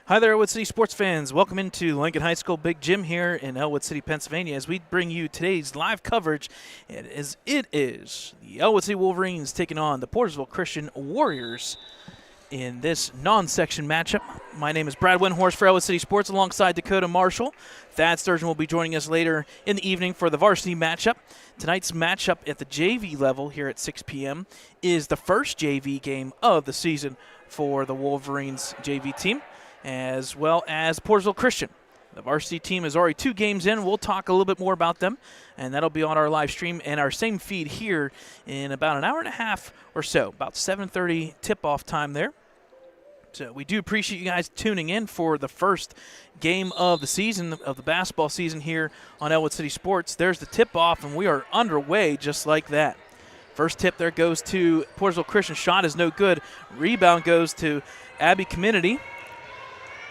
Hi there, Ellwood City sports fans. Welcome into Lincoln High School Big Gym here in Ellwood City, Pennsylvania, as we bring you today's live coverage. It is the Ellwood City Wolverines taking on the Portersville Christian Warriors in this non-section matchup. My name is Brad Windhorst for Ellwood City Sports alongside Dakota Marshall. Thad Sturgeon will be joining us later in the evening for the varsity matchup. Tonight's matchup at the JV level here at 6 p.m. is the first JV game of the season for the Wolverines JV team, as well as Portersville Christian. The varsity team is already 2 games in. We'll talk a little bit more about them, and that'll be on our live stream and our same feed here in about an hour and a half or so, about 7:30 tip-off time there. So we do appreciate you guys tuning in for the first game of the season, of the basketball season here on Ellwood City Sports. There's the tip-off, and we are underway just like that. First tip there goes to Portersville Christian. Shot is no good. Rebound goes to Abby Community.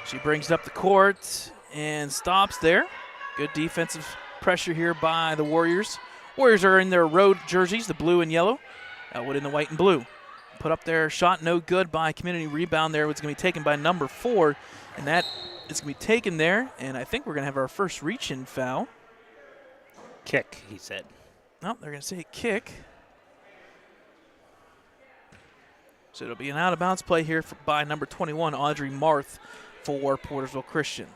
She brings it up the court and stops there. Good defensive pressure here by the Warriors. Warriors are in their road jerseys, the blue and yellow. Ellwood in the white and blue. Put up their shot, no good by Community. Rebound there. It's going to be taken by number 4, and that is going to be taken there. And I think we're going to have our first reach-in foul. Kick, he said. No, they're going to say kick. So it'll be an out-of-bounds play here by number 21, Audrey Marth, for Portersville Christian.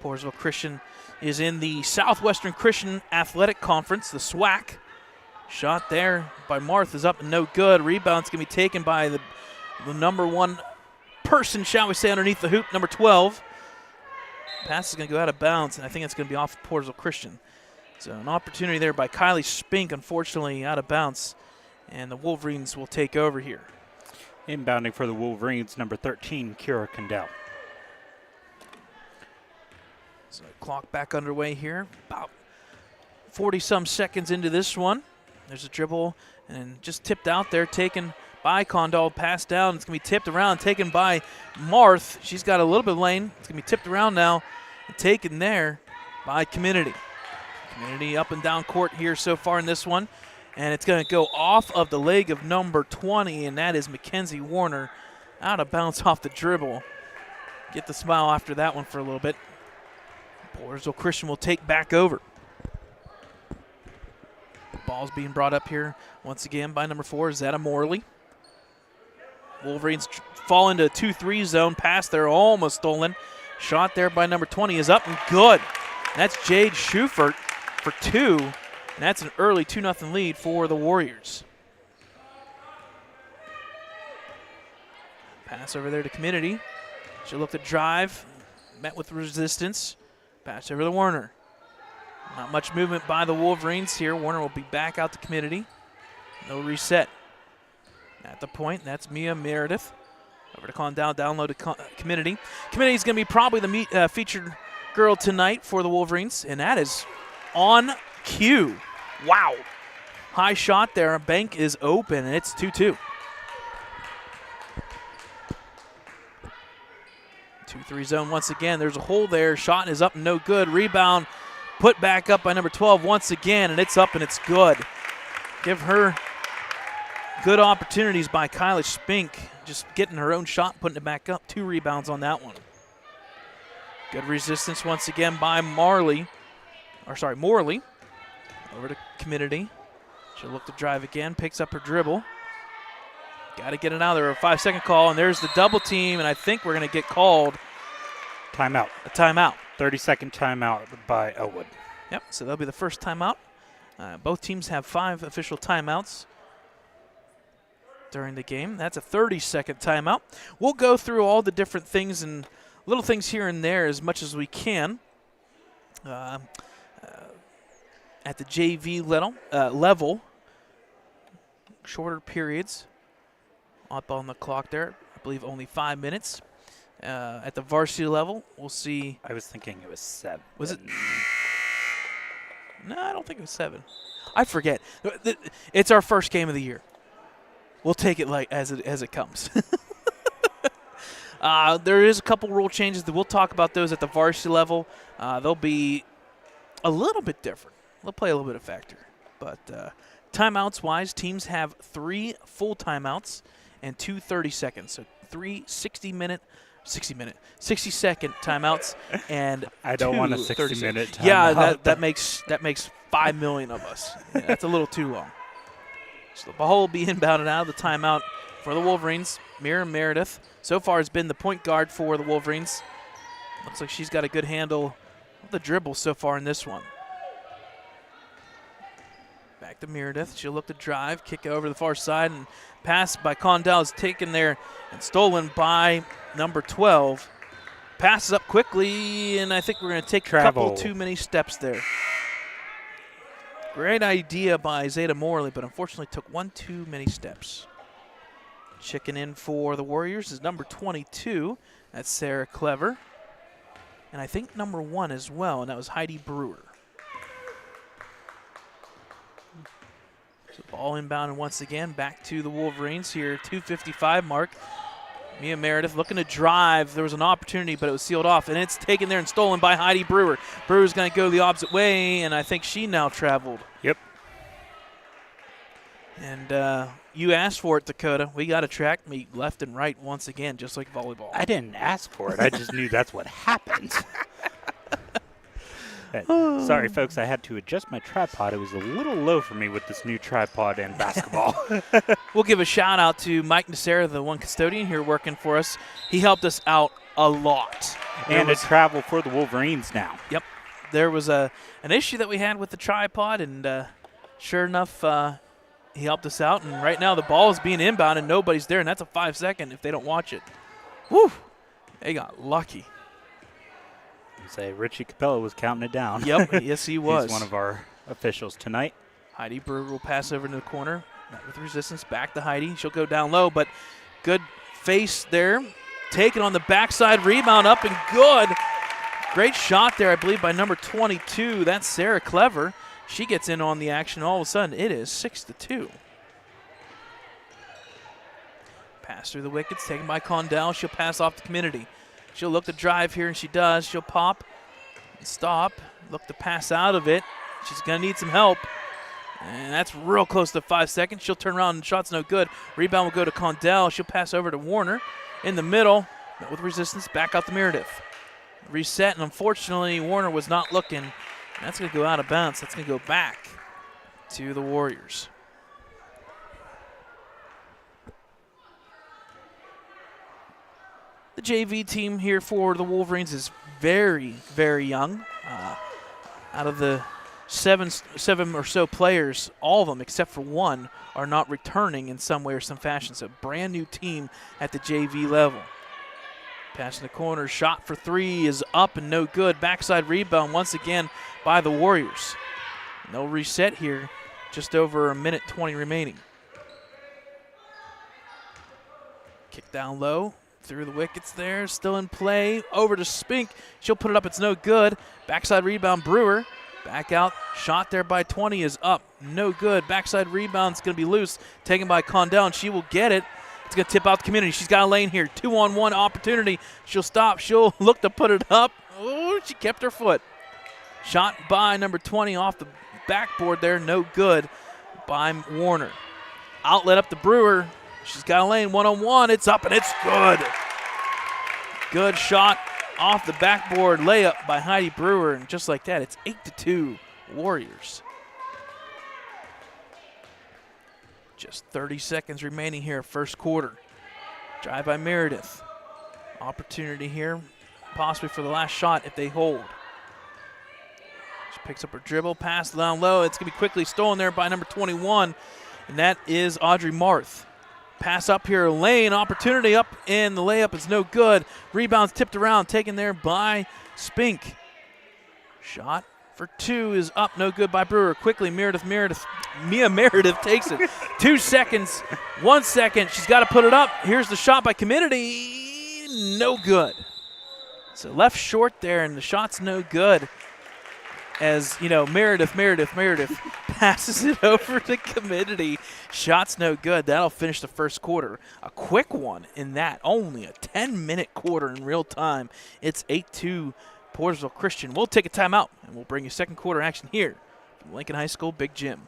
Portersville Christian is in the Southwestern Christian Athletic Conference, the SWAC. Shot there by Marth is up and no good. Rebound's going to be taken by the number 1 person, shall we say, underneath the hoop, number 12. Pass is going to go out of bounds, and I think it's going to be off Portersville Christian. So an opportunity there by Kylie Spink, unfortunately out of bounds, and the Wolverines will take over here. Inbounding for the Wolverines, number 13, Kira Condell. So clock back underway here. About 40-some seconds into this one. There's a dribble and just tipped out there, taken by Condell. Passed down. It's going to be tipped around, taken by Marth. She's got a little bit of lane. It's going to be tipped around now and taken there by Community. Community up and down court here so far in this one. And it's going to go off of the leg of number 20, and that is Mackenzie Warner. Out of bounds off the dribble. Get the smile after that one for a little bit. Portersville Christian will take back over. Ball's being brought up here once again by number 4, Zetta Morley. Wolverines fall into a 2-3 zone. Pass there, almost stolen. Shot there by number 20 is up and good. That's Jade Schufert for 2. And that's an early 2-0 lead for the Warriors. Pass over there to Community. She'll look to drive. Met with resistance. Pass over to Warner. Not much movement by the Wolverines here. Warner will be back out to Community. No reset. At the point, that's Mia Meredith. Over to Condell, down low to Community. Community is going to be probably the featured girl tonight for the Wolverines, and that is on cue. Wow. High shot there. Bank is open, and it's 2-2. 2-3 zone once again. There's a hole there. Shot is up and no good. Rebound put back up by number 12 once again, and it's up and it's good. Give her good opportunities by Kylie Spink. Just getting her own shot, putting it back up. 2 rebounds on that one. Good resistance once again by Morley. Over to Community. She'll look to drive again. Picks up her dribble. Got to get it out there. A 5-second call, and there's the double team, and I think we're going to get called. Timeout. A timeout. 30-second timeout by Ellwood. Yep, so that'll be the first timeout. Both teams have 5 official timeouts during the game. That's a 30-second timeout. We'll go through all the different things and little things here and there as much as we can. At the JV level, shorter periods up on the clock there. I believe only 5 minutes. At the varsity level, we'll see. I was thinking it was 7. Was it? No, I don't think it was 7. I forget. It's our first game of the year. We'll take it like as it comes. There is a couple rule changes that we'll talk about those at the varsity level. They'll be a little bit different. They'll play a little bit of factor. But timeouts-wise, teams have 3 full timeouts and 2 30 seconds. So 3 60-minute 60-second timeouts, and I don't want a 30 60-minute timeout. Yeah, that makes 5 million of us. Yeah, that's a little too long. So the ball will be inbounded out of the timeout for the Wolverines. Mira Meredith so far has been the point guard for the Wolverines. Looks like she's got a good handle of the dribble so far in this one. Back to Meredith. She'll look to drive, kick it over to the far side, and pass by Condell is taken there and stolen by number 12. Passes up quickly, and I think we're going to take a couple too many steps there. Great idea by Zeta Morley, but unfortunately took one too many steps. Checking in for the Warriors is number 22. That's Sarah Clever. And I think number 1 as well, and that was Heidi Brewer. So ball inbound once again back to the Wolverines here, 2:55 mark. Mia Meredith looking to drive. There was an opportunity, but it was sealed off, and it's taken there and stolen by Heidi Brewer. Brewer's going to go the opposite way, and I think she now traveled. Yep. And you asked for it, Dakota. We got a track meet left and right once again, just like volleyball. I didn't ask for it. I just knew that's what happened. Sorry, folks. I had to adjust my tripod. It was a little low for me with this new tripod and basketball. We'll give a shout-out to Mike Nacera, the one custodian here working for us. He helped us out a lot. And to travel for the Wolverines now. Yep. There was an issue that we had with the tripod, and sure enough, he helped us out. And right now the ball is being inbound, and nobody's there, and that's a 5-second if they don't watch it. Woo! They got lucky. Say Richie Capella was counting it down. Yep, yes he was. He's one of our officials tonight. Heidi Brewer will pass over into the corner. Met with resistance, back to Heidi. She'll go down low, but good face there. Taken on the backside, rebound up and good. Great shot there, I believe, by number 22. That's Sarah Clever. She gets in on the action. All of a sudden, it is 6-2. Pass through the wickets, taken by Condell. She'll pass off the community. She'll look to drive here, and she does. She'll pop, stop, look to pass out of it. She's going to need some help. And that's real close to 5 seconds. She'll turn around, and shot's no good. Rebound will go to Condell. She'll pass over to Warner in the middle. With resistance, back out to Meredith. Reset, and unfortunately, Warner was not looking. That's going to go out of bounds. That's going to go back to the Warriors. The JV team here for the Wolverines is very, very young. Out of the seven or so players, all of them except for one are not returning in some way or some fashion. So brand new team at the JV level. Pass in the corner, shot for 3 is up and no good. Backside rebound once again by the Warriors. No reset here, just over a minute 20 remaining. Kick down low. Through the wickets there, still in play, over to Spink. She'll put it up, it's no good. Backside rebound, Brewer. Back out, shot there by 20 is up, no good. Backside rebound's gonna be loose, taken by Condell, and she will get it. It's gonna tip out the community. She's got a lane here, 2-on-1 opportunity. She'll stop, she'll look to put it up. Oh, she kept her foot. Shot by number 20 off the backboard there, no good by Warner. Outlet up to Brewer. She's got a lane, 1-on-1, it's up and it's good. Good shot off the backboard, layup by Heidi Brewer, and just like that, it's 8-2 Warriors. Just 30 seconds remaining here, first quarter. Drive by Meredith. Opportunity here, possibly for the last shot if they hold. She picks up her dribble, pass down low. It's going to be quickly stolen there by number 21, and that is Audrey Marth. Pass up here, lane, opportunity up, and the layup is no good. Rebounds tipped around, taken there by Spink. Shot for 2 is up, no good by Brewer. Quickly, Mia Meredith takes it. 2 seconds, 1 second. She's got to put it up. Here's the shot by Community. No good. So left short there, and the shot's no good. As, you know, Meredith passes it over to Community. Shot's no good. That'll finish the first quarter. A quick one in that. Only a 10-minute quarter in real time. It's 8-2 Portersville Christian. We'll take a timeout, and we'll bring you second quarter action here from Lincoln High School Big Gym.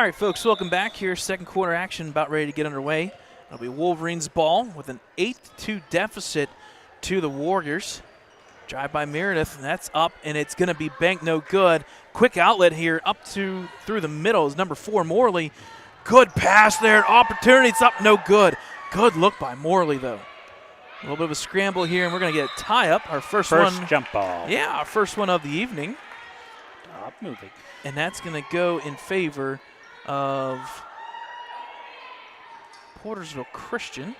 All right, folks, welcome back here. Second quarter action about ready to get underway. It'll be Wolverines ball with an 8-2 deficit to the Warriors. Drive by Meredith, and that's up, and it's going to be banked no good. Quick outlet here up to through the middle is number 4, Morley. Good pass there. Opportunity. It's up, no good. Good look by Morley, though. A little bit of a scramble here, and we're going to get a tie-up. Our first one. Jump ball. Yeah, our first one of the evening. Top moving. And that's going to go in favor of Portersville Christian.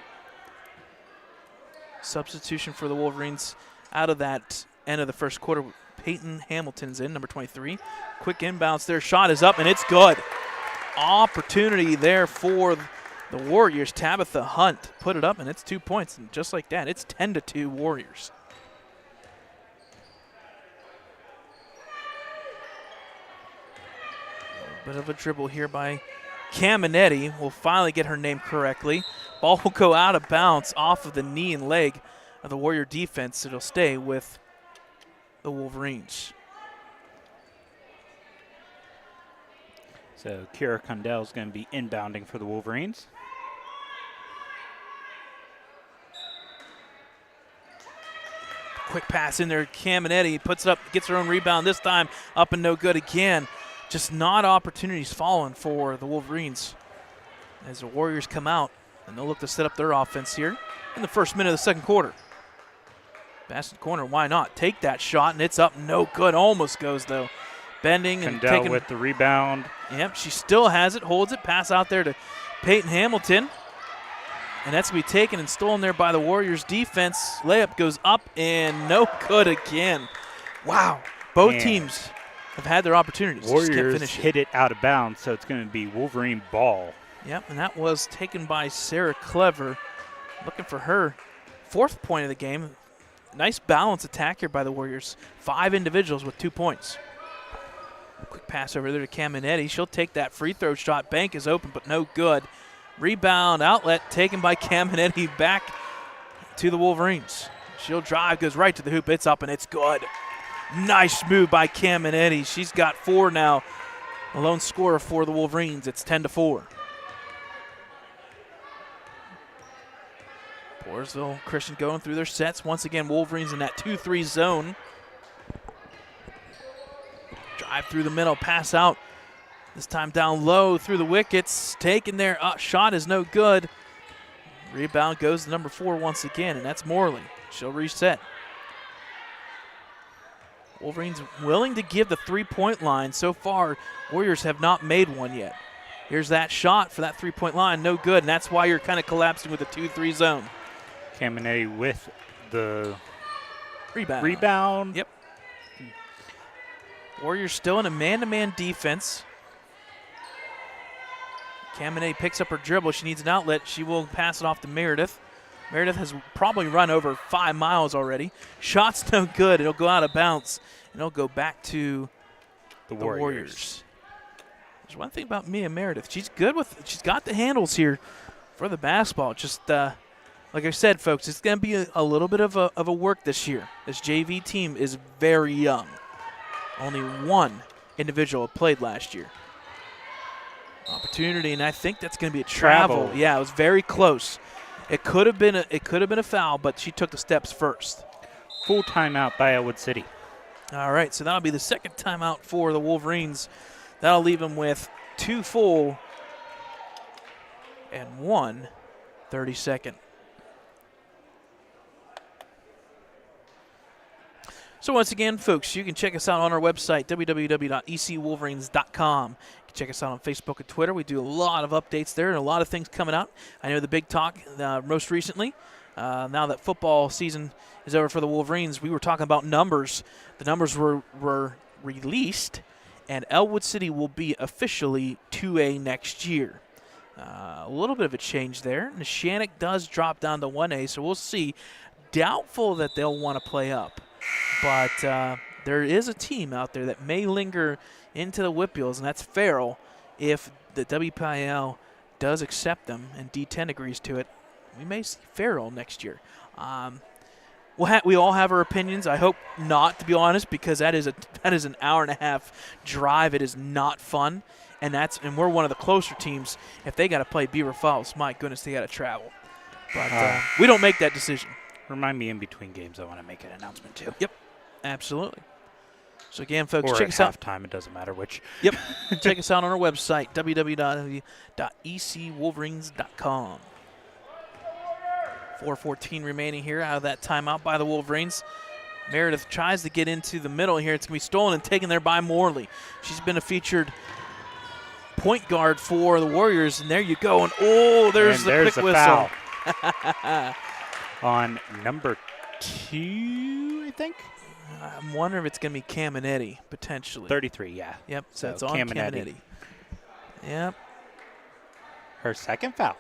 Substitution for the Wolverines out of that end of the first quarter. Peyton Hamilton's in, number 23. Quick inbounds there. Shot is up, and it's good. Opportunity there for the Warriors. Tabitha Hunt put it up, and it's 2 points. And just like that, it's 10-2 Warriors. Bit of a dribble here by Caminetti. Will finally get her name correctly. Ball will go out of bounds off of the knee and leg of the Warrior defense. It'll stay with the Wolverines. So Kira Condell is going to be inbounding for the Wolverines. Quick pass in there. Caminetti puts it up, gets her own rebound this time. Up and no good again. Just not opportunities falling for the Wolverines as the Warriors come out, and they'll look to set up their offense here in the first minute of the second quarter. Pass in the corner, why not? Take that shot, and it's up, no good. Almost goes, though. Bending and Condell taking. with the rebound. Yep, she still has it, holds it. Pass out there to Peyton Hamilton. And that's going to be taken and stolen there by the Warriors defense. Layup goes up, and no good again. Wow, both teams have had their opportunities. Warriors hit it out of bounds, so it's going to be Wolverine ball. Yep, and that was taken by Sarah Clever. Looking for her 4th point of the game. Nice balance attack here by the Warriors. 5 individuals with 2 points. Quick pass over there to Caminetti. She'll take that free throw shot. Bank is open, but no good. Rebound outlet taken by Caminetti back to the Wolverines. She'll drive, goes right to the hoop. It's up, and it's good. Nice move by Caminetti. She's got 4 now. A lone scorer for the Wolverines. It's 10-4. Portersville Christian going through their sets. Once again, Wolverines in that 2-3 zone. Drive through the middle, pass out. This time down low through the wickets. Taken there. Shot is no good. Rebound goes to number 4 once again, and that's Morley. She'll reset. Wolverines willing to give the 3-point line. So far, Warriors have not made one yet. Here's that shot for that 3-point line. No good, and that's why you're kind of collapsing with a 2-3 zone. Caminetti with the rebound. Yep. Warriors still in a man-to-man defense. Caminetti picks up her dribble. She needs an outlet. She will pass it off to Meredith. Meredith has probably run over 5 miles already. Shot's no good. It'll go out of bounds, and it'll go back to the Warriors. There's one thing about Mia Meredith. She's good with. She's got the handles here for the basketball. Just like I said, folks, it's going to be a little bit of a work this year. This JV team is very young. Only 1 individual played last year. Opportunity, and I think that's going to be a travel. Yeah, it was very close. It could have been a foul, but she took the steps first. Full timeout by Ellwood City. All right, so that'll be the second timeout for the Wolverines. That'll leave them with 2 full and 1 30-second. So once again, folks, you can check us out on our website, www.ecwolverines.com. You can check us out on Facebook and Twitter. We do a lot of updates there and a lot of things coming out. I know the big talk most recently, now that football season is over for the Wolverines, we were talking about numbers. The numbers were released, and Ellwood City will be officially 2A next year. A little bit of a change there. Neshannock does drop down to 1A, so we'll see. Doubtful that they'll want to play up. But there is a team out there that may linger into the Whippeals, and that's Farrell. If the WPIL does accept them and D10 agrees to it, we may see Farrell next year. we all have our opinions. I hope not, to be honest, because that is an hour-and-a-half drive. It is not fun, and we're one of the closer teams. If they got to play Beaver Falls, my goodness, they got to travel. But we don't make that decision. Remind me in between games I want to make an announcement too. Yep, absolutely. So again, folks, or check at us out. halftime, it doesn't matter which. Yep, check us out on our website, www.ecwolverines.com. 4:14 remaining here out of that timeout by the Wolverines. Meredith tries to get into the middle here. It's going to be stolen and taken there by Morley. She's been a featured point guard for the Warriors, and there you go. And there's the quick whistle. Foul. On number 2, I think. I'm wondering if it's going to be Caminetti, potentially. 33, yeah. Yep, so it's on Caminetti. Caminetti. Yep. Her second foul.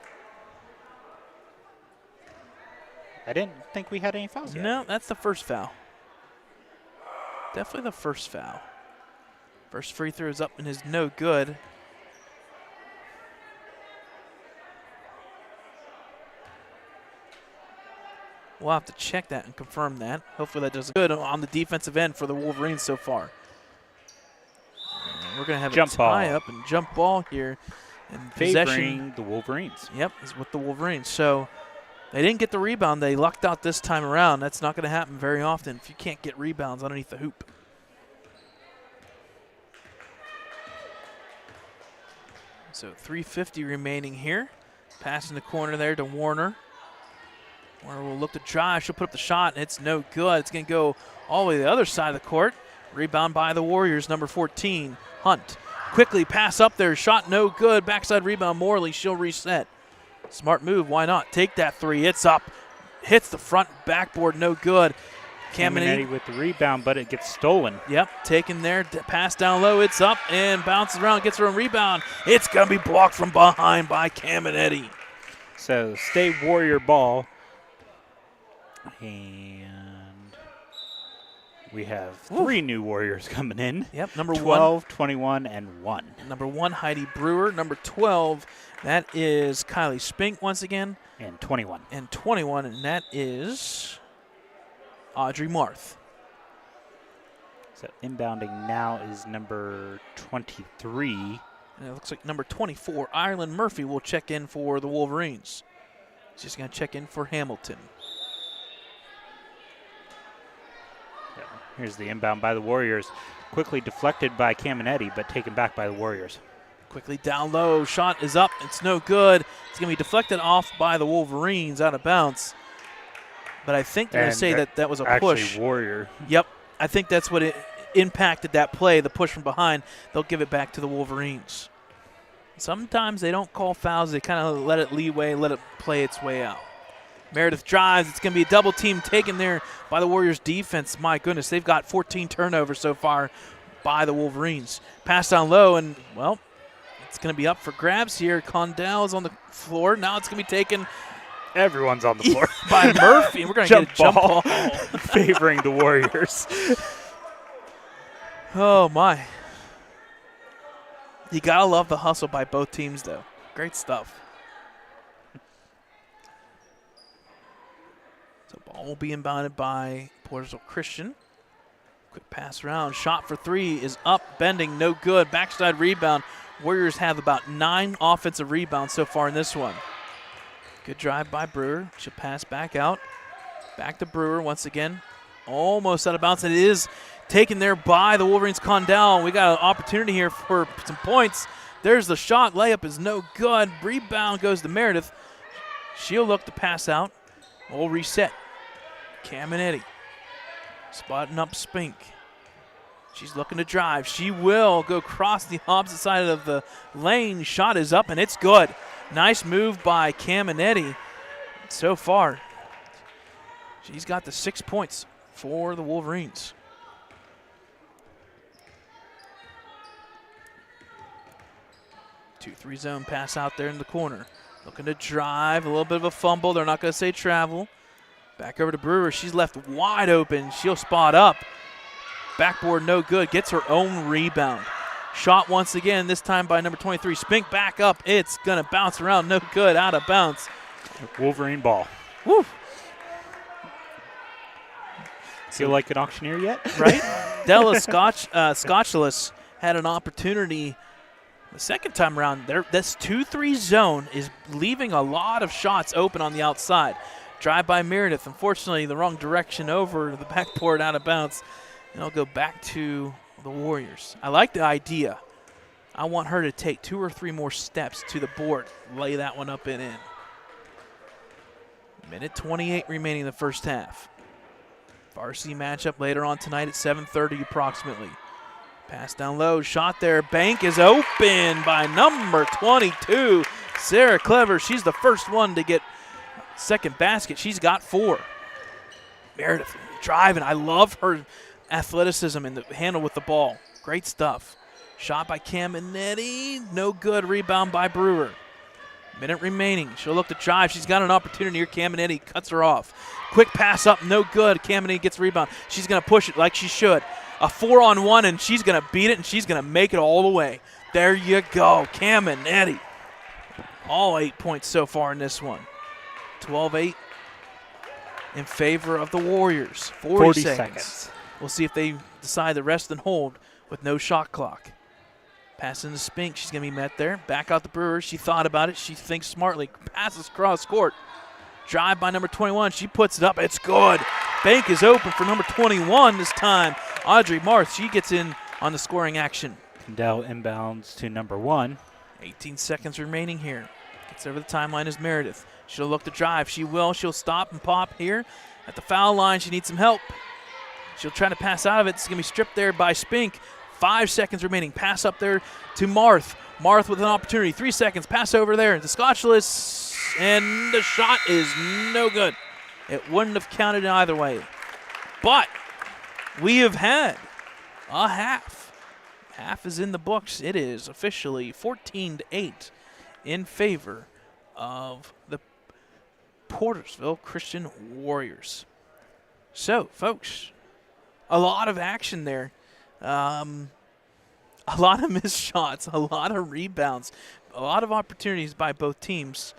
I didn't think we had any fouls yet. No, that's the first foul. Definitely the first foul. First free throw is up and is no good. We'll have to check that and confirm that. Hopefully that does good on the defensive end for the Wolverines so far. And we're going to have Jump a tie-up and jump ball here. And favoring the Wolverines. Yep, is with the Wolverines. So they didn't get the rebound. They lucked out this time around. That's not going to happen very often if you can't get rebounds underneath the hoop. So 3:50 remaining here. Pass in the corner there to Warner. Warner will look to drive. She'll put up the shot, and it's no good. It's going to go all the way to the other side of the court. Rebound by the Warriors, number 14, Hunt. Quickly pass up there. Shot no good. Backside rebound, Morley. She'll reset. Smart move. Why not? Take that three. It's up. Hits the front backboard. No good. Caminetti with the rebound, but it gets stolen. Yep. Taken there. Pass down low. It's up and bounces around. Gets her own rebound. It's going to be blocked from behind by Caminetti. So stay Warrior ball. And we have 3 new Warriors coming in. Yep, number 12, 21, and 1. Number 1, Heidi Brewer. Number 12, that is Kylie Spink once again. And 21. And 21, and that is Audrey Marth. So inbounding now is number 23. And it looks like number 24, Ireland Murphy, will check in for the Wolverines. She's going to check in for Hamilton. Here's the inbound by the Warriors. Quickly deflected by Caminetti, but taken back by the Warriors. Quickly down low. Shot is up. It's no good. It's going to be deflected off by the Wolverines out of bounds. But I think they're going to say that was a push. Actually, Warrior. Yep. I think that's what it impacted that play, the push from behind. They'll give it back to the Wolverines. Sometimes they don't call fouls. They kind of let it leeway, let it play its way out. Meredith drives. It's going to be a double team taken there by the Warriors defense. My goodness, they've got 14 turnovers so far by the Wolverines. Pass down low, and, well, it's going to be up for grabs here. Condell is on the floor. Now it's going to be taken. Everyone's on the floor. By Murphy. We're going to get a jump ball. Favoring the Warriors. Oh, my. You got to love the hustle by both teams, though. Great stuff. So ball will be inbounded by Portersville Christian. Quick pass around. Shot for 3 is up, bending, no good. Backside rebound. Warriors have about 9 offensive rebounds so far in this one. Good drive by Brewer. She'll pass back out. Back to Brewer once again. Almost out of bounds. It is taken there by the Wolverines. Condell. We got an opportunity here for some points. There's the shot. Layup is no good. Rebound goes to Meredith. She'll look to pass out. We'll reset. Caminetti spotting up Spink. She's looking to drive. She will go across the opposite side of the lane. Shot is up, and it's good. Nice move by Caminetti so far. She's got the 6 points for the Wolverines. Two-three zone pass out there in the corner. Looking to drive. A little bit of a fumble. They're not going to say travel. Back over to Brewer. She's left wide open. She'll spot up. Backboard no good. Gets her own rebound. Shot once again, this time by number 23. Spink back up. It's going to bounce around. No good. Out of bounds. Wolverine ball. Woo. feel like an auctioneer yet? Right? Della Scotchless had an opportunity the second time around. This 2-3 zone is leaving a lot of shots open on the outside. Drive by Meredith. Unfortunately, the wrong direction over the backboard, out of bounds. And it'll go back to the Warriors. I like the idea. I want her to take 2 or 3 more steps to the board. Lay that one up and in. Minute 28 remaining in the first half. Varsity matchup later on tonight at 7:30 approximately. Pass down low, shot there. Bank is open by number 22, Sarah Clever. She's the first one to get second basket. She's got 4. Meredith driving. I love her athleticism and the handle with the ball. Great stuff. Shot by Caminetti. No good. Rebound by Brewer. Minute remaining. She'll look to drive. She's got an opportunity here. Caminetti cuts her off. Quick pass up. No good. Caminetti gets a rebound. She's going to push it like she should. A 4-on-1, and she's going to beat it, and she's going to make it all the way. There you go. Caminetti. All 8 points so far in this one. 12-8 in favor of the Warriors. 40 seconds. We'll see if they decide to rest and hold with no shot clock. Pass into Spink. She's going to be met there. Back out the Brewers. She thought about it. She thinks smartly. Passes cross court. Drive by number 21. She puts it up. It's good. Bank is open for number 21 this time. Audrey Marth. She gets in on the scoring action. Kendall inbounds to number 1. 18 seconds remaining here. Gets over the timeline is Meredith. She'll look to drive. She will. She'll stop and pop here at the foul line. She needs some help. She'll try to pass out of it. It's going to be stripped there by Spink. 5 seconds remaining. Pass up there to Marth. Marth with an opportunity. 3 seconds. Pass over there to Scotchless. And the shot is no good. It wouldn't have counted either way. But we have had a half. Half is in the books. It is officially 14-8 in favor of the Portersville Christian Warriors. So, folks, a lot of action there. A lot of missed shots, a lot of rebounds, a lot of opportunities by both teams.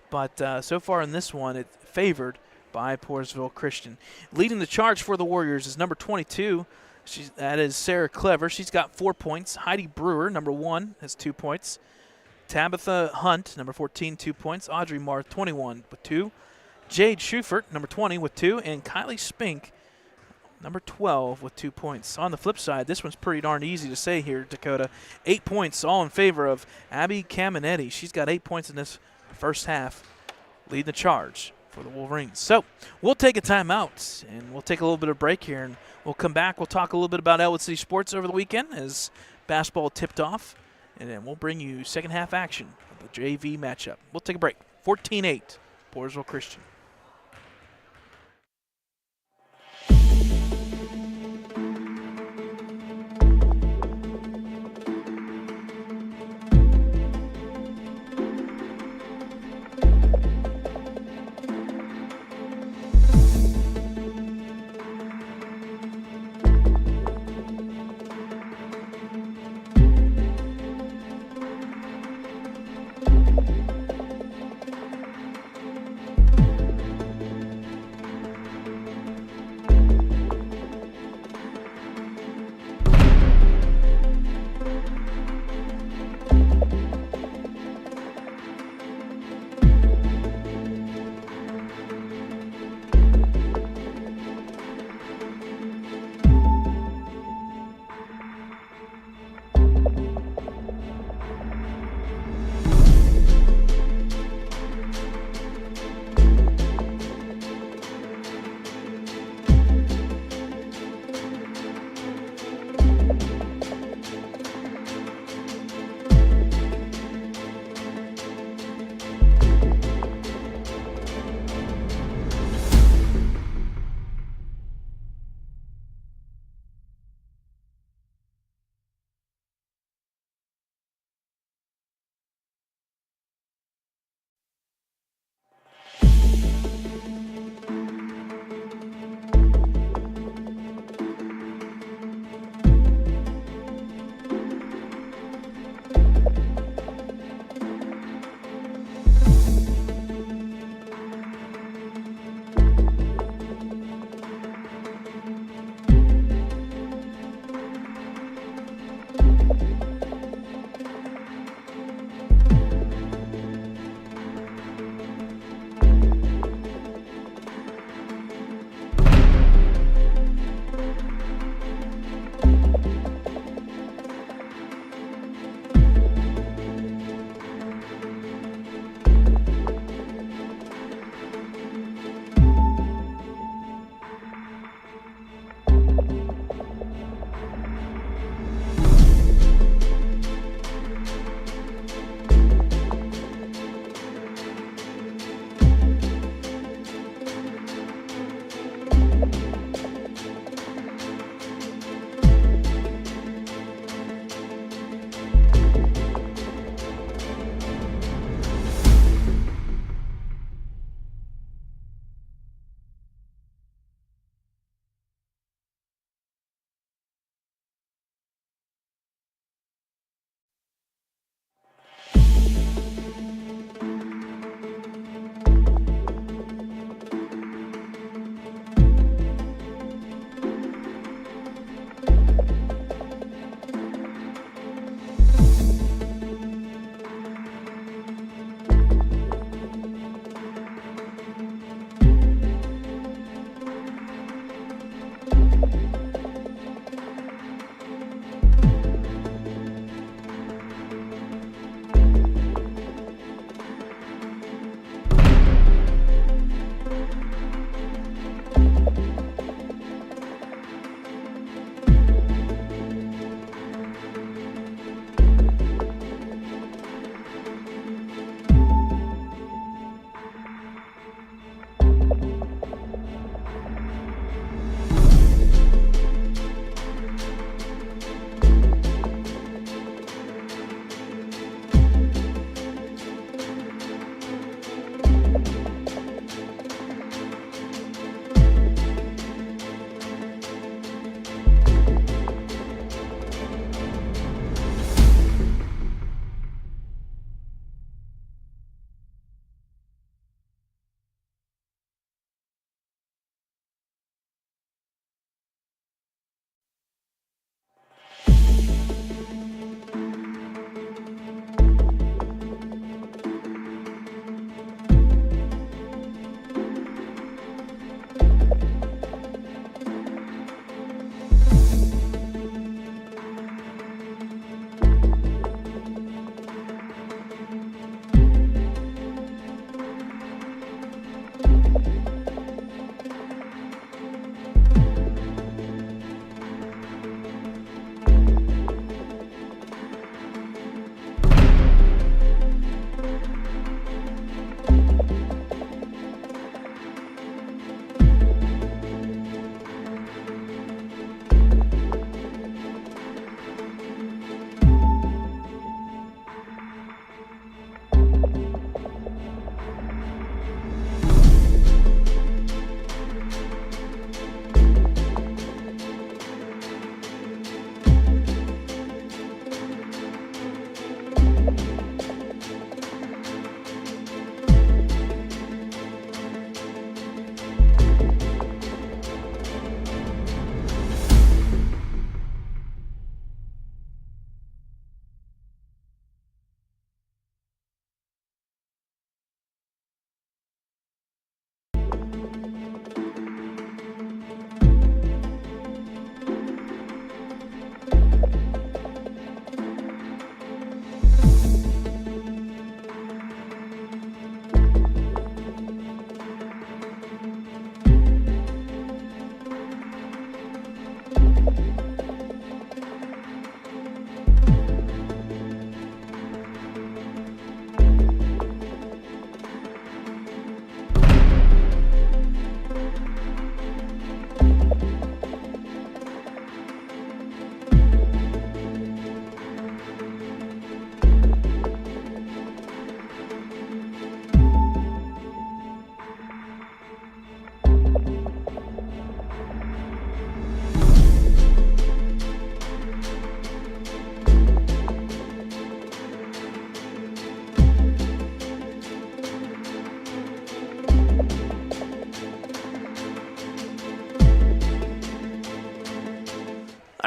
But so far in this one, it's favored by Portersville Christian. Leading the charge for the Warriors is number 22. That is Sarah Clever. She's got 4 points. Heidi Brewer, number 1, has 2 points. Tabitha Hunt, number 14, 2 points. Audrey Marth, 21, with 2. Jade Schufert, number 20, with 2. And Kylie Spink, number 12, with 2 points. On the flip side, this one's pretty darn easy to say here, Dakota. 8 points, all in favor of Abby Caminetti. She's got 8 points in this first half, leading the charge for the Wolverines. So we'll take a timeout, and we'll take a little bit of break here, and we'll come back. We'll talk a little bit about Ellwood City sports over the weekend as basketball tipped off, and then we'll bring you second half action of the JV matchup. We'll take a break. 14-8, Portersville Christian.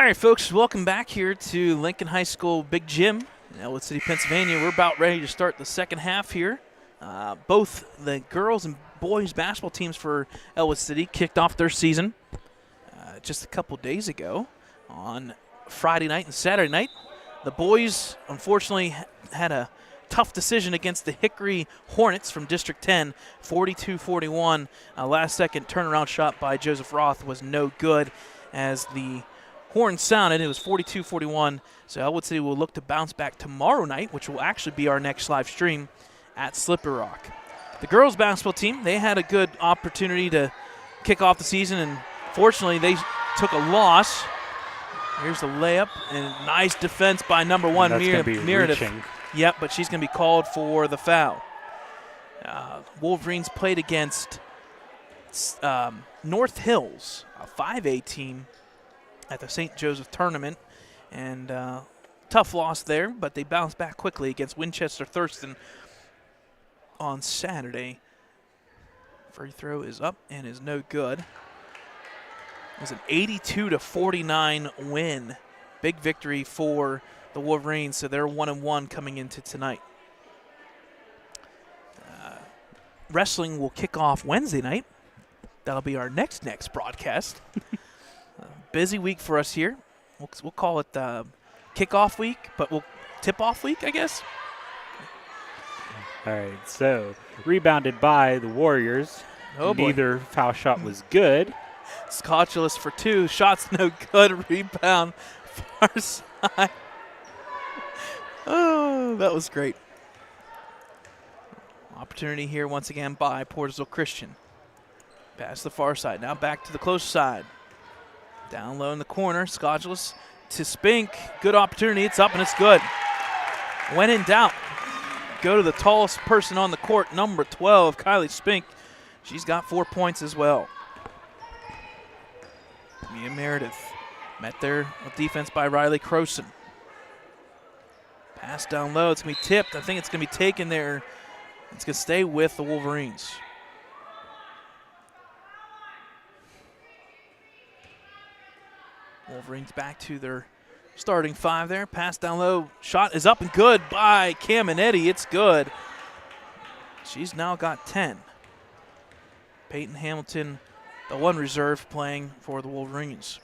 All right, folks, welcome back here to Lincoln High School Big Gym in Ellwood City, Pennsylvania. We're about ready to start the second half here. Both the girls and boys basketball teams for Ellwood City kicked off their season just a couple days ago on Friday night and Saturday night. The boys, unfortunately, had a tough decision against the Hickory Hornets from District 10, 42-41. Last-second turnaround shot by Joseph Roth was no good as the horn sounded. It was 42-41, so Ellwood City will look to bounce back tomorrow night, which will actually be our next live stream at Slippery Rock. The girls basketball team, they had a good opportunity to kick off the season, and fortunately they took a loss. Here's the layup, and nice defense by number one, Meredith. Yep, but she's going to be called for the foul. Wolverines played against North Hills, a 5A team, at the St. Joseph tournament, and tough loss there, but they bounced back quickly against Winchester Thurston on Saturday. Free throw is up and is no good. It was an 82-49 win. Big victory for the Wolverines, so they're 1-1 coming into tonight. Wrestling will kick off Wednesday night. That'll be our next broadcast. Busy week for us here. We'll call it kickoff week, but we'll tip-off week, I guess. All right, so rebounded by the Warriors. Oh, boy. Neither foul shot was good. Scotchless for two. Shots no good. Rebound far side. Oh, that was great. Opportunity here once again by Portersville Christian. Pass the far side. Now back to the close side. Down low in the corner, Scotchless to Spink. Good opportunity. It's up and it's good. When in doubt, go to the tallest person on the court, number 12, Kylie Spink. She's got 4 points as well. Mia Meredith met there with defense by Riley Croson. Pass down low. It's going to be tipped. I think it's going to be taken there. It's going to stay with the Wolverines. Wolverines back to their starting five there. Pass down low. Shot is up and good by Caminetti. It's good. She's now got 10. Peyton Hamilton, the one reserve, playing for the Wolverines.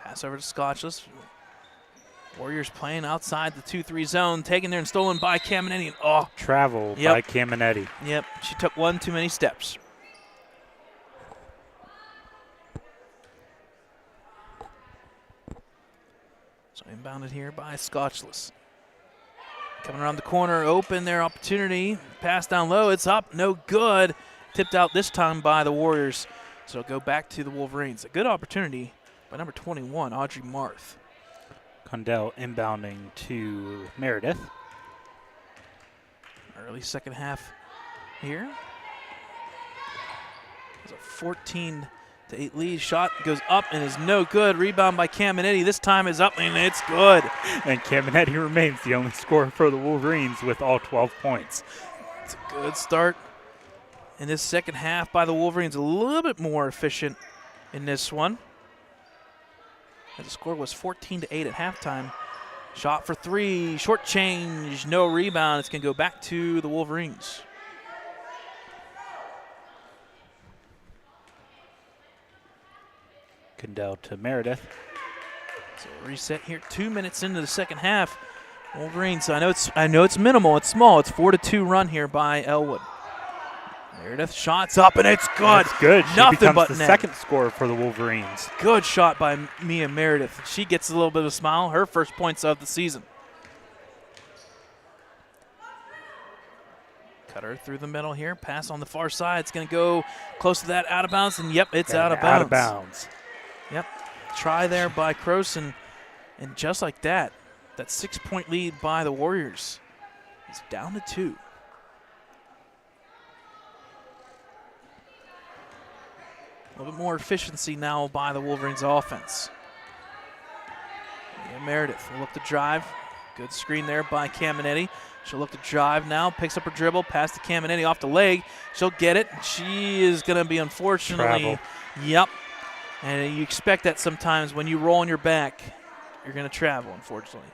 Pass over to Scotchless. Warriors playing outside the 2-3 zone. Taken there and stolen by Caminetti. Oh, travel by Caminetti. Yep, she took one too many steps. So inbounded here by Scotchless. Coming around the corner, open their opportunity. Pass down low, it's up, no good. Tipped out this time by the Warriors. So go back to the Wolverines. A good opportunity by number 21, Audrey Marth. Condell inbounding to Meredith. Early second half here. It's a 14-8 lead. Shot goes up and is no good. Rebound by Caminetti. This time is up and it's good. And Caminetti remains the only scorer for the Wolverines with all 12 points. It's a good start in this second half by the Wolverines. A little bit more efficient in this one. And the score was 14-8 at halftime. Shot for three, short change, no rebound. It's going to go back to the Wolverines. Condell to Meredith. So reset here, 2 minutes into the second half. Wolverines, I know it's minimal, it's small. It's 4-2 run here by Ellwood. Meredith, shots up and it's good. It's good. She Nothing becomes but the net. second scorer for the Wolverines. Good shot by Mia Meredith. She gets a little bit of a smile. Her first points of the season. Cutter through the middle here. Pass on the far side. It's going to go close to that, out of bounds, and yep, it's out of bounds. Out of bounds. Yep. Try there by Croson, and just like that, that 6-point lead by the Warriors is down to 2. A little bit more efficiency now by the Wolverines offense. Yeah, Meredith will look to drive. Good screen there by Caminetti. She'll look to drive now, picks up her dribble, pass to Caminetti off the leg. She'll get it. She is going to be unfortunately. Travel. Yep. And you expect that sometimes when you roll on your back, you're going to travel, unfortunately.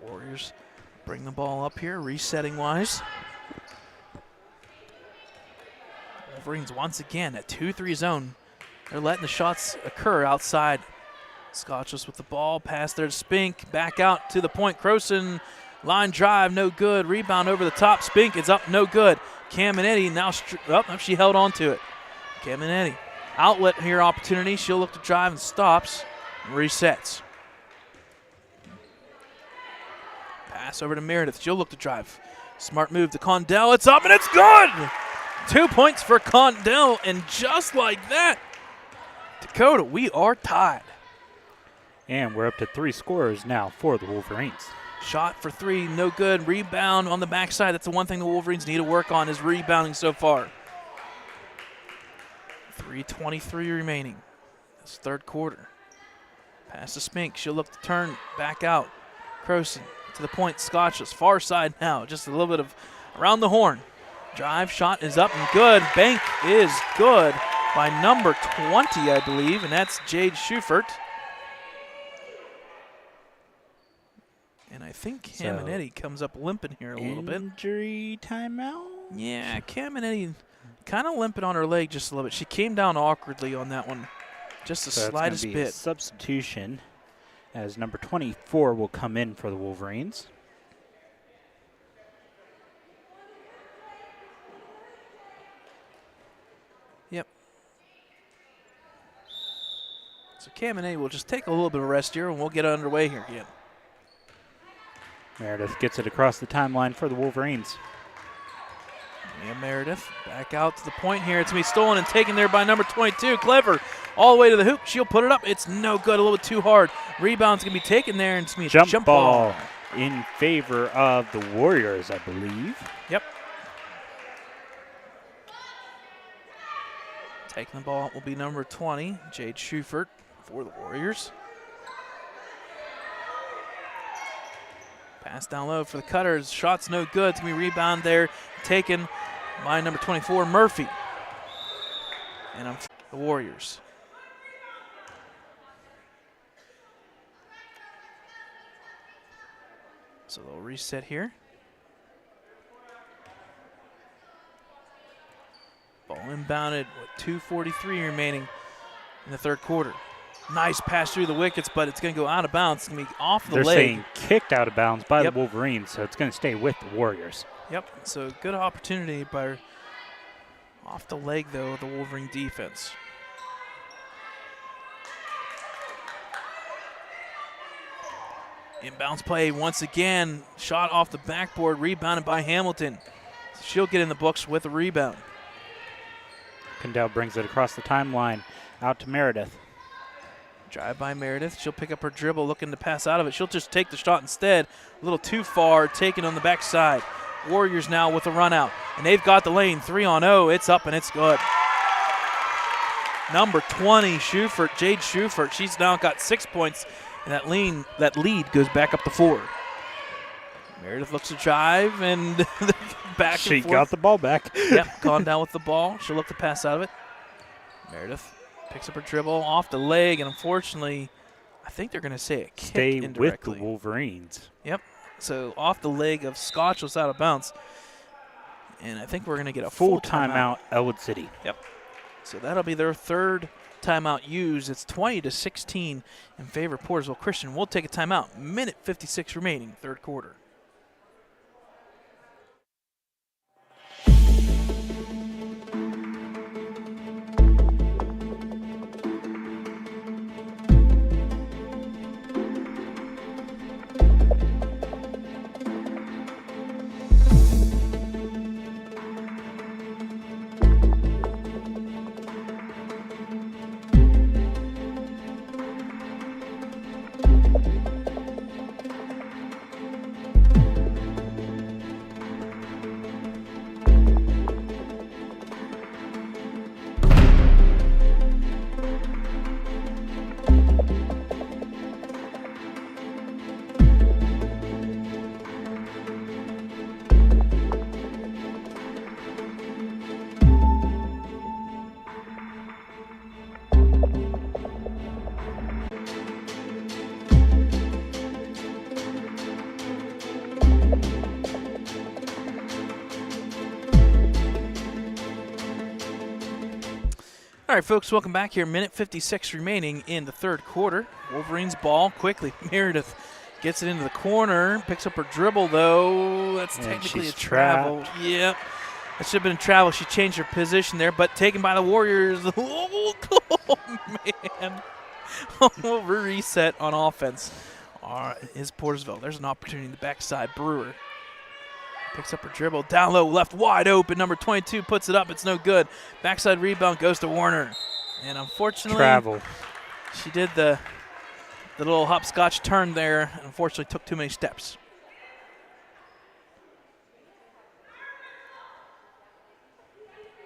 Warriors bring the ball up here, resetting wise. Wolverines once again at 2-3 zone. They're letting the shots occur outside. Scotches with the ball, pass there to Spink, back out to the point. Croson, line drive, no good. Rebound over the top. Spink is up, no good. Caminetti now, she held on to it. Caminetti, outlet here opportunity. She'll look to drive and stops, and resets. Pass over to Meredith. She'll look to drive. Smart move to Condell. It's up and it's good. 2 points for Condell, and just like that, Dakota, we are tied. And we're up to 3 scorers now for the Wolverines. Shot for 3, no good. Rebound on the backside. That's the one thing the Wolverines need to work on is rebounding so far. 3:23 remaining. This third quarter. Pass to Spink. She'll look to turn back out. Croson to the point. Scotches far side now. Just a little bit of around the horn. Drive shot is up and good. Bank is good by number 20, I believe, and that's Jade Schufert. And I think Caminetti comes up limping here a little bit. Injury timeout? Yeah, Caminetti kind of limping on her leg just a little bit. She came down awkwardly on that one, just the slightest that's gonna be bit. A substitution as number 24 will come in for the Wolverines. Yep. So Caminetti will just take a little bit of a rest here, and we'll get underway here again. Meredith gets it across the timeline for the Wolverines. Yeah, Meredith back out to the point here. It's going to be stolen and taken there by number 22. Clever. All the way to the hoop. She'll put it up. It's no good. A little bit too hard. Rebound's going to be taken there, and it's going to be a jump ball in favor of the Warriors, I believe. Yep. Taking the ball will be number 20, Jade Schufert for the Warriors. Pass down low for the Cutters. Shot's no good. It's going to be rebound there. Taken by number 24, Murphy. And the Warriors. So they'll reset here. Ball inbounded with 2:43 remaining in the third quarter. Nice pass through the wickets, but it's going to go out of bounds. It's going to be off the leg. They're saying kicked out of bounds by the Wolverines, so it's going to stay with the Warriors. Yep, so good opportunity by off the leg, though, of the Wolverine defense. Inbounds play once again. Shot off the backboard, rebounded by Hamilton. She'll get in the books with a rebound. Condell brings it across the timeline. Out to Meredith. Drive by Meredith. She'll pick up her dribble, looking to pass out of it. She'll just take the shot instead. A little too far, taken on the backside. Warriors now with a run out. And they've got the lane. 3-on-0. It's up and it's good. Number 20, Schufert, Jade Schufert. She's now got 6 points. And that lead goes back up to 4. Meredith looks to drive and back She and forth. got the ball back. Yep, gone down with the ball. She'll look to pass out of it. Meredith picks up her dribble off the leg, and unfortunately, I think they're going to say a kick Stay indirectly. with the Wolverines. Yep. So off the leg of Scotch was out of bounds. And I think we're going to get a full timeout. Ellwood City. Yep. So that'll be their third timeout used. It's 20-16 in favor of Portersville Christian. We'll take a timeout. Minute 56 remaining, third quarter. All right, folks, welcome back here. Minute 56 remaining in the third quarter. Wolverines ball quickly. Meredith gets it into the corner, picks up her dribble, though. That's technically a travel. Yep. That should have been a travel. She changed her position there, but taken by the Warriors. Oh, man. Over reset on offense is Portersville. There's an opportunity in the backside. Brewer picks up her dribble. Down low, left wide open. Number 22 puts it up. It's no good. Backside rebound goes to Warner. And unfortunately, Travel. She did the little hopscotch turn there and unfortunately took too many steps.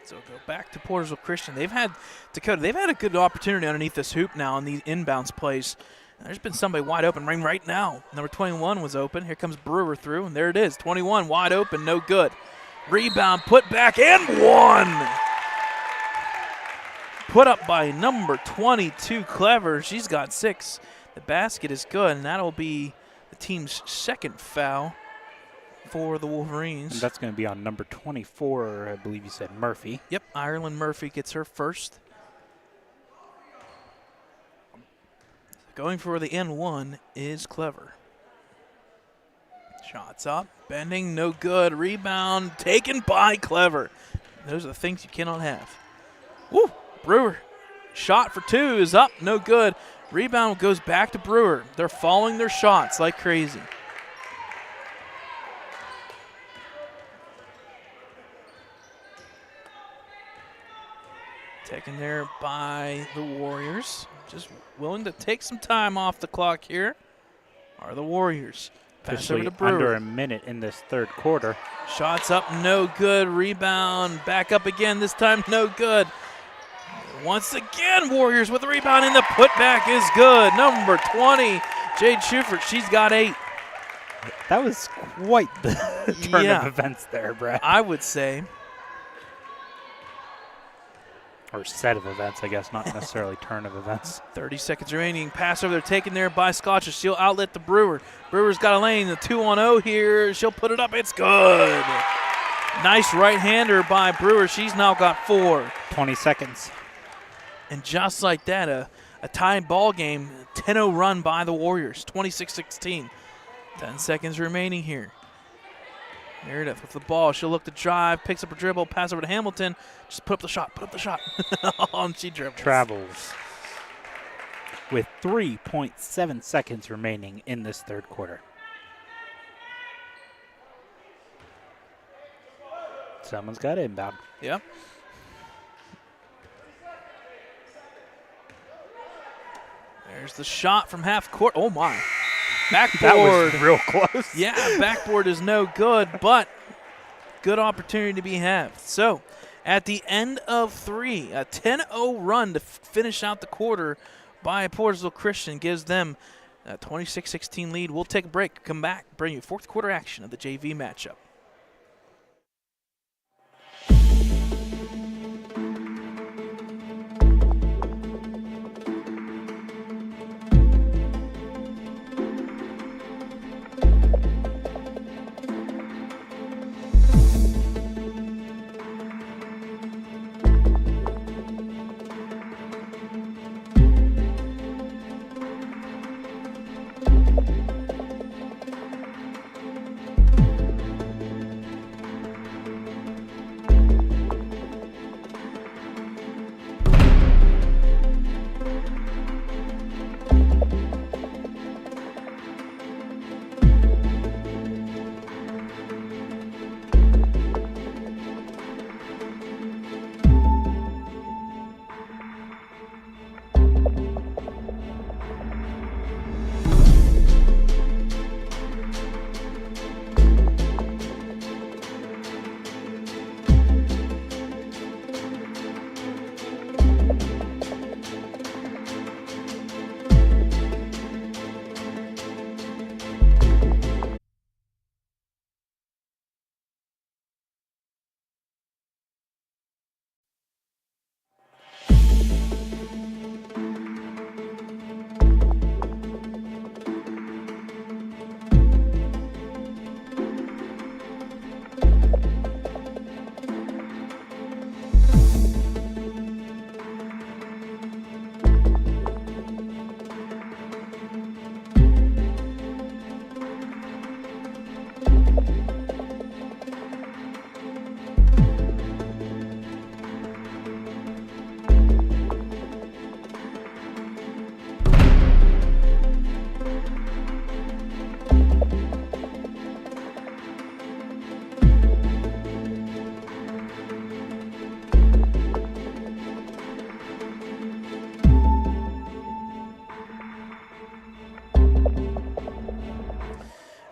So go back to Portersville Christian. They've had a good opportunity underneath this hoop now in these inbounds plays. There's been somebody wide open right now. Number 21 was open. Here comes Brewer through, and there it is. 21 wide open, no good. Rebound, put back, and one. Put up by number 22, Clever. She's got 6. The basket is good, and that'll be the team's second foul for the Wolverines. And that's going to be on number 24, I believe you said Murphy. Yep, Ireland Murphy gets her first. Going for the N1 is Clever. Shots up, bending, no good. Rebound taken by Clever. Those are the things you cannot have. Woo! Brewer, shot for 2 is up, no good. Rebound goes back to Brewer. They're following their shots like crazy. Taken there by the Warriors. Just willing to take some time off the clock here are the Warriors. Pass over to Brewer. Under a minute in this third quarter. Shots up, no good. Rebound, back up again. This time, no good. Once again, Warriors with the rebound, and the putback is good. Number 20, Jade Schufert. She's got 8. That was quite the turn of events there, Brad. I would say. Or set of events, I guess, not necessarily turn of events. 30 seconds remaining. Pass over there taken there by Scotch. She'll outlet the Brewer. Brewer's got a lane. The 2-on-0 here. She'll put it up. It's good. Nice right-hander by Brewer. She's now got 4. 20 seconds. And just like that, a tied ball game. 10-0 run by the Warriors. 26-16. 10 seconds remaining here. Meredith with the ball. She'll look to drive, picks up her dribble, pass over to Hamilton. Just put up the shot, and she dribbles. Travels. With 3.7 seconds remaining in this third quarter. Someone's got inbound. Yep. There's the shot from half court. Oh, my. Backboard. That was real close. Yeah, backboard is no good, but good opportunity to be had. So, at the end of 3, a 10-0 run to finish out the quarter by Portersville Christian gives them a 26-16 lead. We'll take a break, come back, bring you fourth quarter action of the JV matchup.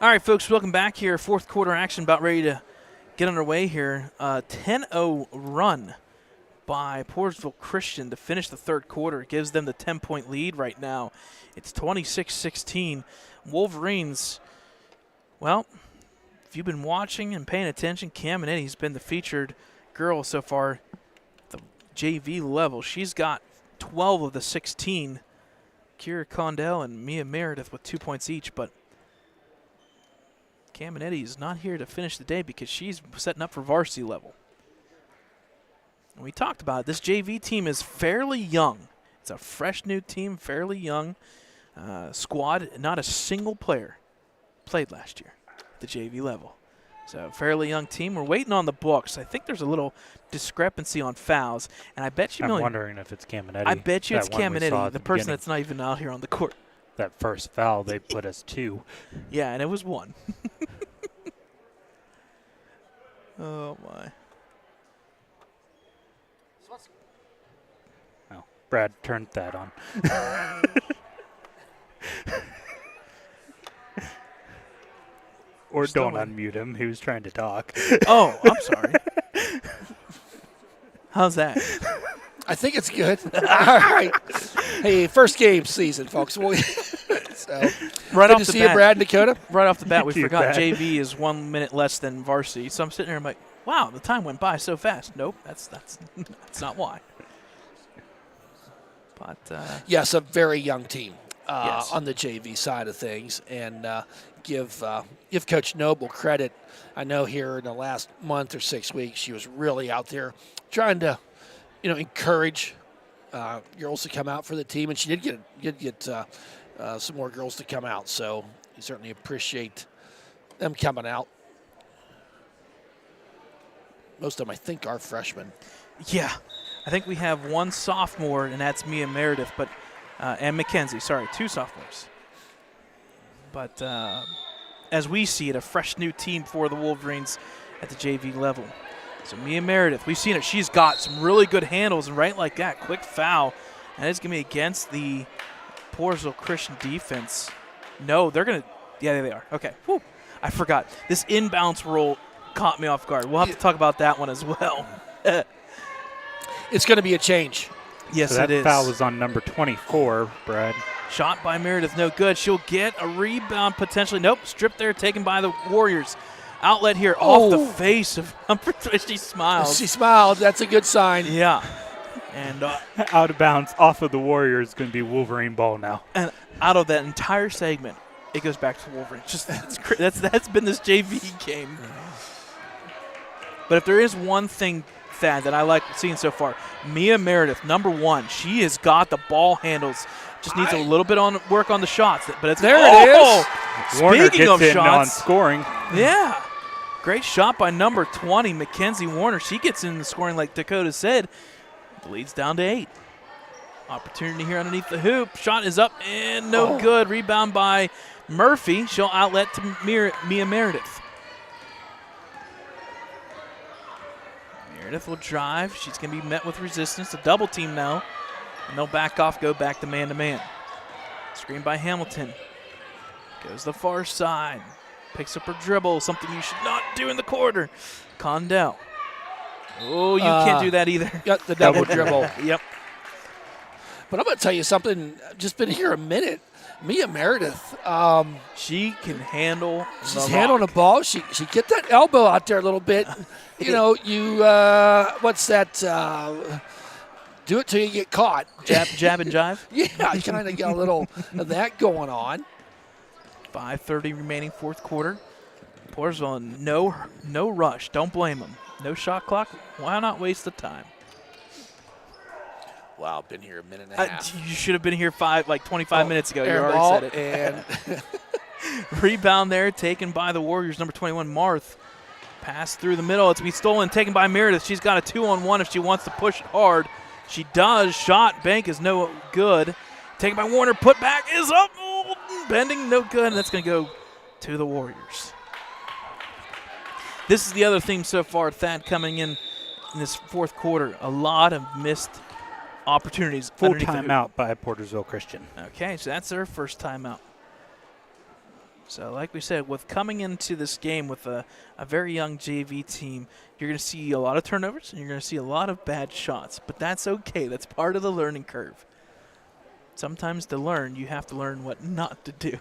All right, folks, welcome back here. Fourth quarter action about ready to get underway here. 10-0 run by Portersville Christian to finish the third quarter. It gives them the 10-point lead right now. It's 26-16. Wolverines, well, if you've been watching and paying attention, Caminetti's been the featured girl so far at the JV level. She's got 12 of the 16. Kira Condell and Mia Meredith with 2 points each, but Caminetti is not here to finish the day because she's setting up for varsity level. And we talked about it. This JV team is fairly young. It's a fresh new team, fairly young squad. Not a single player played last year at the JV level. So fairly young team. We're waiting on the books. I think there's a little discrepancy on fouls, and I bet you. I'm wondering if it's Caminetti. I bet you it's Caminetti, the person that's not even out here on the court. That first foul, they put us 2. Yeah, and it was 1. Oh, my. Oh, Brad turned that on. Or don't unmute him. He was trying to talk. Oh, I'm sorry. How's that? I think it's good. All right. Hey, first game season, folks. So, right good off to the see bat, you, Brad and Dakota. Right off the bat, we Thank you, forgot Brad. JV is 1 minute less than varsity. So I'm sitting here, I'm like, wow, the time went by so fast. Nope, that's not why. But yes, a very young team Yes. on the JV side of things, and give Coach Noble credit. I know here in the last month or 6 weeks, she was really out there trying to, encourage girls to come out for the team, and she did get some more girls to come out. So we certainly appreciate them coming out. Most of them, I think, are freshmen. yeah, I think we have one sophomore, and that's Mia Meredith, but and Mackenzie. Sorry, 2 sophomores. But as we see it, a fresh new team for the Wolverines at the JV level. So Mia Meredith, we've seen it. She's got some really good handles, and right like that, quick foul. And it's going to be against the Portersville Christian defense. No, they're going to – yeah, there they are. Okay. Whew. I forgot. This inbounds roll caught me off guard. We'll have to talk about that one as well. It's going to be a change. Yes, So it is. that foul was on number 24, Brad. Shot by Meredith, no good. She'll get a rebound potentially. Nope, stripped there, taken by the Warriors. Outlet here off the face of number 3. She smiles. She smiled. That's a good sign. Yeah. And Out of bounds off of the Warriors is going to be Wolverine ball now. and out of that entire segment, it goes back to Wolverine. Just that's been this JV game. But if there is one thing, Thad, that I like seeing so far, Mia Meredith, number 1, she has got the ball handles. Just needs a little bit on work on the shots. But it's There it is. Warner Speaking gets of in on shots, scoring. yeah, great shot by number 20, Mackenzie Warner. She gets in the scoring like Dakota said. Leads down to 8. Opportunity here underneath the hoop. Shot is up and no good. Rebound by Murphy. She'll outlet to Mia Meredith. Meredith will drive. She's going to be met with resistance. A double team now. And they'll back off, go back to man-to-man. Screen by Hamilton. Goes the far side. Picks up her dribble, something you should not do in the quarter. Condell. Oh, you can't do that either. Got the double dribble. Yep. But I'm going to tell you something. I've just been here a minute. Mia Meredith, She can handle she's handling the ball. She get that elbow out there a little bit. You know, what's that? Do it till you get caught. Jab and jive. Yeah, I kind of got a little of that going on. 5:30 remaining fourth quarter. Portersville, no rush. Don't blame them. No shot clock. Why not waste the time? Wow, been here a minute and a half. You should have been here 25 minutes ago. You Air already ball said it. And Rebound there, taken by the Warriors. Number 21, Marth. Pass through the middle. It's to be stolen, taken by Meredith. She's got a 2-on-1 if she wants to push it hard. She does. Shot, bank is no good. Taken by Warner. Put back is up. Bending, no good. And that's going to go to the Warriors. This is the other theme so far, Thad, coming in this fourth quarter. A lot of missed opportunities. Full underneath the hoop. timeout by Portersville Christian. Okay, so that's their first timeout. So like we said, with coming into this game with a very young JV team, you're going to see a lot of turnovers and you're going to see a lot of bad shots. But that's okay. That's part of the learning curve. Sometimes to learn, you have to learn what not to do.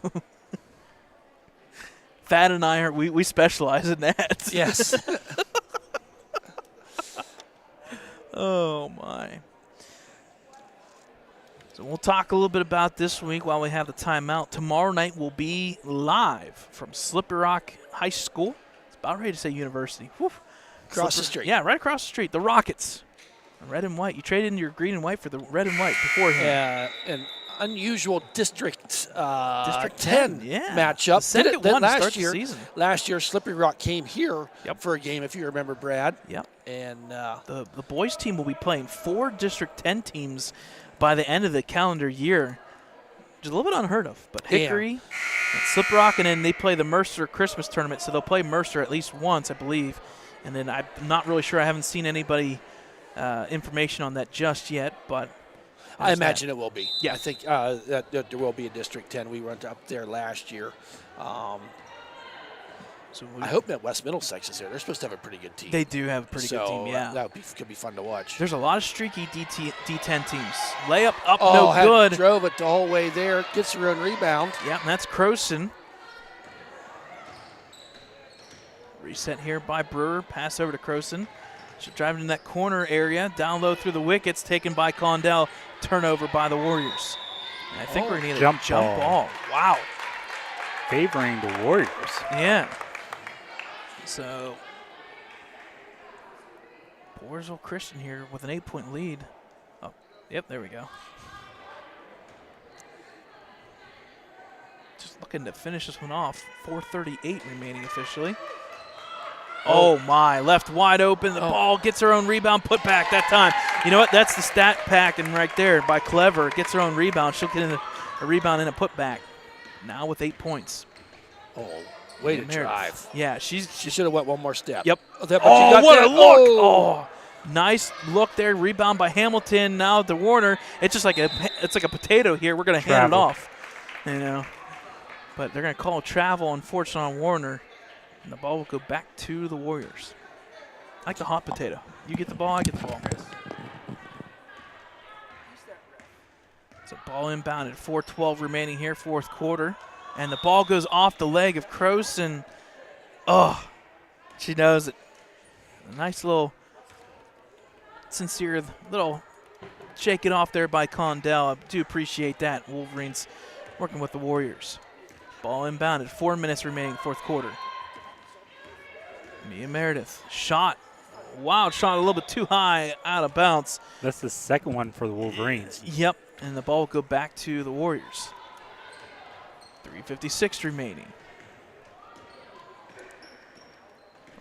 Thad and I, we specialize in that. yes. Oh, my. So we'll talk a little bit about this week while we have the timeout. Tomorrow night we'll be live from Slippery Rock High School. It's about ready to say university. Whew. Across the street. Yeah, right across the street. The Rockets. Red and white. You traded in your green and white for the red and white beforehand. Yeah, an unusual District District 10 yeah. matchup. The second one to start the year, season. Last year, Slippery Rock came here Yep. for a game, if you remember, Brad. Yep. And The boys team will be playing 4 District 10 teams by the end of the calendar year. Which is a little bit unheard of. But Hickory and Slip Rock, and then they play the Mercer Christmas tournament, so they'll play Mercer at least once, I believe. And then I'm not really sure. I haven't seen anybody information on that just yet, but I imagine it will be. Yeah. I think that there will be a District 10. We went up there last year. So I hope that West Middlesex is there. They're supposed to have a pretty good team. they do have a pretty good team, yeah. That could be fun to watch. There's a lot of streaky D10 teams. Layup up, Oh, no good. drove it the whole way there. Gets her own rebound. Yeah, and that's Croson. Reset here by Brewer. Pass over to Croson. She's driving in that corner area. Down low through the wickets. Taken by Condell. Turnover by the Warriors. And I think we're going to need a jump ball. Wow. Favoring the Warriors. Yeah. So, Portersville Christian here with an 8-point lead. Oh, yep, there we go. Just looking to finish this one off. 4:38 remaining officially. Oh, my. Left wide open. The ball gets her own rebound. Put back that time. You know what? That's the stat packing right there by Clever. Gets her own rebound. She'll get in a rebound and a putback. Now with 8 points. Oh, way to Meredith. drive. Yeah, she She should have went one more step. Yep. But you Oh, got what that. a look! Oh, Nice look there. Rebound by Hamilton. Now to Warner. It's just like a potato here. We're going to hand it off. But they're going to call travel, unfortunately, on Warner. And the ball will go back to the Warriors. I like the hot potato. You get the ball, I get the ball. It's a ball inbounded. 4:12 remaining here, fourth quarter. And the ball goes off the leg of Croson. Oh, she knows it. A nice little sincere little shake it off there by Condell. I do appreciate that. Wolverines working with the Warriors. Ball inbounded. 4 minutes remaining, fourth quarter. Mia Meredith. Shot. Wild shot, a little bit too high, out of bounds. That's the second one for the Wolverines. Yep, and the ball will go back to the Warriors. 3:56 remaining.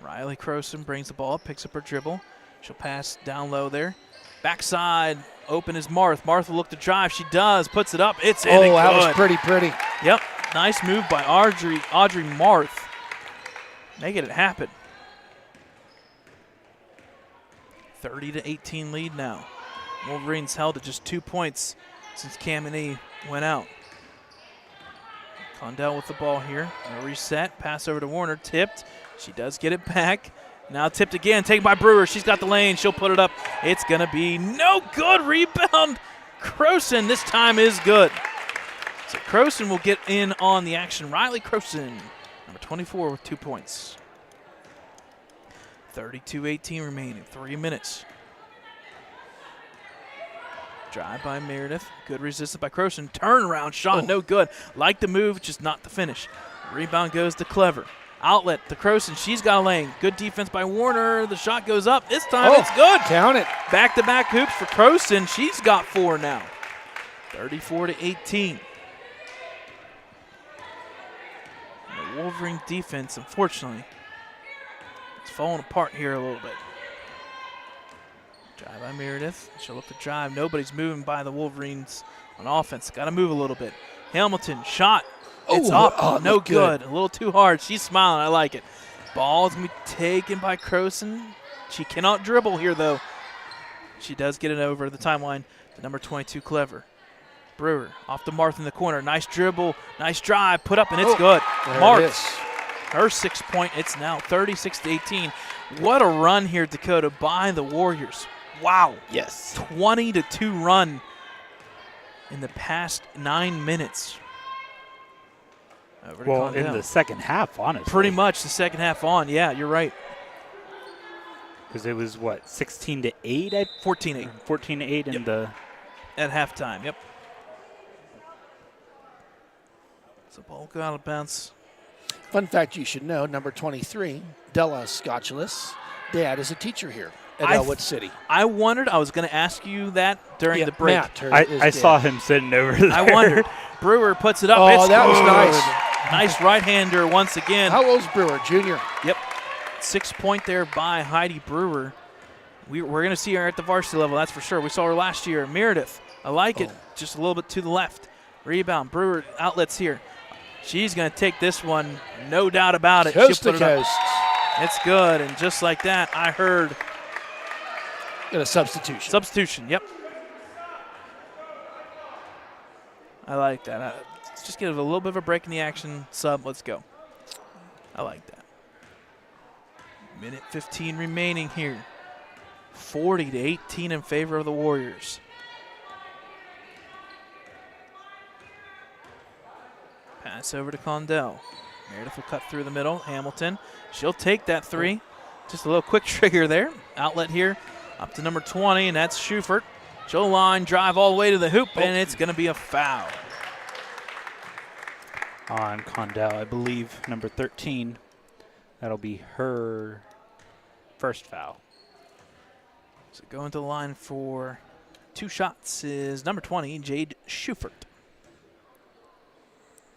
Riley Croson brings the ball up, picks up her dribble. She'll pass down low there. Backside, open is Marth. Marth will look to drive. She does, puts it up. It's in and good. Oh, that was pretty. Yep, nice move by Audrey Marth. Making it happen. 30-18 lead now. Wolverines held at just 2 points since Kamini went out. Condell with the ball here. A reset, pass over to Warner, tipped. She does get it back. Now tipped again, taken by Brewer. She's got the lane. She'll put it up. It's going to be no good. Rebound. Croson this time is good. So Croson will get in on the action. Riley Croson, number 24 with 2 points. 32-18 remaining, 3 minutes. Drive by Meredith. Good resistance by Croson. Turnaround shot, no good. Like the move, just not the finish. Rebound goes to Clever. Outlet to Croson. She's got a lane. Good defense by Warner. The shot goes up. This time it's good. Count it. Back-to-back hoops for Croson. She's got 4 now. 34-18. The Wolverine defense, unfortunately, it's falling apart here a little bit. Drive by Meredith. She'll look to drive. Nobody's moving by the Wolverines on offense. Got to move a little bit. Hamilton, shot. It's up. No good. A little too hard. She's smiling. I like it. Ball's going to be taken by Croson. She cannot dribble here, though. She does get it over the timeline to number 22, Clever. Brewer off to Marth in the corner. Nice dribble. Nice drive. Put up, and it's good. Marth. Her 6 point. It's now 36-18. What a run here, Dakota, by the Warriors. Wow. Yes. 20-2 run in the past 9 minutes. Well, in the second half, honestly. Pretty much the second half on. Yeah, you're right. Because it was, what, 16-8? 14-8. 14-8 in the... At halftime, yep. So ball go out of bounds. Fun fact you should know, number 23, Della Scotchulis. Dad is a teacher here at Ellwood City. I wondered, I was going to ask you that during the break. Matt, I saw him sitting over there. I wondered. Brewer puts it up. Oh, it's that was nice. Nice right-hander once again. How old's Brewer, junior? Yep. 6 point there by Heidi Brewer. We're going to see her at the varsity level, that's for sure. We saw her last year. Meredith, I like it. Just a little bit to the left. Rebound. Brewer outlets here. She's going to take this one, no doubt about it. Coast to coast. It's good, and just like that, I heard. Got a substitution. Substitution, yep. I like that. Let's just give a little bit of a break in the action. Sub, let's go. I like that. Minute 15 remaining here. 40-18 in favor of the Warriors. Pass over to Condell. Meredith will cut through the middle. Hamilton, she'll take that three. Just a little quick trigger there. Outlet here up to number 20, and that's Schufert. She'll line drive all the way to the hoop, and it's going to be a foul. On Condell, I believe, number 13. That'll be her first foul. So going to the line for 2 shots is number 20, Jade Schufert.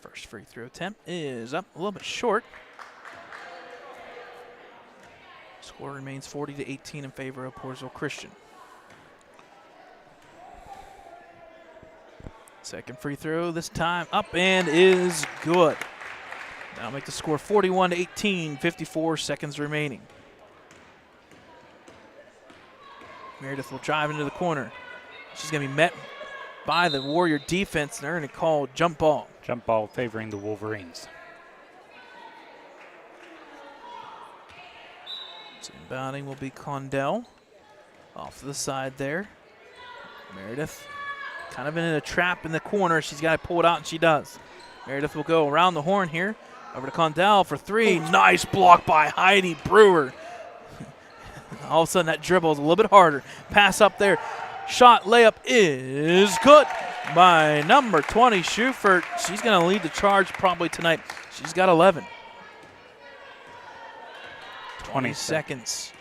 First free throw attempt is up a little bit short. Score remains 40-18 in favor of Portersville Christian. Second free throw this time up and is good. That'll make the score 41-18, 54 seconds remaining. Meredith will drive into the corner. She's going to be met by the Warrior defense, and they're going to call jump ball. Jump ball favoring the Wolverines. So inbounding will be Condell. Off to the side there. Meredith kind of in a trap in the corner. She's got to pull it out, and she does. Meredith will go around the horn here. Over to Condell for three. Nice block by Heidi Brewer. All of a sudden, that dribble is a little bit harder. Pass up there. Shot layup is good by number 20, Schufert. She's going to lead the charge probably tonight. She's got 11. 20 seconds.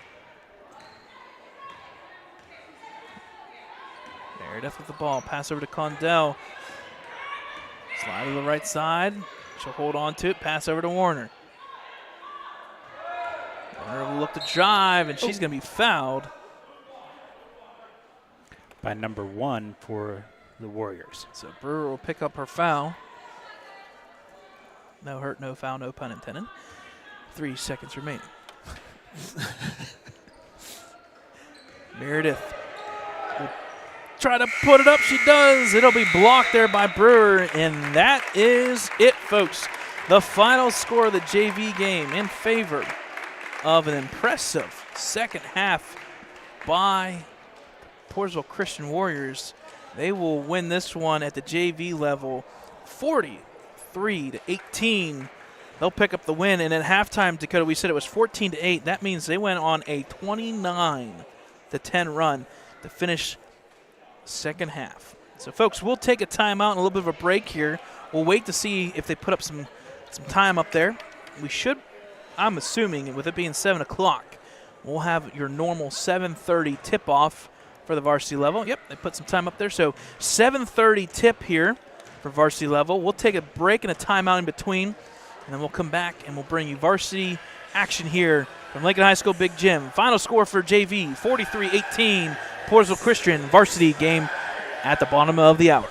Meredith with the ball. Pass over to Condell. Slide to the right side. She'll hold on to it. Pass over to Warner. Warner will look to drive, and she's going to be fouled by number 1 for the Warriors. So Brewer will pick up her foul. No hurt, no foul, no pun intended. 3 seconds remaining. Meredith will try to put it up. She does. It'll be blocked there by Brewer, and that is it, folks. The final score of the JV game in favor of an impressive second half by Portersville Christian Warriors. They will win this one at the JV level 43-18. They'll pick up the win, and at halftime, Dakota, we said it was 14-8. That means they went on a 29-10 run to finish second half. So, folks, we'll take a timeout and a little bit of a break here. We'll wait to see if they put up some time up there. We should, I'm assuming, with it being 7 o'clock, we'll have your normal 7:30 tip-off for the varsity level. Yep, they put some time up there. So 7:30 tip here for varsity level. We'll take a break and a timeout in between, and then we'll come back and we'll bring you varsity action here from Lincoln High School Big Gym. Final score for JV, 43-18, Portersville Christian varsity game at the bottom of the hour.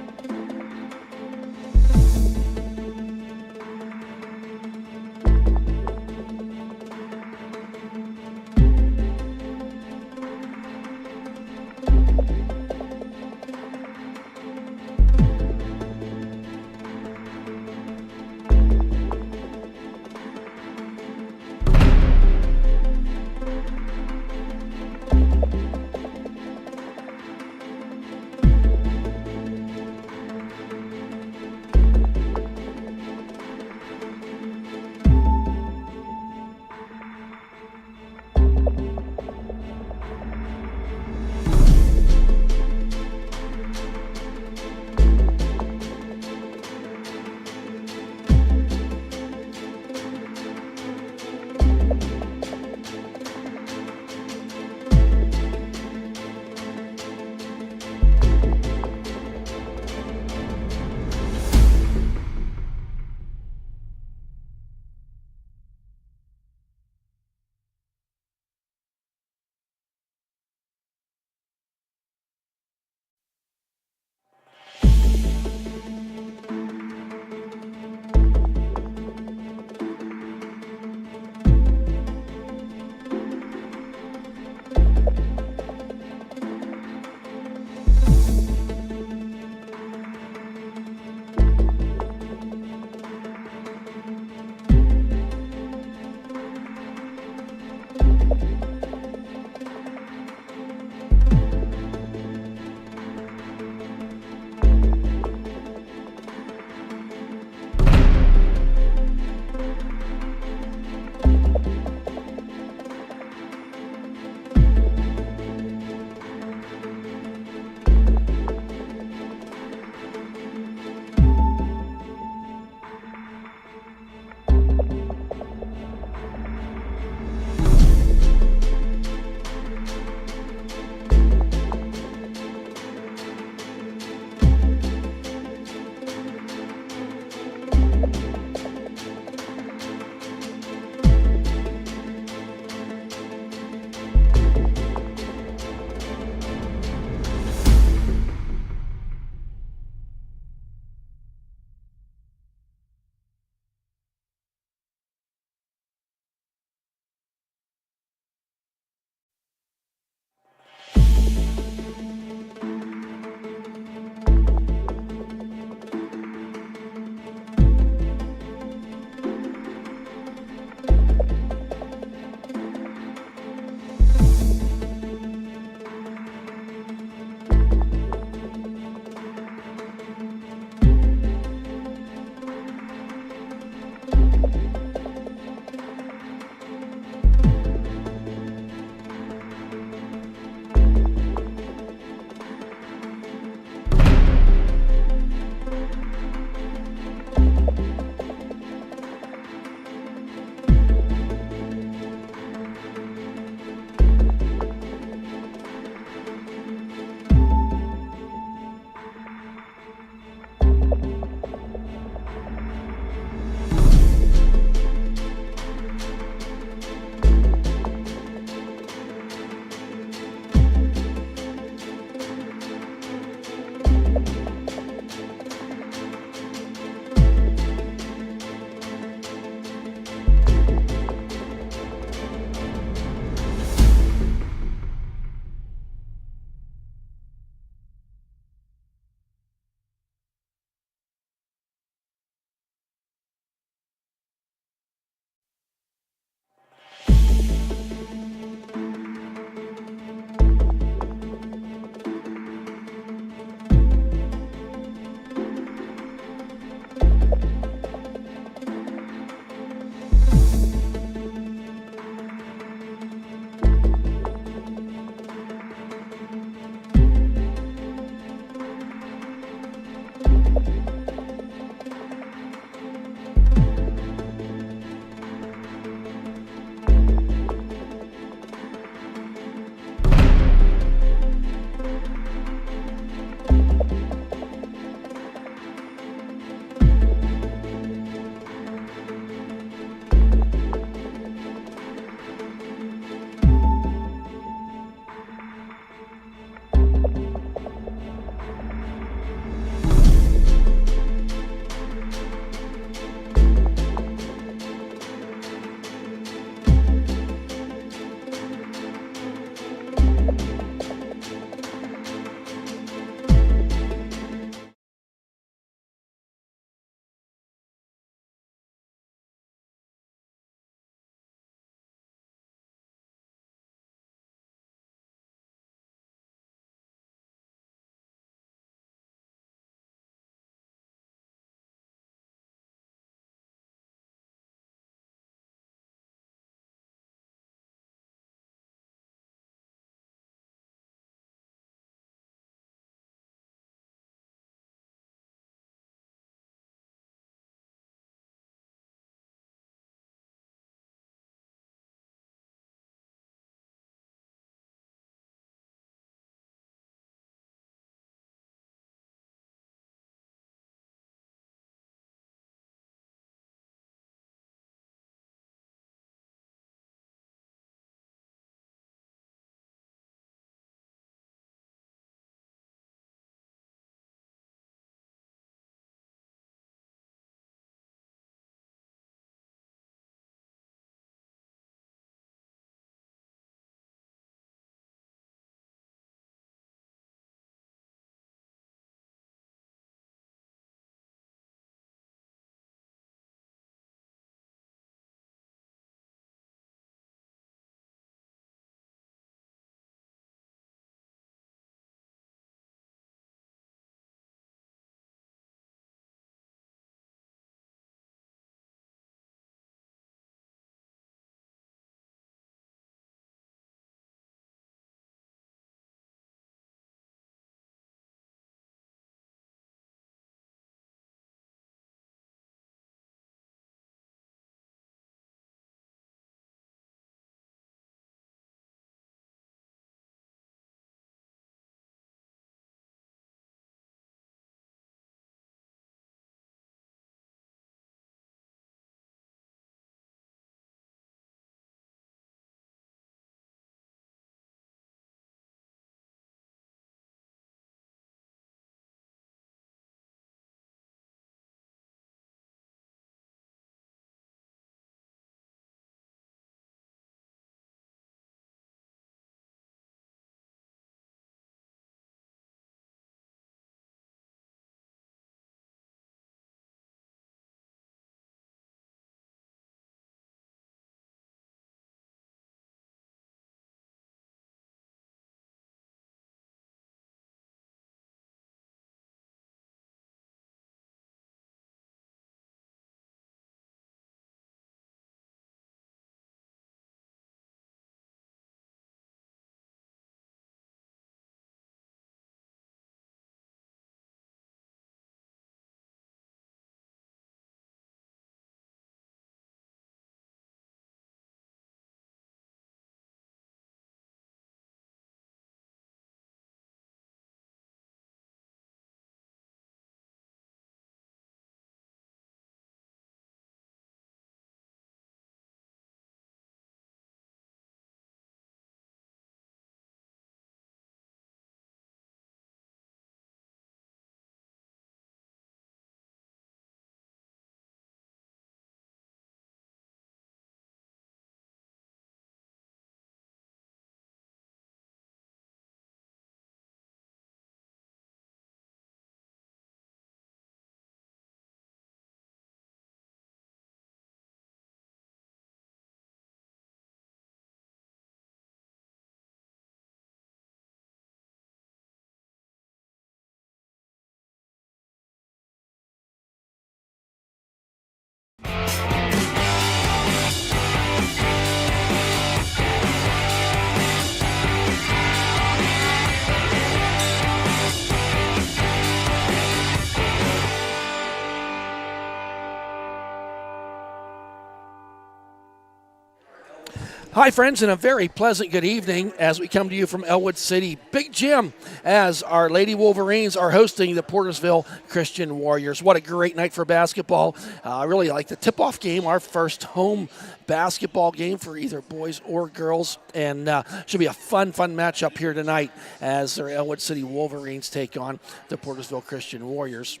Hi, friends, and a very pleasant good evening as we come to you from Ellwood City Big Gym as our Lady Wolverines are hosting the Portersville Christian Warriors. What a great night for basketball. I really like the tip-off game, our first home basketball game for either boys or girls, and should be a fun matchup here tonight as our Ellwood City Wolverines take on the Portersville Christian Warriors.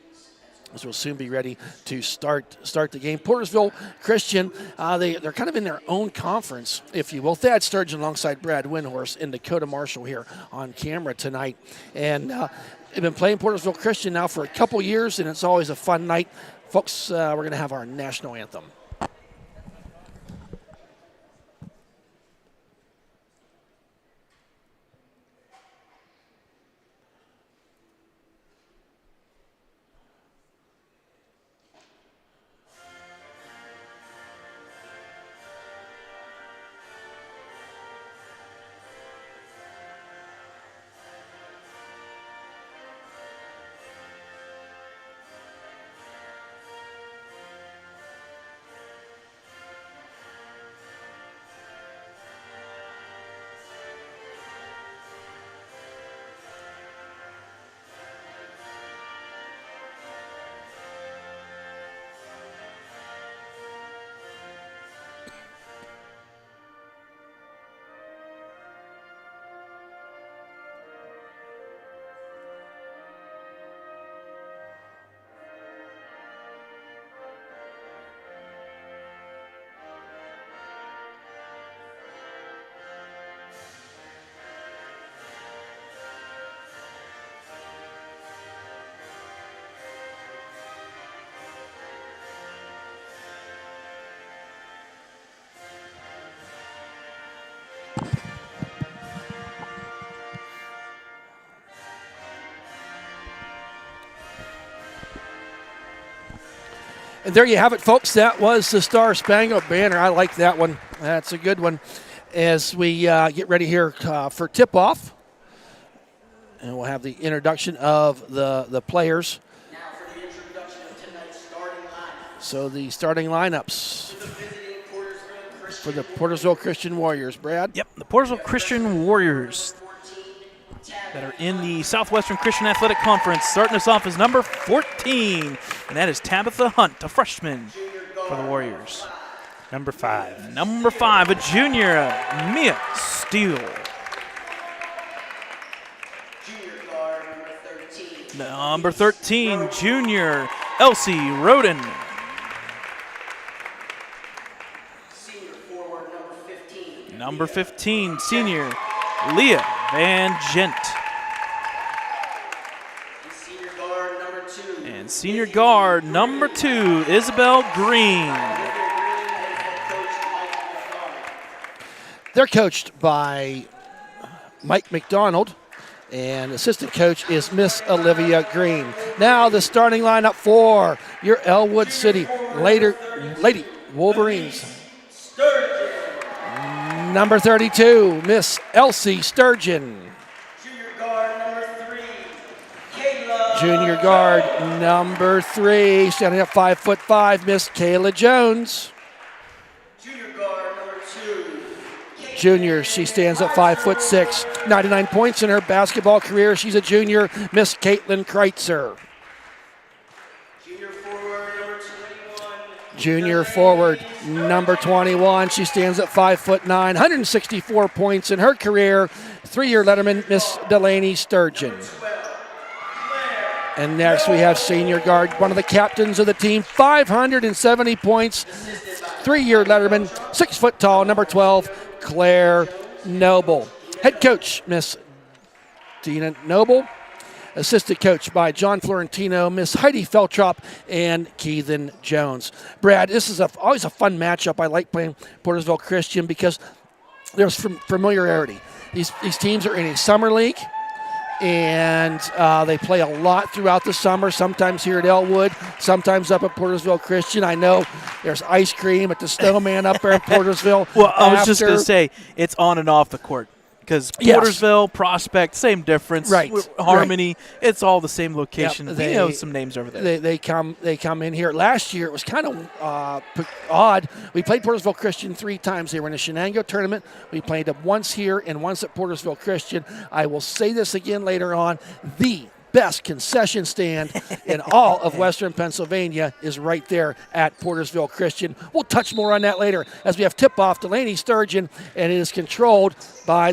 As we'll soon be ready to start the game. Portersville Christian, they're kind of in their own conference, if you will. Thad Sturgeon alongside Brad Windhorse and Dakota Marshall here on camera tonight. And they've been playing Portersville Christian now for a couple years, and it's always a fun night. Folks, we're going to have our national anthem. And there you have it, folks. That was the Star Spangled Banner. I like that one. That's a good one. As we get ready here for tip-off, and we'll have the introduction of the players. Now for the introduction of tonight's starting lineup. So the starting lineups for the Portersville Christian Warriors. Brad? Yep, the Portersville Christian Warriors that are in the Southwestern Christian Athletic Conference. Starting us off is number 14, and that is Tabitha Hunt, a freshman for the Warriors. Number 5. Number 5, a junior, Mia Steele. Junior guard number 13. Number 13, junior, Elsie Roden. Senior forward number 15. Number 15, senior, Leah Van Gent. Senior guard number 2. And senior guard number 2, Isabel Green. They're coached by Mike McDonald, and assistant coach is Miss Olivia Green. Now the starting lineup for your Ellwood City Lady Wolverines. Number 32, Miss Elsie Sturgeon. Junior guard number 3. Kayla. Junior guard number 3, standing up 5'5", Miss Kayla Jones. Junior guard number 2. Junior, she stands at 5'6", 99 points in her basketball career. She's a junior, Miss Caitlin Kreitzer. Junior forward number 21. Junior forward number 21. She stands at 5'9", 164 points in her career. 3-year letterman, Miss Delaney Sturgeon. And next we have senior guard, one of the captains of the team, 570 points. 3-year letterman, 6 foot tall, number 12, Claire Noble. Head coach, Miss Dina Noble. Assistant coach by John Florentino, Miss Heidi Feltrop, and Keithan Jones. Brad, this is always a fun matchup. I like playing Portersville Christian because there's familiarity. These teams are in a summer league, and they play a lot throughout the summer, sometimes here at Ellwood, sometimes up at Portersville Christian. I know there's ice cream at the Snowman up there in Portersville. Well, I was just going to say, it's on and off the court. Because Yes. Portersville, Prospect, same difference. Right, Harmony, it's all the same location. Yep, We know some names over there. They come in here. Last year it was kind of odd. We played Portersville Christian 3 times. They were in a Shenango tournament. We played them once here and once at Portersville Christian. I will say this again later on. The best concession stand in all of Western Pennsylvania is right there at Portersville Christian. We'll touch more on that later as we have tip-off Delaney Sturgeon, and it is controlled by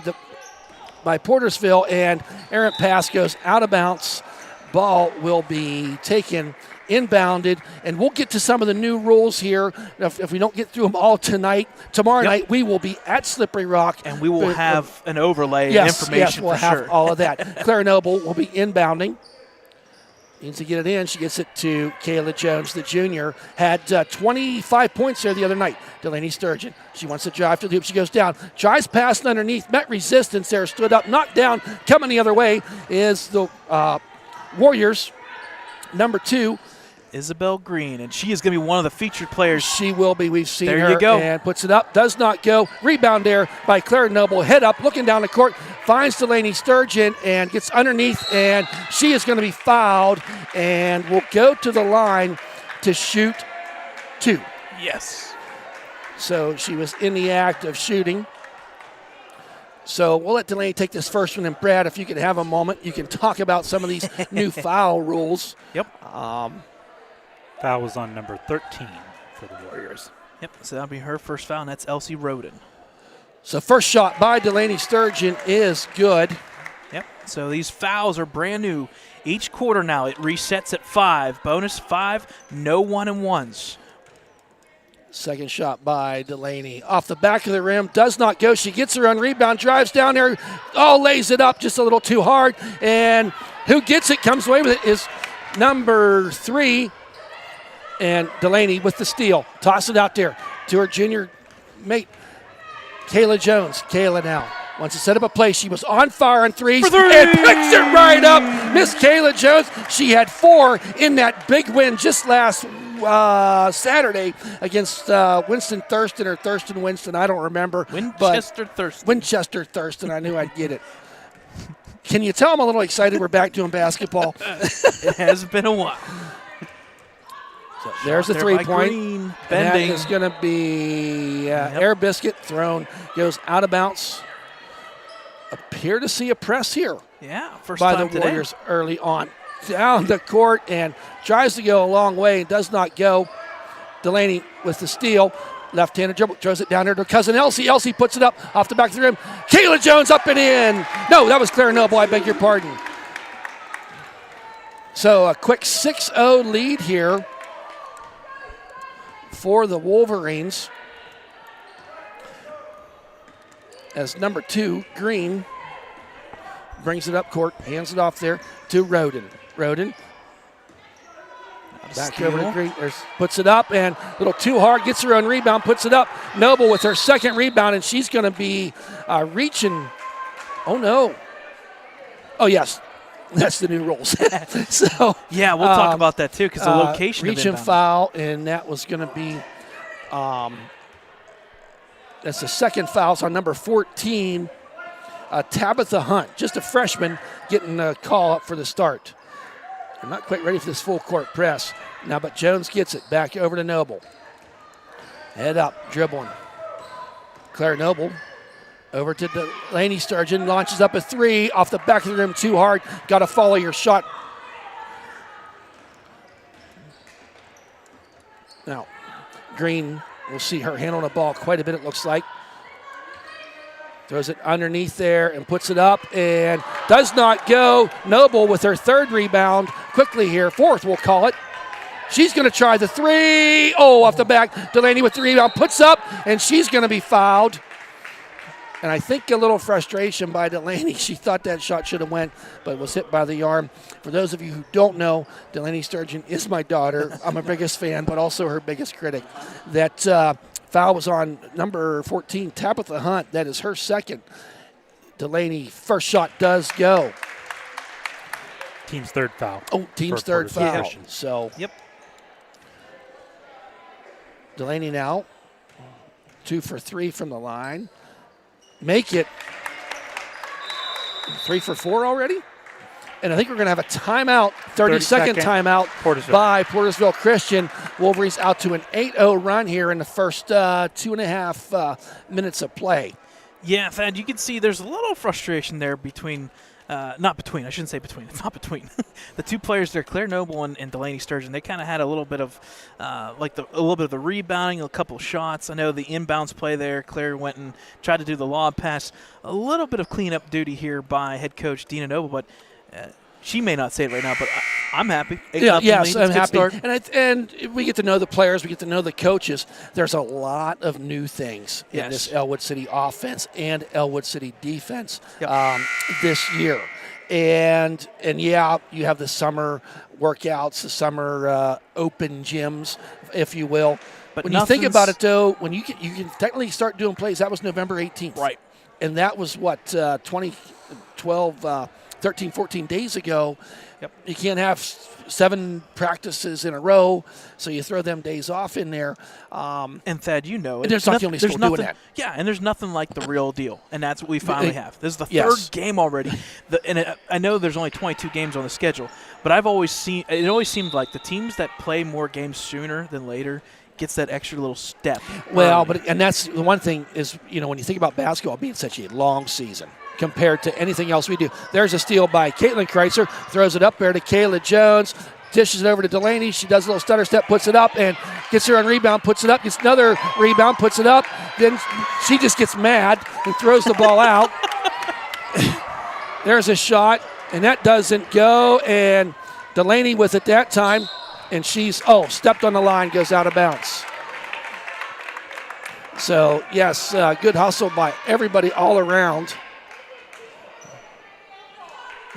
Portersville, and errant pass goes out of bounds. Ball will be taken inbounded, and we'll get to some of the new rules here. If we don't get through them all tonight, tomorrow night we will be at Slippery Rock. And we will have an overlay information Yes, we'll for have sure. all of that. Claire Noble will be inbounding. Needs to get it in. She gets it to Kayla Jones, the junior. Had 25 points there the other night. Delaney Sturgeon. She wants to drive to the hoop. She goes down. Tries past underneath. Met resistance there. Stood up. Knocked down. Coming the other way is the Warriors. Number 2. Isabel Green, and she is going to be one of the featured players. She will be. We've seen There her. you go. And puts it up. Does not go. Rebound there by Claire Noble. Head up, looking down the court. Finds Delaney Sturgeon and gets underneath, and she is going to be fouled and will go to the line to shoot 2. Yes. So she was in the act of shooting. So we'll let Delaney take this first one. And Brad, if you could have a moment, you can talk about some of these new foul rules. Yep. Foul was on number 13 for the Warriors. Yep. So that'll be her first foul, and that's Elsie Roden. So first shot by Delaney Sturgeon is good. Yep. So these fouls are brand new. Each quarter now it resets at 5. Bonus 5. No 1-and-1s. Second shot by Delaney. Off the back of the rim. Does not go. She gets her on rebound. Drives down there. Lays it up just a little too hard. And who gets it, comes away with it, is number 3. And Delaney with the steal. Toss it out there to her junior mate, Kayla Jones. Kayla now wants to set up a play. She was on fire on 3s and picks it right up. Miss Kayla Jones. She had 4 in that big win just last Saturday against Winston Thurston or Thurston Winston. I don't remember. Winchester Thurston. I knew I'd get it. Can you tell I'm a little excited we're back doing basketball? It has been a while. So there's the 3-point. Bending. That is going to be air biscuit thrown. Goes out of bounds. Appear to see a press here. Yeah, first by time the today. Warriors early on. Down the court and tries to go a long way and does not go. Delaney with the steal. Left-handed dribble. Throws it down there to cousin Elsie. Elsie puts it up off the back of the rim. Kayla Jones up and in. No, that was Claire Noble. I beg your pardon. So a quick 6-0 lead here for the Wolverines. As number 2, Green, brings it up court, hands it off there to Roden. Roden back over to Green. Puts it up and a little too hard. Gets her own rebound. Puts it up. Noble with her second rebound, and she's going to be reaching. Oh, no. Oh, yes. That's the new rules. So yeah, we'll talk about that too because the location reach of and foul, and that was going to be that's the second foul. So on number 14, Tabitha Hunt, just a freshman, getting a call up for the start. They're not quite ready for this full court press now, but Jones gets it back over to Noble. Head up, dribbling. Claire Noble. Over to Delaney Sturgeon, launches up a 3 off the back of the rim, too hard. Got to follow your shot. Now, Green, we'll see her handling the ball quite a bit, it looks like. Throws it underneath there and puts it up and does not go. Noble with her third rebound quickly here. 4th, we'll call it. She's going to try the 3. Oh, off the back. Delaney with the rebound, puts up, and she's going to be fouled. And I think a little frustration by Delaney. She thought that shot should have went, but was hit by the arm. For those of you who don't know, Delaney Sturgeon is my daughter. I'm her biggest fan, but also her biggest critic. That foul was on number 14, Tabitha Hunt. That is her second. Delaney, first shot does go. Team's third foul. Oh, team's third foul. So, yep. Delaney now, 2 for 3 from the line. Make it 3 for 4 already. And I think we're going to have a timeout, 30-second timeout Portersville. by Portersville Christian. Wolverines out to an 8-0 run here in the first 2.5 minutes of play. Yeah, Thad, you can see there's a little frustration there between, not between, I shouldn't say between, it's not between. The two players there, Claire Noble and Delaney Sturgeon, they kind of had a little bit of, a little bit of the rebounding, a couple shots. I know the inbounds play there, Claire went and tried to do the lob pass. A little bit of cleanup duty here by head coach Dina Noble, but she may not say it right now, but I'm happy. Yes, I'm happy. Start. And we get to know the players, we get to know the coaches. There's a lot of new things in Yes. this Ellwood City offense and Ellwood City defense Yep. this year. And yeah, you have the summer workouts, the summer open gyms, if you will. But when you think about nothing's- it, though, when you can technically start doing plays, that was November 18th. Right. And that was, 13, 14 days ago. Yep. You can't have 7 practices in a row, so you throw them days off in there. And Thad, you know, And there's not the only school doing that. Yeah, and there's nothing like the real deal, and that's what we finally have. This is the Yes. third game already, I know there's only 22 games on the schedule, but it always seemed like the teams that play more games sooner than later gets that extra little step. Well, early. and that's the one thing is, when you think about basketball being such a long season compared to anything else we do. There's a steal by Caitlin Kreitzer, throws it up there to Kayla Jones, dishes it over to Delaney. She does a little stutter step, puts it up, and gets her on rebound, puts it up, gets another rebound, puts it up. Then she just gets mad and throws the ball out. There's a shot, and that doesn't go. And Delaney with it that time, and she's, stepped on the line, goes out of bounds. So, yes, good hustle by everybody all around.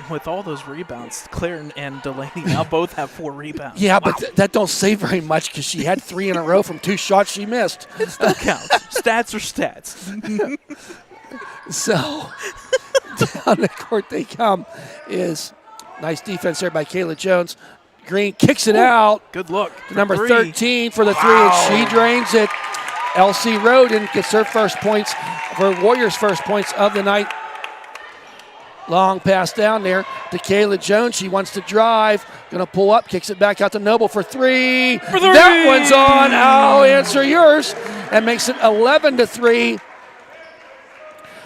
With all those rebounds, Claire and Delaney now both have 4 rebounds. Yeah, Wow. but that don't say very much because she had 3 in a row from 2 shots she missed. It still counts. Stats are stats. So down the court they come. Is nice defense there by Kayla Jones. Green kicks it out. Good look. To number Three. 13 for the 3, and she drains it. Elsie Roden gets her first points, for Warriors' first points of the night. Long pass down there to Kayla Jones. She wants to drive. Going to pull up, kicks it back out to Noble for 3. For 3. That one's on. I'll answer yours. And makes it 11-3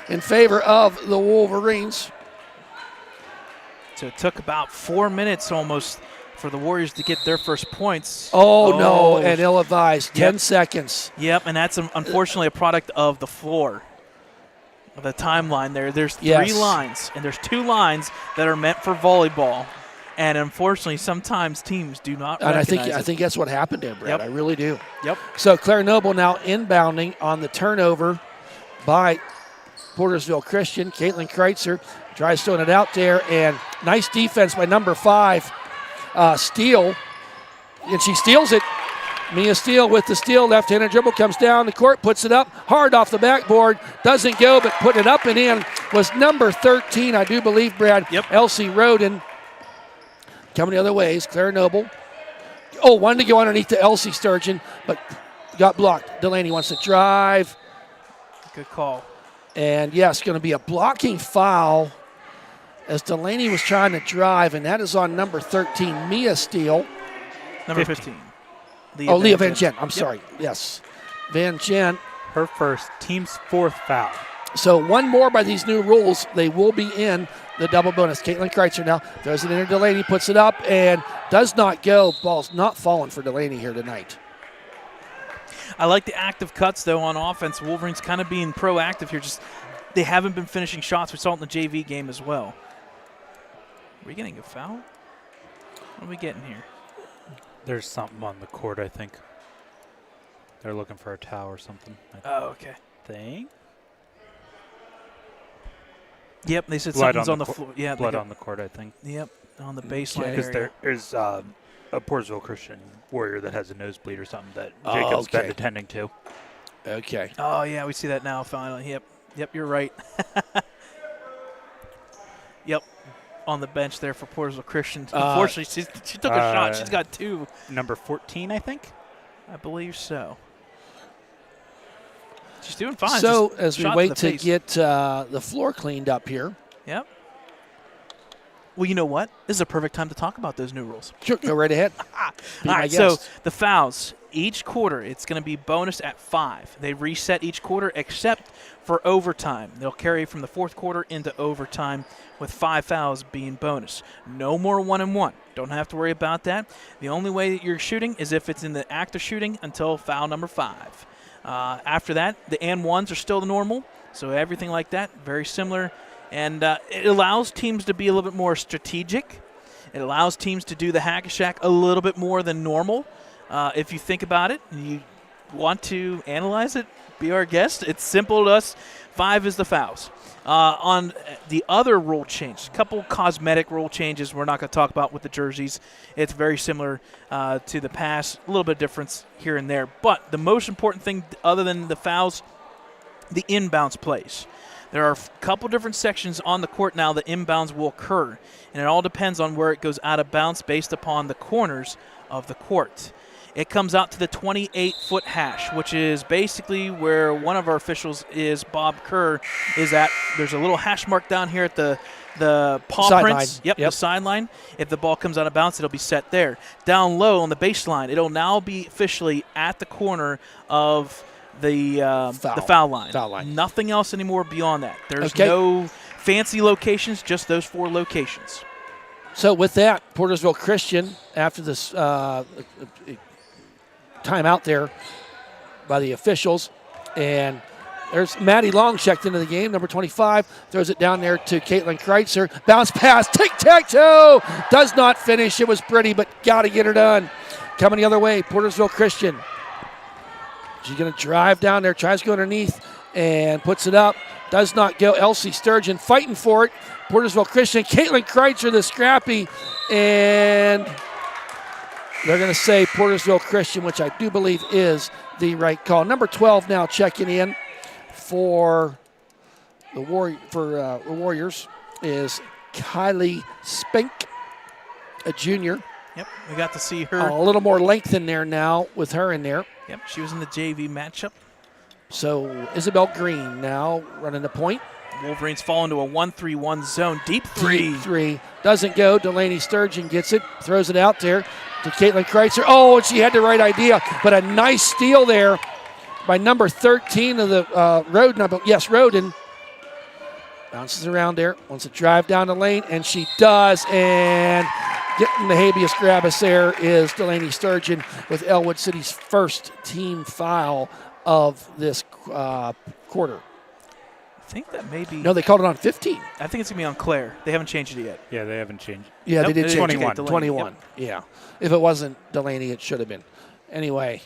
in favor of the Wolverines. So it took about 4 minutes almost for the Warriors to get their first points. Oh, no, and ill-advised. 10 Yep. seconds. Yep, and that's unfortunately a product of the floor. The timeline there. There's 3 Yes. lines, and there's 2 lines that are meant for volleyball. And unfortunately, sometimes teams do not And recognize I it. think that's what happened there, Brad. Yep. I really do. Yep. So Claire Noble now inbounding on the turnover by Portersville Christian. Caitlin Kreitzer tries throwing it out there, and nice defense by number 5, Steele. And she steals it. Mia Steele with the steal, left-handed dribble, comes down the court, puts it up, hard off the backboard, doesn't go, but put it up and in was number 13, I do believe, Brad. Yep. Elsie Roden. Coming the other ways, Claire Noble. Wanted to go underneath to Elsie Sturgeon, but got blocked. Delaney wants to drive. Good call. And yes, going to be a blocking foul as Delaney was trying to drive, and that is on number 13, Mia Steele. Number 15. Leah Van Gent. I'm Yep. sorry. Yes. Van Gent. Her first, team's 4th foul. So one more by these new rules. They will be in the double bonus. Caitlin Kreitzer now throws it in to Delaney, puts it up, and does not go. Ball's not falling for Delaney here tonight. I like the active cuts, though, on offense. Wolverines kind of being proactive here. Just they haven't been finishing shots. We saw it in the JV game as well. Are we getting a foul? What are we getting here? There's something on the court, I think. They're looking for a towel or something. I Oh, okay. think. Yep, they said Blood something's on on the the cour- floor. Yeah, Blood on the court, I think. Yep, on the baseline Because area. there is a Portersville Christian Warrior that has a nosebleed or something that Jacob's been okay. attending to. Okay. Oh, yeah, we see that now finally. Yep, you're right. Yep, on the bench there for Portersville Christian. Unfortunately, she took a shot. She's got 2. Number 14, I think. I believe so. She's doing fine. So Just as we shot wait the to face. get the floor cleaned up here, Yep. Well, you know what? This is a perfect time to talk about those new rules. Sure, go right ahead. Be All my right, so guest. the fouls, each quarter, it's going to be bonus at 5. They reset each quarter except for overtime. They'll carry from the fourth quarter into overtime with 5 fouls being bonus. No more 1-and-1. Don't have to worry about that. The only way that you're shooting is if it's in the act of shooting until foul number 5. After that, the and-ones are still the normal, so everything like that, very similar. And it allows teams to be a little bit more strategic. It allows teams to do the hack a Shaq a little bit more than normal. If you think about it, and you want to analyze it, be our guest. It's simple to us. 5 is the fouls. On the other rule change, a couple cosmetic rule changes we're not going to talk about with the jerseys. It's very similar to the past, a little bit of difference here and there. But the most important thing, other than the fouls, the inbounds plays. There are a couple different sections on the court now that inbounds will occur, and it all depends on where it goes out of bounds based upon the corners of the court. It comes out to the 28-foot hash, which is basically where one of our officials is, Bob Kerr, is at. There's a little hash mark down here at the paw Sideline. prints. Yep, the sideline. If the ball comes out of bounds, it'll be set there. Down low on the baseline, it'll now be officially at the corner of the foul line. Foul line. Nothing else anymore beyond that. There's Okay. no fancy locations, just those 4 locations. So with that, Portersville Christian, after this timeout there by the officials, and there's Maddie Long checked into the game, number 25, throws it down there to Caitlin Kreitzer. Bounce pass, tic-tac-toe, does not finish. It was pretty, but got to get her done. Coming the other way, Portersville Christian. She's going to drive down there, tries to go underneath, and puts it up. Does not go. Elsie Sturgeon fighting for it. Portersville Christian, Caitlin Kreitzer, the scrappy, and they're going to say Portersville Christian, which I do believe is the right call. Number 12 now checking in for the Warriors is Kylie Spink, a junior. Yep, we got to see her. A little more length in there now with her in there. Yep, she was in the JV matchup. So Isabel Green now running the point. Wolverines fall into a 1-3-1 zone. Deep three. Deep three. Doesn't go. Delaney Sturgeon gets it. Throws it out there to Caitlin Kreitzer. Oh, and she had the right idea. But a nice steal there by number 13 of the Roden. Yes, Roden. Bounces around there. Wants to drive down the lane, and she does. And getting the habeas grabus there is Delaney Sturgeon with Ellwood City's first team foul of this quarter. I think that may be. No, they called it on 15. I think it's going to be on Claire. They haven't changed it yet. Yeah, they haven't changed. Yeah, Nope, they did it change is. it. Delaney. 21. Yeah. If it wasn't Delaney, it should have been. Anyway,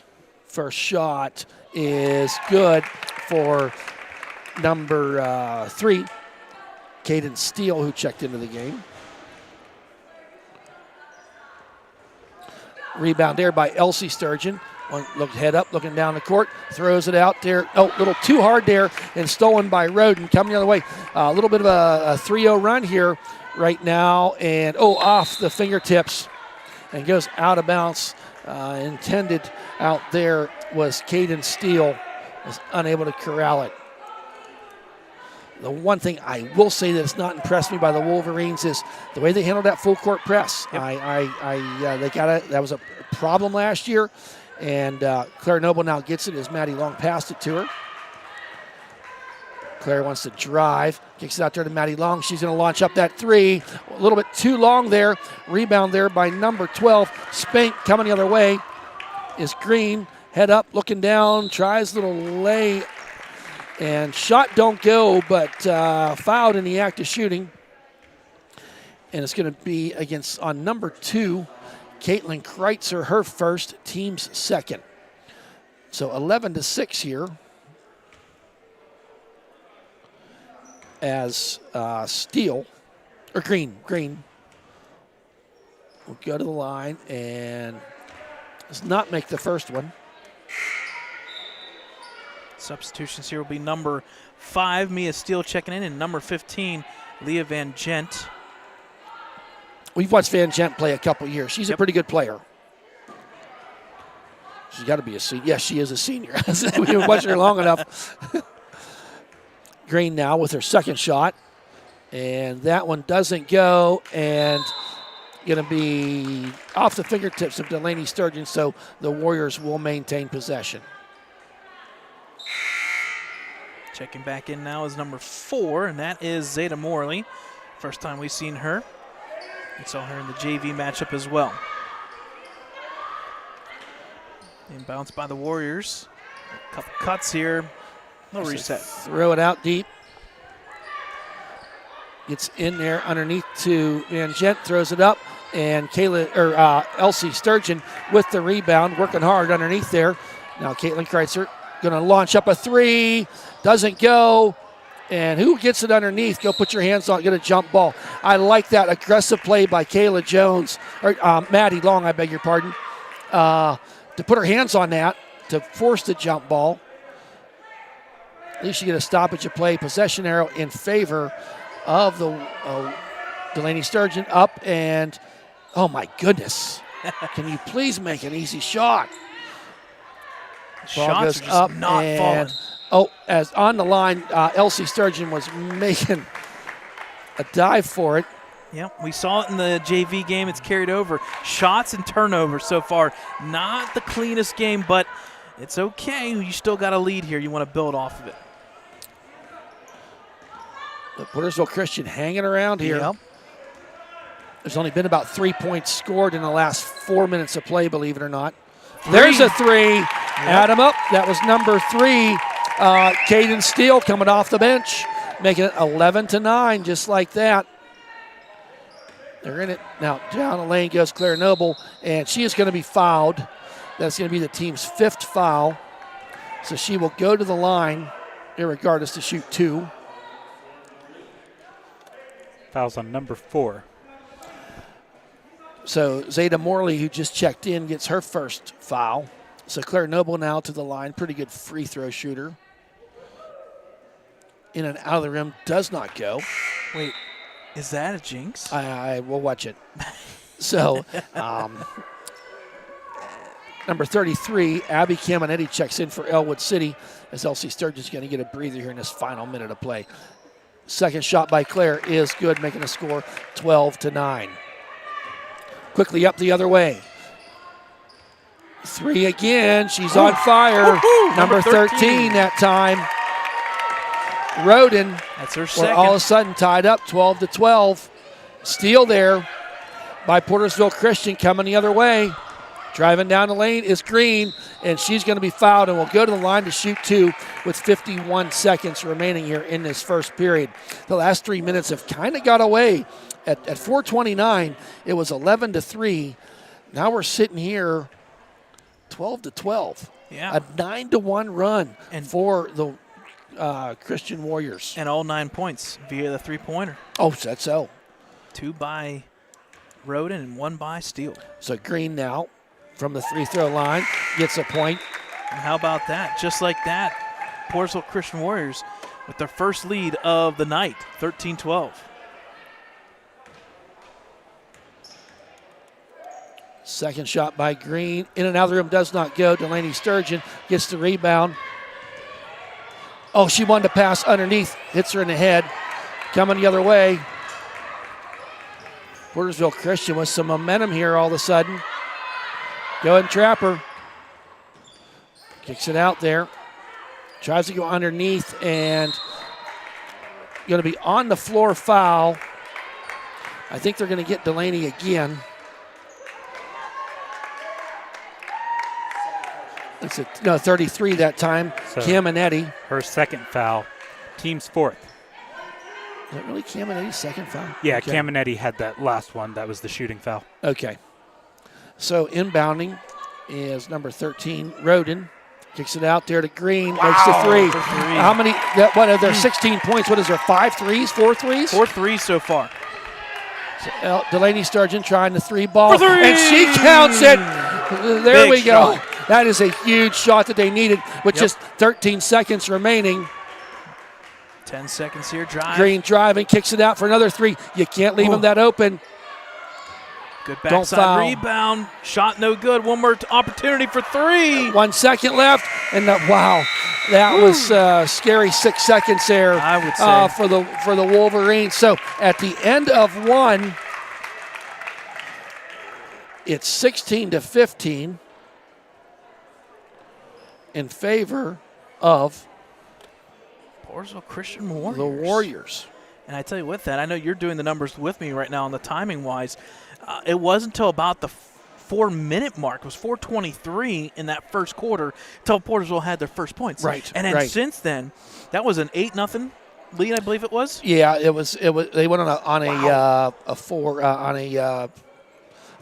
first shot is good for number 3, Caden Steele, who checked into the game. Rebound there by Elsie Sturgeon. Look head up, looking down the court, throws it out there. Oh, a little too hard there, and stolen by Roden. Coming the other way. A little bit of a 3-0 run here right now, and off the fingertips, and goes out of bounds. Intended out there was Caden Steele, was unable to corral it. The one thing I will say that has not impressed me by the Wolverines is the way they handled that full court press. Yep. That was a problem last year, and Claire Noble now gets it as Maddie Long passed it to her. Claire wants to drive, kicks it out there to Maddie Long. She's going to launch up that 3. A little bit too long there. Rebound there by number 12. Spink coming the other way is Green. Head up, looking down, tries a little lay. And shot don't go, but fouled in the act of shooting. And it's going to be on number 2, Caitlin Kreitzer, her first, team's second. So 11-6 here as Green will go to the line and does not make the first one. Substitutions here will be number 5, Mia Steele checking in, and number 15, Leah Van Gent. We've watched Van Gent play a couple years. She's a pretty good player. She's got to be a senior. Yes, she is a senior. We've watched her long enough. Green now with her second shot. And that one doesn't go, and going to be off the fingertips of Delaney Sturgeon, so the Warriors will maintain possession. Checking back in now is number 4, and that is Zeta Morley. First time we've seen her. We saw her in the JV matchup as well. Inbounds by the Warriors. A couple cuts here. No reset. Throw it out deep. Gets in there underneath to Van Gent, throws it up, and Elsie Sturgeon with the rebound, working hard underneath there. Now Caitlin Kreitzer going to launch up a 3, doesn't go, and who gets it underneath? Go put your hands on it, get a jump ball. I like that aggressive play by Kayla Jones, or Maddie Long, I beg your pardon, to put her hands on that, to force the jump ball. At least you get a stoppage of play. Possession arrow in favor of the Delaney Sturgeon up, and oh my goodness. Can you please make an easy shot? Ball Shots goes are just up not and falling. as on the line, Elsie Sturgeon was making a dive for it. Yep, we saw it in the JV game. It's carried over. Shots and turnovers so far. Not the cleanest game, but it's okay. You still got a lead here. You want to build off of it. The Portersville Christian hanging around here. Yep. There's only been about 3 points scored in the last 4 minutes of play, believe it or not. There's a 3. Yep. Add him up. That was number 3. Caden Steele coming off the bench, making it 11-9, just like that. They're in it. Now, down the lane goes Claire Noble, and she is going to be fouled. That's going to be the team's 5th foul. So she will go to the line, irregardless, to shoot 2. Fouls on number 4. So Zeta Morley, who just checked in, gets her first foul. So Claire Noble now to the line. Pretty good free throw shooter. In and out of the rim, does not go. Wait, is that a jinx? I will watch it. So number 33, Abby Caminetti checks in for Ellwood City, as Elsie Sturgeon's going to get a breather here in this final minute of play. Second shot by Claire is good, making the score 12-9. Quickly up the other way. 3 again. She's on fire. Number 13 that time. Roden. That's her We're second. all of a sudden tied up 12-12. Steal there by Portersville Christian coming the other way. Driving down the lane is Green, and she's going to be fouled and will go to the line to shoot 2 with 51 seconds remaining here in this first period. The last 3 minutes have kind of got away. At 4:29, it was 11-3. Now we're sitting here 12-12. Yeah. A 9-1 run for the Christian Warriors. And all 9 points via the three-pointer. Oh, that's so. 2 by Roden and 1 by Steele. So Green now from the free throw line gets a point. And how about that? Just like that, Portersville Christian Warriors with their first lead of the night, 13-12. Second shot by Green. In and out of the room, does not go. Delaney Sturgeon gets the rebound. Oh, she wanted to pass underneath. Hits her in the head. Coming the other way. Portersville Christian with some momentum here all of a sudden. Go ahead and trap her. Kicks it out there. Tries to go underneath and going to be on the floor foul. I think they're going to get Delaney again. It's 33 that time. So Caminetti. Her second foul. Team's 4th. Is that really Caminetti's second foul? Yeah, Okay. Caminetti had that last one. That was the shooting foul. Okay. So inbounding is number 13, Roden. Kicks it out there to Green. Makes the 3. for 3. How many? What are there? 16 points. What is there? 5 threes? 4 threes? 4 threes so far. So, Delaney Sturgeon trying the 3 ball. For 3! And she counts it. There Big we go. shot. That is a huge shot that they needed with just 13 seconds remaining. 10 seconds here, drive. Green driving, kicks it out for another 3. You can't leave him that open. Good Don't foul. backside rebound. Shot no good. One more opportunity for 3. 1 second left, and wow. That was scary 6 seconds there. I would say. For the Wolverines. So at the end of one, it's 16-15 in favor of Portersville Christian Warriors. the Warriors. And I tell you what, that I know you're doing the numbers with me right now on the timing wise. It wasn't until about the 4-minute mark. It was 4:23 in that first quarter until Portersville had their first points. Right. And then right. since then, that was an 8-0 lead, I believe it was. Yeah, it was. They went on a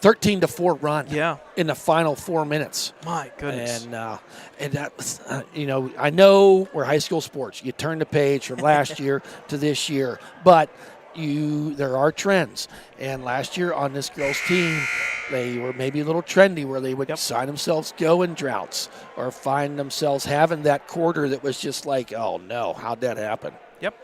13-4 run. Yeah. In the final 4 minutes. My goodness. And that was, I know we're high school sports. You turn the page from last year to this year, but there are trends. And last year on this girls' team, they were maybe a little trendy where they would sign themselves go in droughts or find themselves having that quarter that was just like, oh no, how'd that happen? Yep.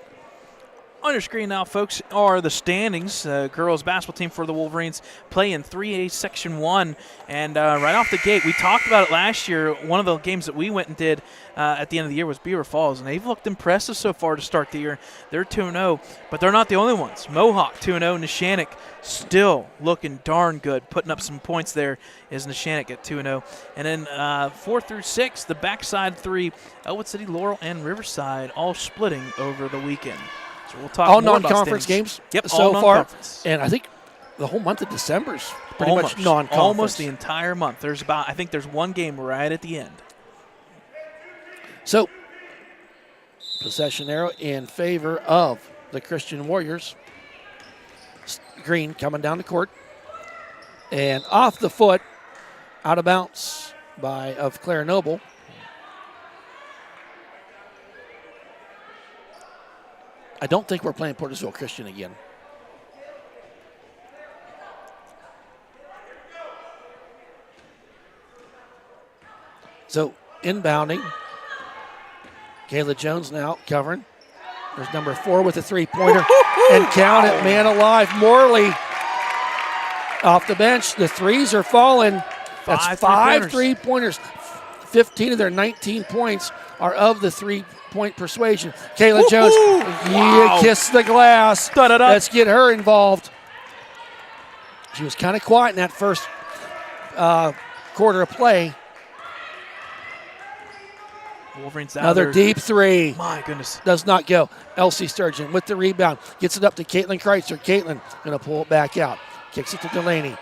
On your screen now, folks, are the standings. Girls basketball team for the Wolverines play in 3A Section 1. And right off the gate, we talked about it last year. One of the games that we went and did at the end of the year was Beaver Falls, and they've looked impressive so far to start the year. They're 2-0, but they're not the only ones. Mohawk 2-0. Neshannock still looking darn good. Putting up some points there is Neshannock at 2-0. And then 4 through 6, the backside three, Ellwood City, Laurel, and Riverside all splitting over the weekend. So we'll talk all more non-conference about games Yep, so all far. non-conference. And I think the whole month of December is pretty Almost. much non-conference. Almost the entire month. I think there's one game right at the end. So, possession arrow in favor of the Christian Warriors. Green coming down the court. And off the foot, out of bounds of Claire Noble. I don't think we're playing Portersville Christian again. So, inbounding. Kayla Jones now covering. There's number 4 with a three-pointer. And count it, man alive. Morley off the bench. The threes are falling. That's 5 three-pointers. 15 of their 19 points are of the three-point persuasion. Kayla Jones, kiss the glass. Da-da-da. Let's get her involved. She was kind of quiet in that first quarter of play. Wolverines Another deep three. My goodness. Does not go. Elsie Sturgeon with the rebound. Gets it up to Caitlin Kreitzer. Caitlin going to pull it back out. Kicks it to Delaney.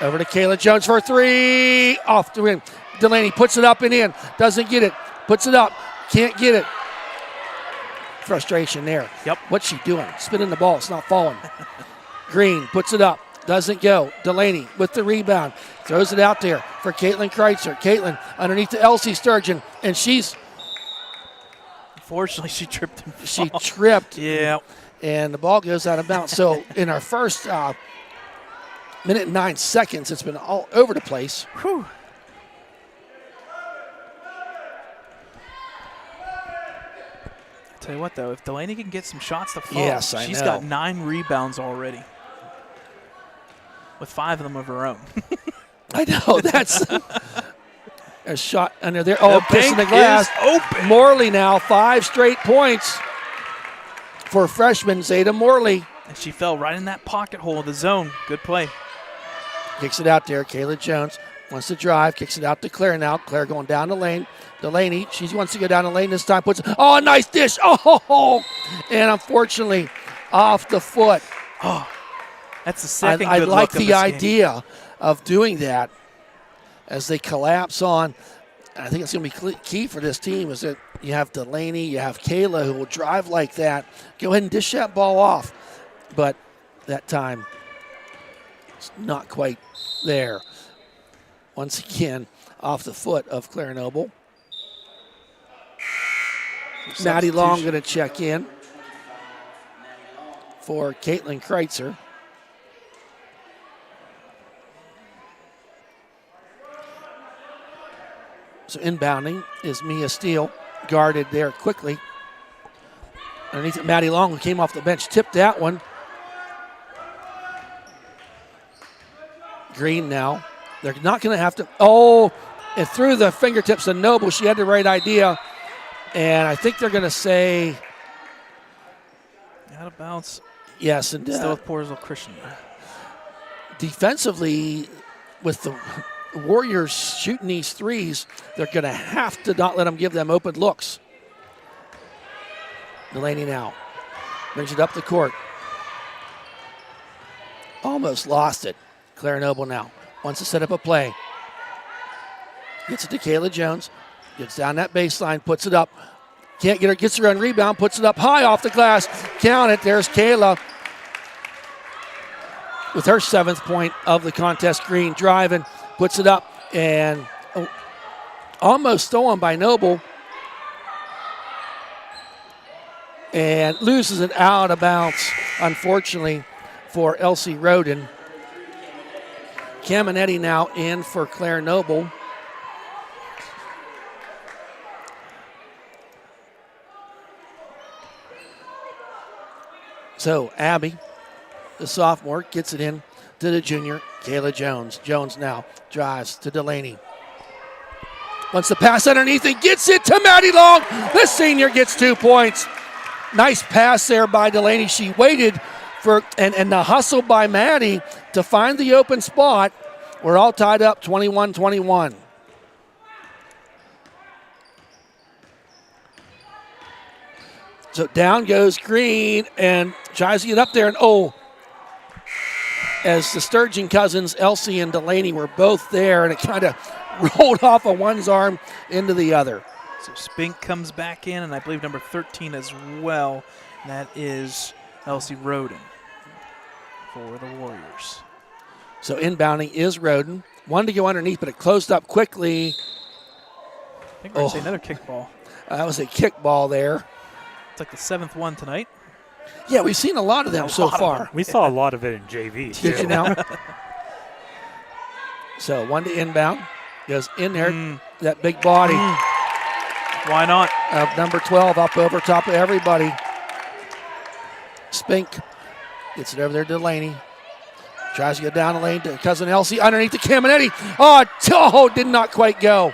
Over to Kayla Jones for a three. Off the rim. Delaney puts it up and in. Doesn't get it. Puts it up. Can't get it. Frustration there. Yep. What's she doing? Spinning the ball. It's not falling. Green puts it up. Doesn't go. Delaney with the rebound. Throws it out there for Caitlin Kreitzer. Caitlin underneath to Elsie Sturgeon. And Unfortunately, she tripped and she fell. tripped. Yeah. And the ball goes out of bounds. So in our first minute and 9 seconds, it's been all over the place. Whew. Tell you what, though, if Delaney can get some shots to fall, Yes, I she's know. got 9 rebounds already, with 5 of them of her own. I know, that's a shot under there. Oh, The kissing the paint glass. is open. Morley now, 5 straight points for freshman Zeta Morley. And she fell right in that pocket hole of the zone. Good play. Kicks it out there. Kayla Jones wants to drive, kicks it out to Claire now. Claire going down the lane. Delaney, she wants to go down the lane this time. Oh, nice dish. Oh, and unfortunately, off the foot. Oh, that's the second I good like look of the this idea game. of doing that as they collapse on. I think it's going to be key for this team is that you have Delaney, you have Kayla who will drive like that. Go ahead and dish that ball off. But that time, it's not quite there. Once again, off the foot of Claire Noble. Maddie Long going to check in for Caitlin Kreitzer. So inbounding is Mia Steele, guarded there quickly. Underneath it, Maddie Long, who came off the bench, tipped that one. Green now. They're not going to have to. Oh, it threw the fingertips of Noble. She had the right idea. And I think they're going to say Out of bounds. yes. And Still with Portersville Christian. defensively, with the Warriors shooting these threes, they're going to have to not let them give them open looks. Delaney now brings it up the court. Almost lost it. Claire Noble now wants to set up a play. Gets it to Kayla Jones. Gets down that baseline, puts it up. Can't get her, gets her on rebound, puts it up high off the glass. Count it. There's Kayla with her 7th point of the contest. Green driving, puts it up, and almost stolen by Noble. And loses it out of bounds, unfortunately, for Elsie Roden. Caminetti now in for Claire Noble. So Abby, the sophomore, gets it in to the junior, Kayla Jones. Jones now drives to Delaney. Wants to pass underneath and gets it to Maddie Long. The senior gets 2 points. Nice pass there by Delaney. She waited for, and the hustle by Maddie to find the open spot. We're all tied up 21-21. So down goes Green and tries to get up there, and as the Sturgeon cousins, Elsie and Delaney, were both there, and it kind of rolled off of one's arm into the other. So Spink comes back in, and I believe number 13 as well. And that is Elsie Roden for the Warriors. So inbounding is Roden. Wanted to go underneath, but it closed up quickly. I think we're going to see another kickball. That was a kickball there. It's like the 7th one tonight. Yeah, we've seen a lot of them so far. We saw a lot of it in JV, too. Did you know? So one to inbound. Goes in there. That big body. Why not? Number 12 up over top of everybody. Spink gets it over there to Delaney. Tries to get down the lane to cousin Elsie underneath the Caminetti. Oh, did not quite go.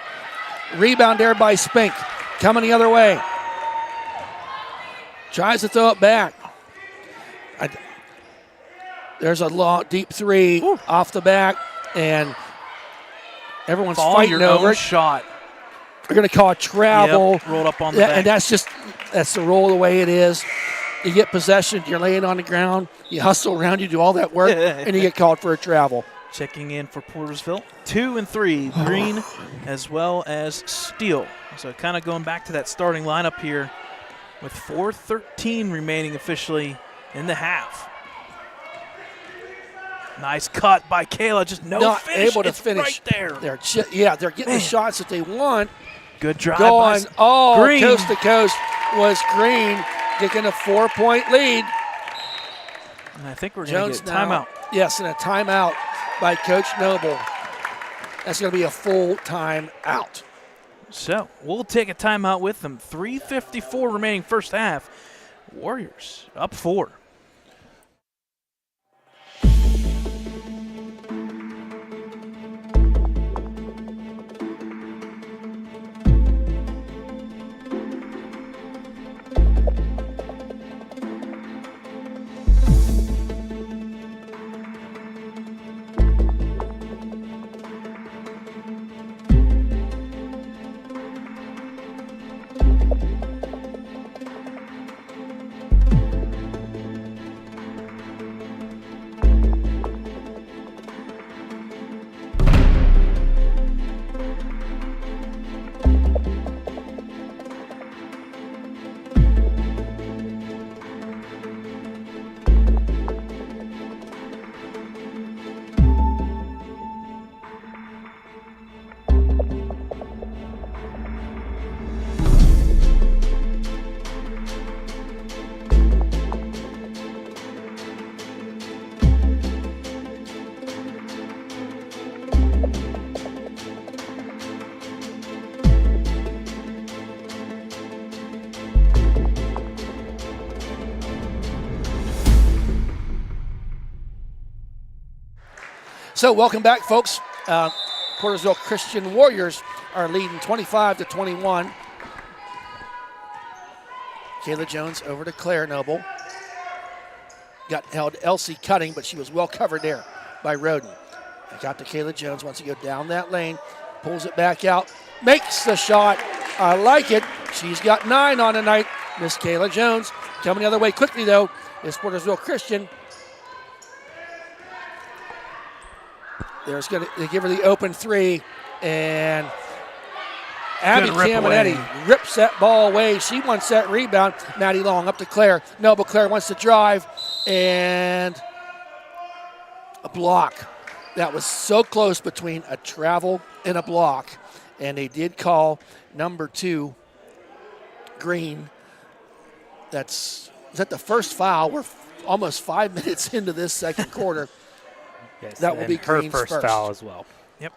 Rebound there by Spink. Coming the other way. Tries to throw it back. There's a long, deep three off the back, and everyone's fighting over it. Shot. They're going to call it travel. Yep, rolled up on the back. And that's the roll the way it is. You get possession, you're laying on the ground, you hustle around, you do all that work, and you get called for a travel. Checking in for Portersville, 2 and 3, Green as well as Steele. So kind of going back to that starting lineup here with 4:13 remaining officially in the half. Nice cut by Kayla, just Not finish. able to it's finish. right there. They're getting the shots that they want. Good drive Going, by Green. Coast to coast was Green, taking a 4-point lead. And I think we're going to Jones get a timeout. Yes, and a timeout by Coach Noble. That's going to be a full timeout. So we'll take a timeout with them. 3:54 remaining first half. Warriors up 4. So welcome back, folks. Portersville Christian Warriors are leading 25-21. Kayla Jones over to Claire Noble. Got held Elsie cutting, but she was well covered there by Roden. Got to Kayla Jones, wants to go down that lane, pulls it back out, makes the shot. I like it. She's got 9 on the night. Miss Kayla Jones. Coming the other way quickly, though, is Portersville Christian. There's going to give her the open 3, and Abby Caminetti rips that ball away. She wants that rebound. Maddie Long up to Claire. Noble Claire wants to drive, and a block. That was so close between a travel and a block, and they did call number 2, Green. Is that the first foul? We're almost 5 minutes into this second quarter. Yes, that will be her Green's first foul as well. Yep.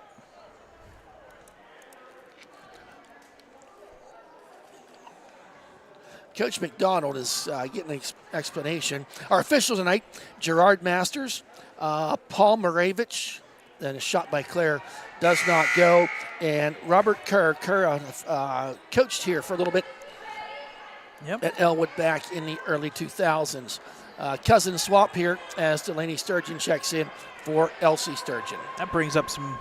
Coach McDonald is getting an explanation. Our officials tonight, Gerard Masters, Paul Moravich, then a shot by Claire does not go, and Robert Kerr. Kerr coached here for a little bit at Ellwood back in the early 2000s. Cousin swap here as Delaney Sturgeon checks in for Elsie Sturgeon. That brings up some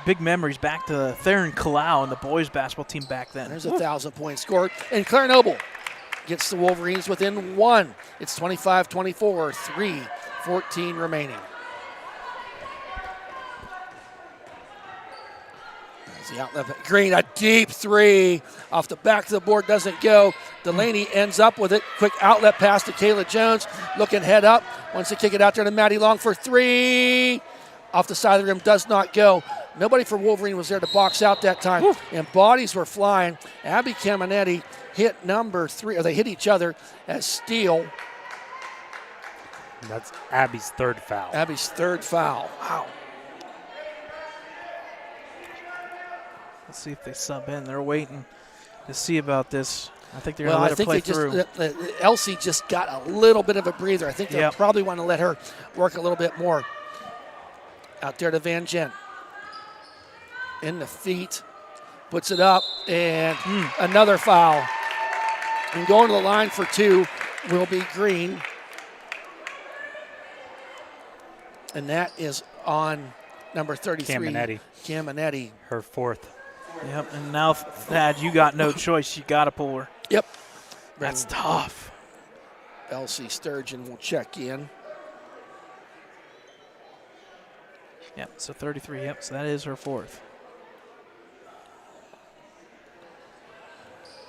big memories back to Theron Kalau and the boys basketball team back then. There's a 1,000-point score. And Claire Noble gets the Wolverines within 1. It's 25-24, 3:14 remaining. The outlet. Green, a deep 3 off the back of the board, doesn't go. Delaney ends up with it. Quick outlet pass to Kayla Jones. Looking head up. Wants to kick it out there to Maddie Long for 3. Off the side of the rim, does not go. Nobody for Wolverine was there to box out that time. And bodies were flying. Abby Caminetti hit number 3, or they hit each other as Steele. And that's Abby's 3rd foul. Abby's 3rd foul. Wow. Let's see if they sub in. They're waiting to see about this. I think they're going to let her play through. Elsie just got a little bit of a breather. I think they probably want to let her work a little bit more. Out there to Van Gent. In the feet. Puts it up, and another foul. And going to the line for 2 will be Green. And that is on number 33. Caminetti. Her 4th. Yep, and now, Thad, you got no choice. You got to pull her. Yep. That's tough. Elsie Sturgeon will check in. Yep, so 33. Yep, so that is her 4th.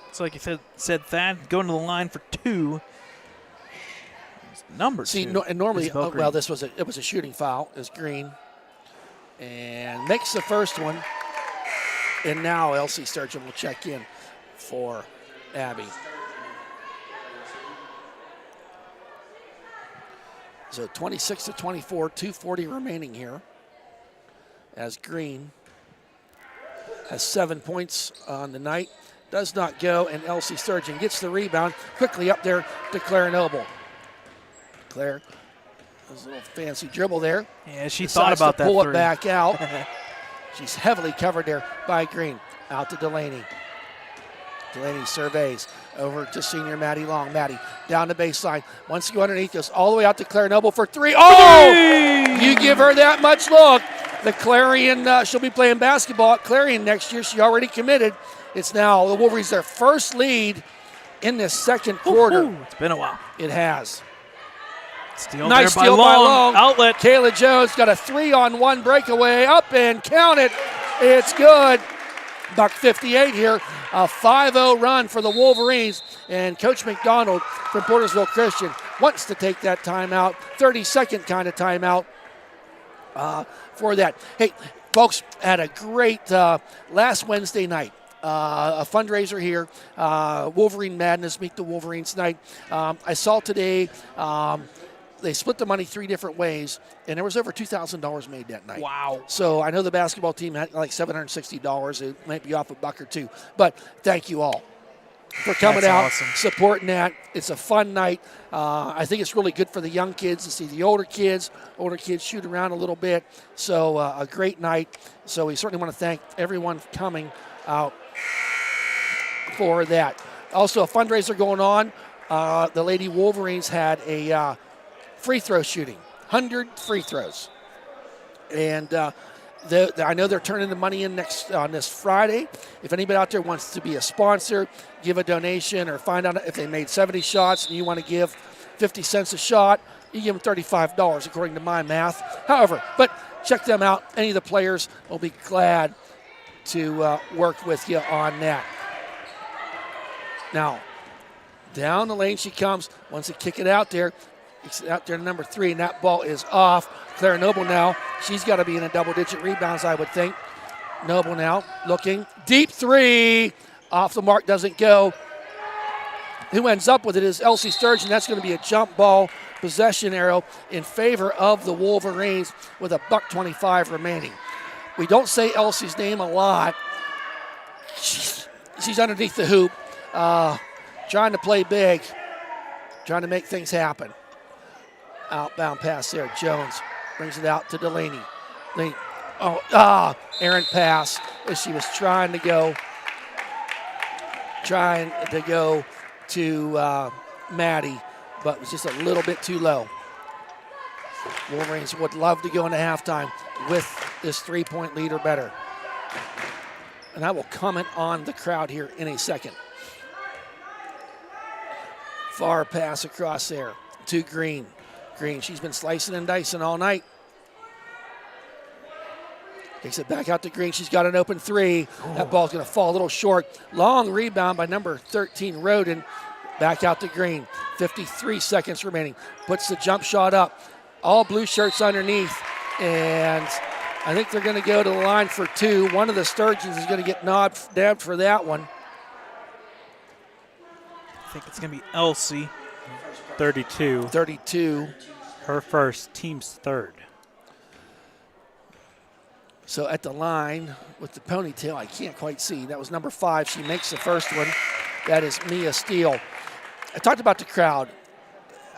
It's like you said, Thad, going to the line for 2. Number 2. And normally, this was a shooting foul. Is Green, and makes the first one. And now Elsie Sturgeon will check in for Abby. So 26-24, 2:40 remaining here. As Green has 7 points on the night. Does not go, and Elsie Sturgeon gets the rebound. Quickly up there to Claire Noble. Claire has a little fancy dribble there. Yeah, she thought about that. Pull it back out. She's heavily covered there by Green. Out to Delaney. Delaney surveys over to senior Maddie Long. Maddie down the baseline. Wants to go underneath, goes all the way out to Claire Noble for 3. Oh! You give her that much look. The Clarion, she'll be playing basketball at Clarion next year. She already committed. It's now the Wolverines their first lead in this second quarter. It's been a while. It has. Nice steal by Long. Outlet. Kayla Jones got a 3-on-1 breakaway. Up and count it. It's good. $1:58 here. A 5-0 run for the Wolverines. And Coach McDonald from Portersville Christian wants to take that timeout. 30-second kind of timeout for that. Hey, folks, had a great last Wednesday night. A fundraiser here. Wolverine Madness, Meet the Wolverines night. I saw today they split the money 3 different ways, and there was over $2,000 made that night. Wow. So I know the basketball team had like $760. It might be off $1 or $2. But thank you all for coming out, awesome. Supporting that. It's a fun night. I think it's really good for the young kids to see the older kids shoot around a little bit. So a great night. So we certainly want to thank everyone coming out for that. Also a fundraiser going on the Lady Wolverines had a free throw shooting, 100 free throws. And I know they're turning the money in on this Friday. If anybody out there wants to be a sponsor, give a donation, or find out if they made 70 shots and you want to give 50 cents a shot, you give them $35 according to my math. However, but check them out. Any of the players will be glad to work with you on that. Now, down the lane she comes. Wants to kick it out there. Kicks it out there to number 3, and that ball is off. Claire Noble now. She's got to be in a double-digit rebounds, I would think. Noble now looking. Deep 3. Off the mark, doesn't go. Who ends up with it is Elsie Sturgeon. That's going to be a jump ball possession arrow in favor of the Wolverines with a $1:25 remaining. We don't say Elsie's name a lot. She's underneath the hoop, trying to play big, trying to make things happen. Outbound pass there. Jones brings it out to Delaney. Errant pass as she was trying to go to Maddie, but was just a little bit too low. Wolverines would love to go into halftime with this 3-point lead or better. And I will comment on the crowd here in a second. Far pass across there to Green. Green, she's been slicing and dicing all night. Takes it back out to Green. She's got an open 3. Ooh. That ball's going to fall a little short. Long rebound by number 13, Roden. Back out to Green. 53 seconds remaining. Puts the jump shot up. All blue shirts underneath. And I think they're going to go to the line for 2. One of the Sturgeons is going to get nabbed for that one. I think it's going to be Elsie. 32. Her first, team's third. So at the line with the ponytail, I can't quite see. That was number 5. She makes the first one. That is Mia Steele. I talked about the crowd.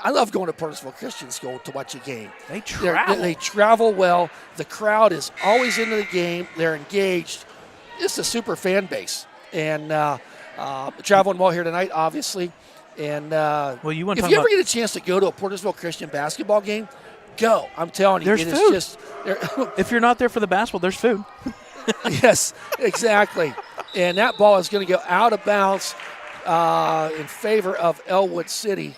I love going to Portersville Christian School to watch a game. They travel. They travel well. The crowd is always into the game. They're engaged. It's a super fan base. And traveling well here tonight, obviously. And well, if you ever get a chance to go to a Portersville Christian basketball game, go. I'm telling you. There's food. If you're not there for the basketball, there's food. Yes, exactly. And that ball is going to go out of bounds in favor of Ellwood City.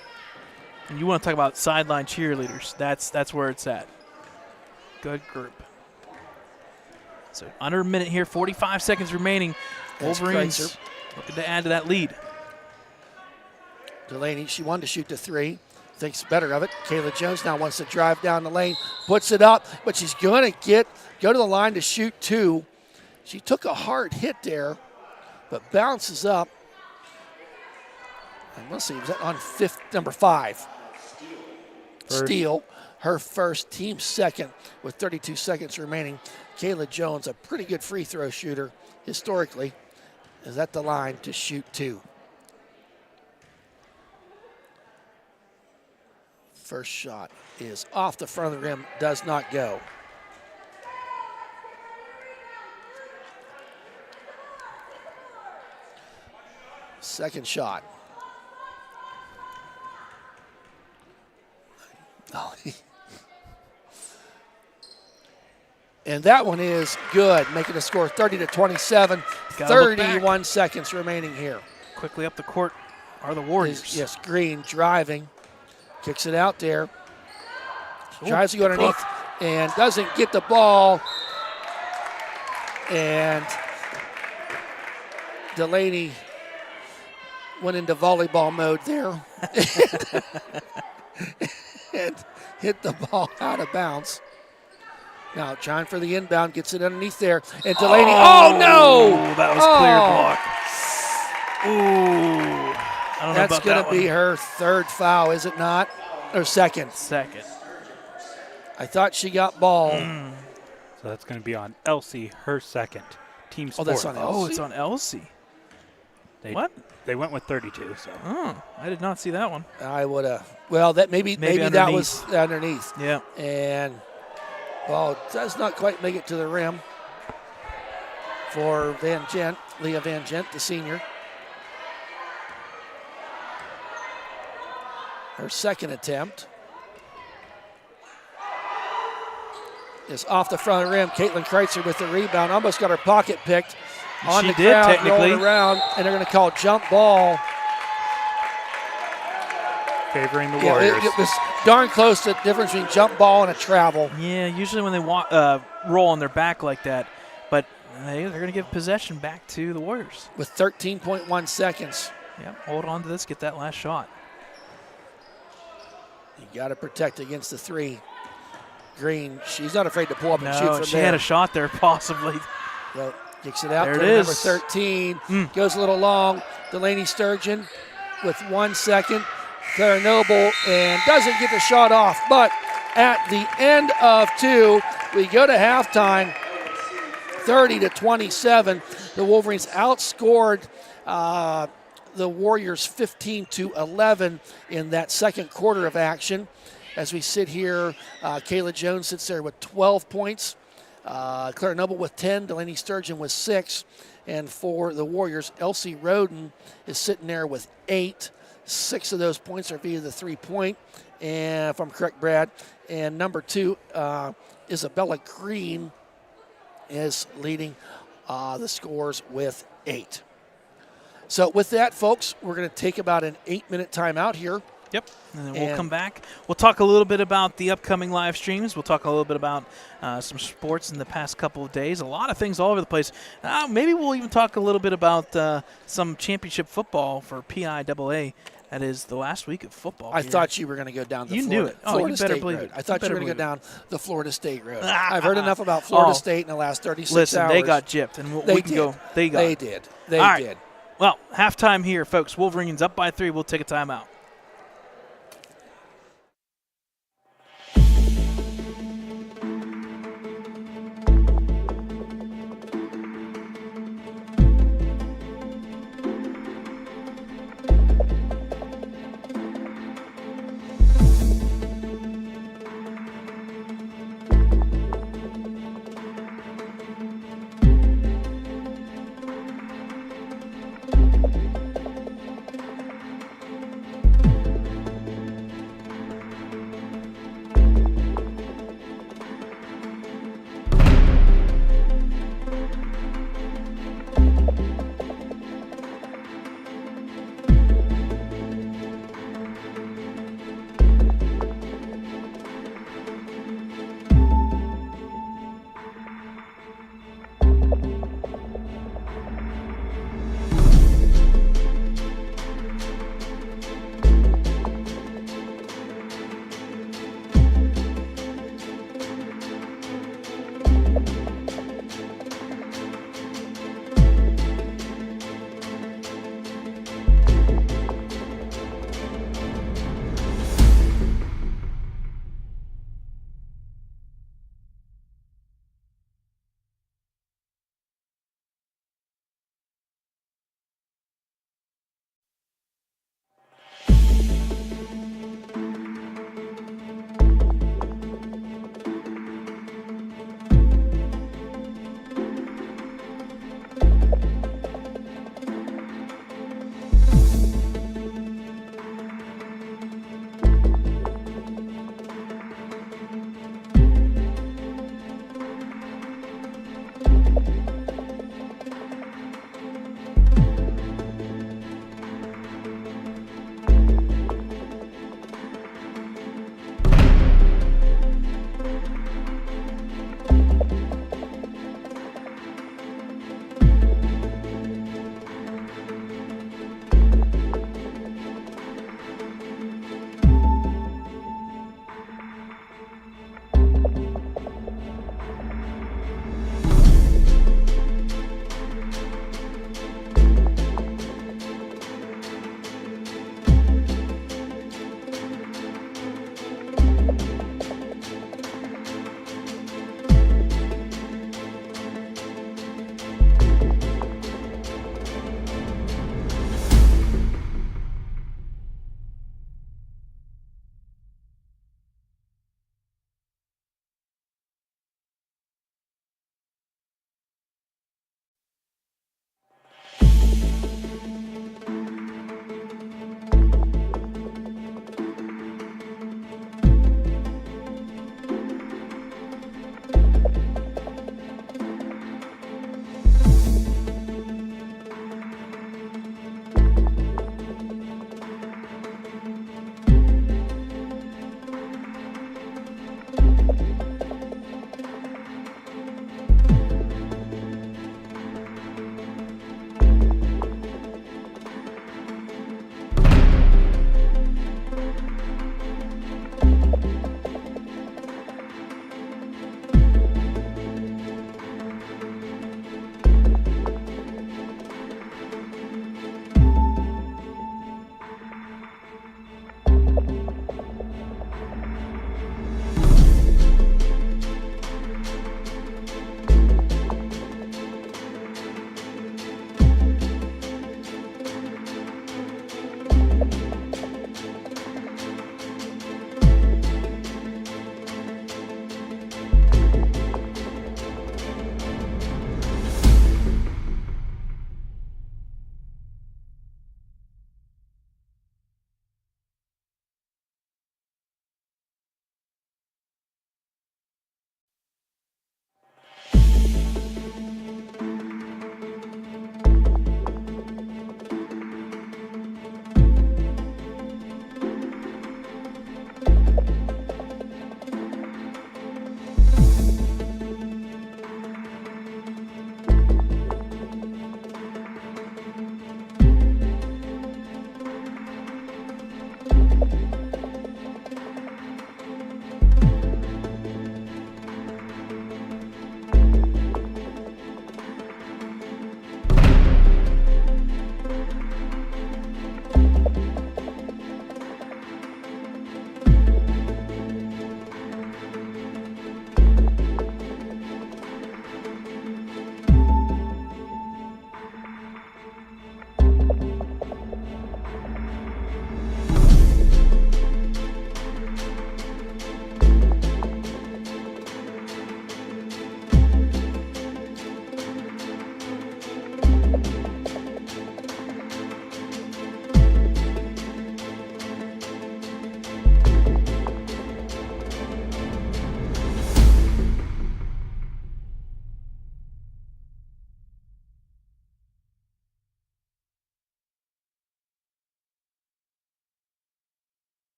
And you want to talk about sideline cheerleaders. That's where it's at. Good group. So under a minute here, 45 seconds remaining. Wolverines looking to add to that lead. Delaney, she wanted to shoot the 3. Thinks better of it. Kayla Jones now wants to drive down the lane. Puts it up, but she's going to go to the line to shoot 2. She took a hard hit there, but bounces up. And let's see, was that on number 5? Steele, her first, team second with 32 seconds remaining. Kayla Jones, a pretty good free throw shooter historically, is at the line to shoot 2. First shot is off the front of the rim, does not go. Second shot. And that one is good, making the score 30-27. 31 seconds remaining here. Quickly up the court are the Warriors. Yes, Green driving. Kicks it out there. Tries to go underneath and doesn't get the ball. And Delaney went into volleyball mode there and hit the ball out of bounds. Now trying for the inbound, gets it underneath there. And Delaney, oh no! That was clear block. Ooh. I don't know That's about going that to be her third foul, is it not? Or second? Second. I thought she got ball. So that's going to be on Elsie, her second. Team's fourth. That's on Elsie? Oh, it's on Elsie. What? They went with 32. So. Oh, I did not see that one. I would have. Well, that maybe that was underneath. Yeah. And ball does not quite make it to the rim for Leah Van Gent, the senior. Her second attempt is off the front rim. Caitlin Kreitzer with the rebound. Almost got her pocket picked on She the did, ground, technically. rolling around, and they're going to call jump ball. Favoring the Yeah, Warriors. it was darn close to the difference between jump ball and a travel. Yeah, usually when they roll on their back like that, but they're going to give possession back to the Warriors. With 13.1 seconds. Yeah, hold on to this, get that last shot. You got to protect against the three. Green, she's not afraid to pull up and shoot No, from she there. had a shot there possibly. Well, kicks it out There to it number is. 13. Goes a little long. Delaney Sturgeon with 1 second. Clara Noble and doesn't get the shot off. But at the end of 2, we go to halftime, 30-27. The Wolverines outscored the Warriors 15-11 in that second quarter of action. As we sit here, Kayla Jones sits there with 12 points. Clara Noble with 10, Delaney Sturgeon with 6. And for the Warriors, Elsie Roden is sitting there with 8. 6 of those points are via the 3-point, and if I'm correct, Brad. And number 2, Isabella Green is leading the scores with 8. So with that, folks, we're going to take about an 8-minute timeout here. Yep, and then we'll come back. We'll talk a little bit about the upcoming live streams. We'll talk a little bit about some sports in the past couple of days. A lot of things all over the place. Maybe we'll even talk a little bit about some championship football for PIAA. That is the last week of football. I thought you were going to go down the You Florida, knew it. Oh, Florida you better State believe road. it. I thought you You were better going to go believe down the Florida State road. I've heard enough about Florida State in the last 36 Listen, hours. they got gypped, and we can go. They got. They did. They All right. did. Well, halftime here, folks. Wolverines up by 3. We'll take a timeout.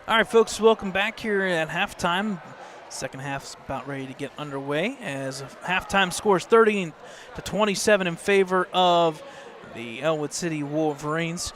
All right, folks, welcome back here at halftime. Second half's about ready to get underway as halftime scores 30-27 in favor of the Ellwood City Wolverines.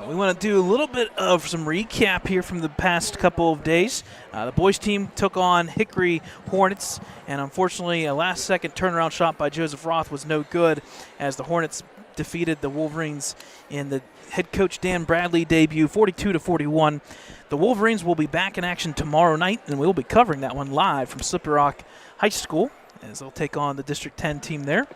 We want to do a little bit of some recap here from the past couple of days. The boys team took on Hickory Hornets, and unfortunately a last-second turnaround shot by Joseph Roth was no good as the Hornets defeated the Wolverines in the head coach Dan Bradley debut 42-41. The Wolverines will be back in action tomorrow night, and we'll be covering that one live from Slippery Rock High School as they'll take on the District 10 team there.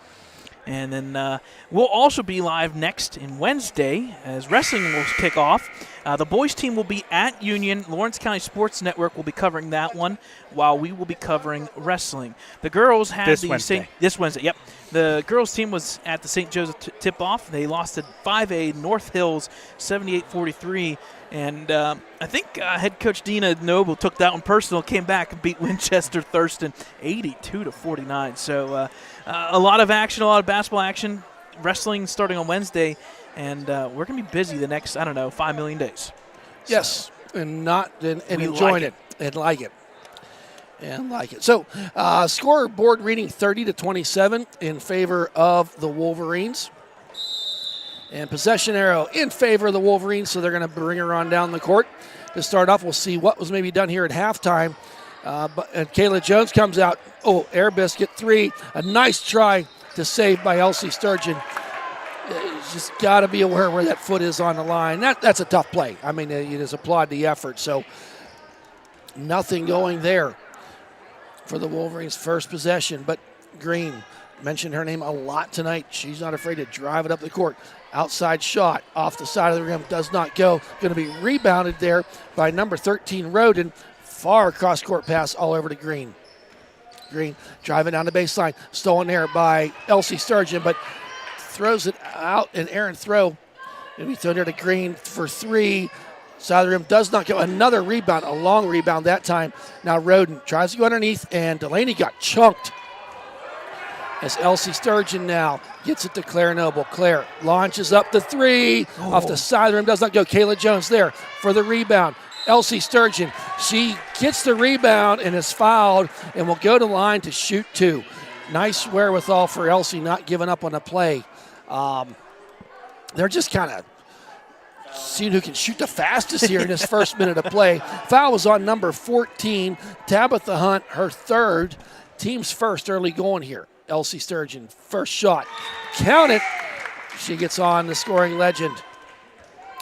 And then we'll also be live next in Wednesday as wrestling will kick off. The boys team will be at Union. Lawrence County Sports Network will be covering that one while we will be covering wrestling. The girls had this Wednesday. Yep. The girls team was at the St. Joseph tip-off. They lost to 5A North Hills 78-43. And I think head coach Dina Noble took that one personal, came back and beat Winchester Thurston 82-49. So a lot of action, a lot of basketball action. Wrestling starting on Wednesday and we're going to be busy the next, 5 million days. Yes, and We enjoying like it and like it. And like it. So, scoreboard reading 30-27 in favor of the Wolverines. And possession arrow in favor of the Wolverines, so they're going to bring her on down the court. To start off, we'll see what was maybe done here at halftime. And Kayla Jones comes out. Oh, air biscuit 3. A nice try to save by Elsie Sturgeon. Just got to be aware where that foot is on the line. That's a tough play. I mean, you just applaud the effort. So, nothing going there for the Wolverines' first possession. But Green, mentioned her name a lot tonight. She's not afraid to drive it up the court. Outside shot off the side of the rim does not go. Going to be rebounded there by number 13, Roden. Far cross-court pass all over to Green. Green driving down the baseline. Stolen there by Elsie Sturgeon, but throws it out, an errant throw. And we throw there to Green for 3. Side of the rim does not go. Another rebound, a long rebound that time. Now Roden tries to go underneath, and Delaney got chunked. As Elsie Sturgeon now gets it to Claire Noble. Claire launches up the 3. Off the side of the rim, does not go. Kayla Jones there for the rebound. Elsie Sturgeon, she gets the rebound and is fouled and will go to line to shoot 2. Nice wherewithal for Elsie, not giving up on the play. They're just kind of seeing who can shoot the fastest here in this first minute of play. Foul was on number 14, Tabitha Hunt, her 3rd. Team's first early going here. Elsie Sturgeon, first shot. Count it. She gets on the scoring legend.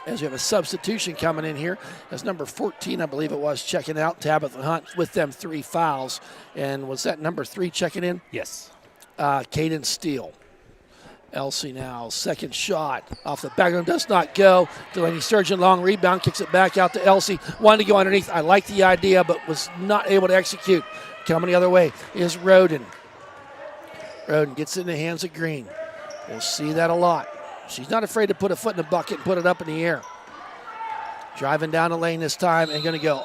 As we have a substitution coming in here. As number 14, I believe it was, checking out. Tabitha Hunt with them 3 fouls. And was that number 3 checking in? Yes. Caden Steele. Elsie now, second shot. Off the back rim, does not go. Delaney Sturgeon, long rebound, kicks it back out to Elsie. Wanted to go underneath. I like the idea, but was not able to execute. Coming the other way is Roden. Roden gets it in the hands of Green. We'll see that a lot. She's not afraid to put a foot in the bucket and put it up in the air. Driving down the lane this time and going to go,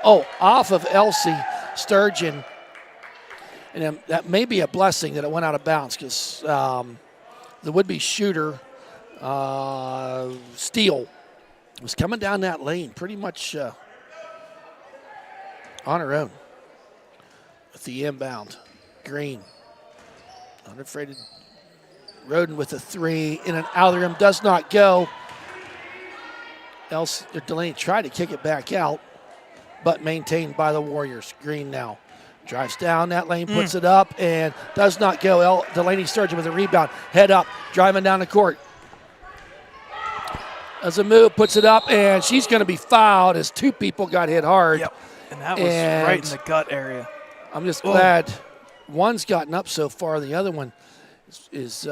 off of Elsie Sturgeon. And that may be a blessing that it went out of bounds because the would-be shooter, Steele, was coming down that lane pretty much on her own with the inbound. Green. Not afraid to. Roden with a 3 in and out of the rim, does not go. Delaney tried to kick it back out, but maintained by the Warriors. Green now drives down that lane, puts it up, and does not go. Delaney Sturgeon with a rebound, head up, driving down the court. As a move, puts it up, and she's going to be fouled as 2 people got hit hard. Yep, and that was right in the gut area. I'm just glad one's gotten up so far. The other one is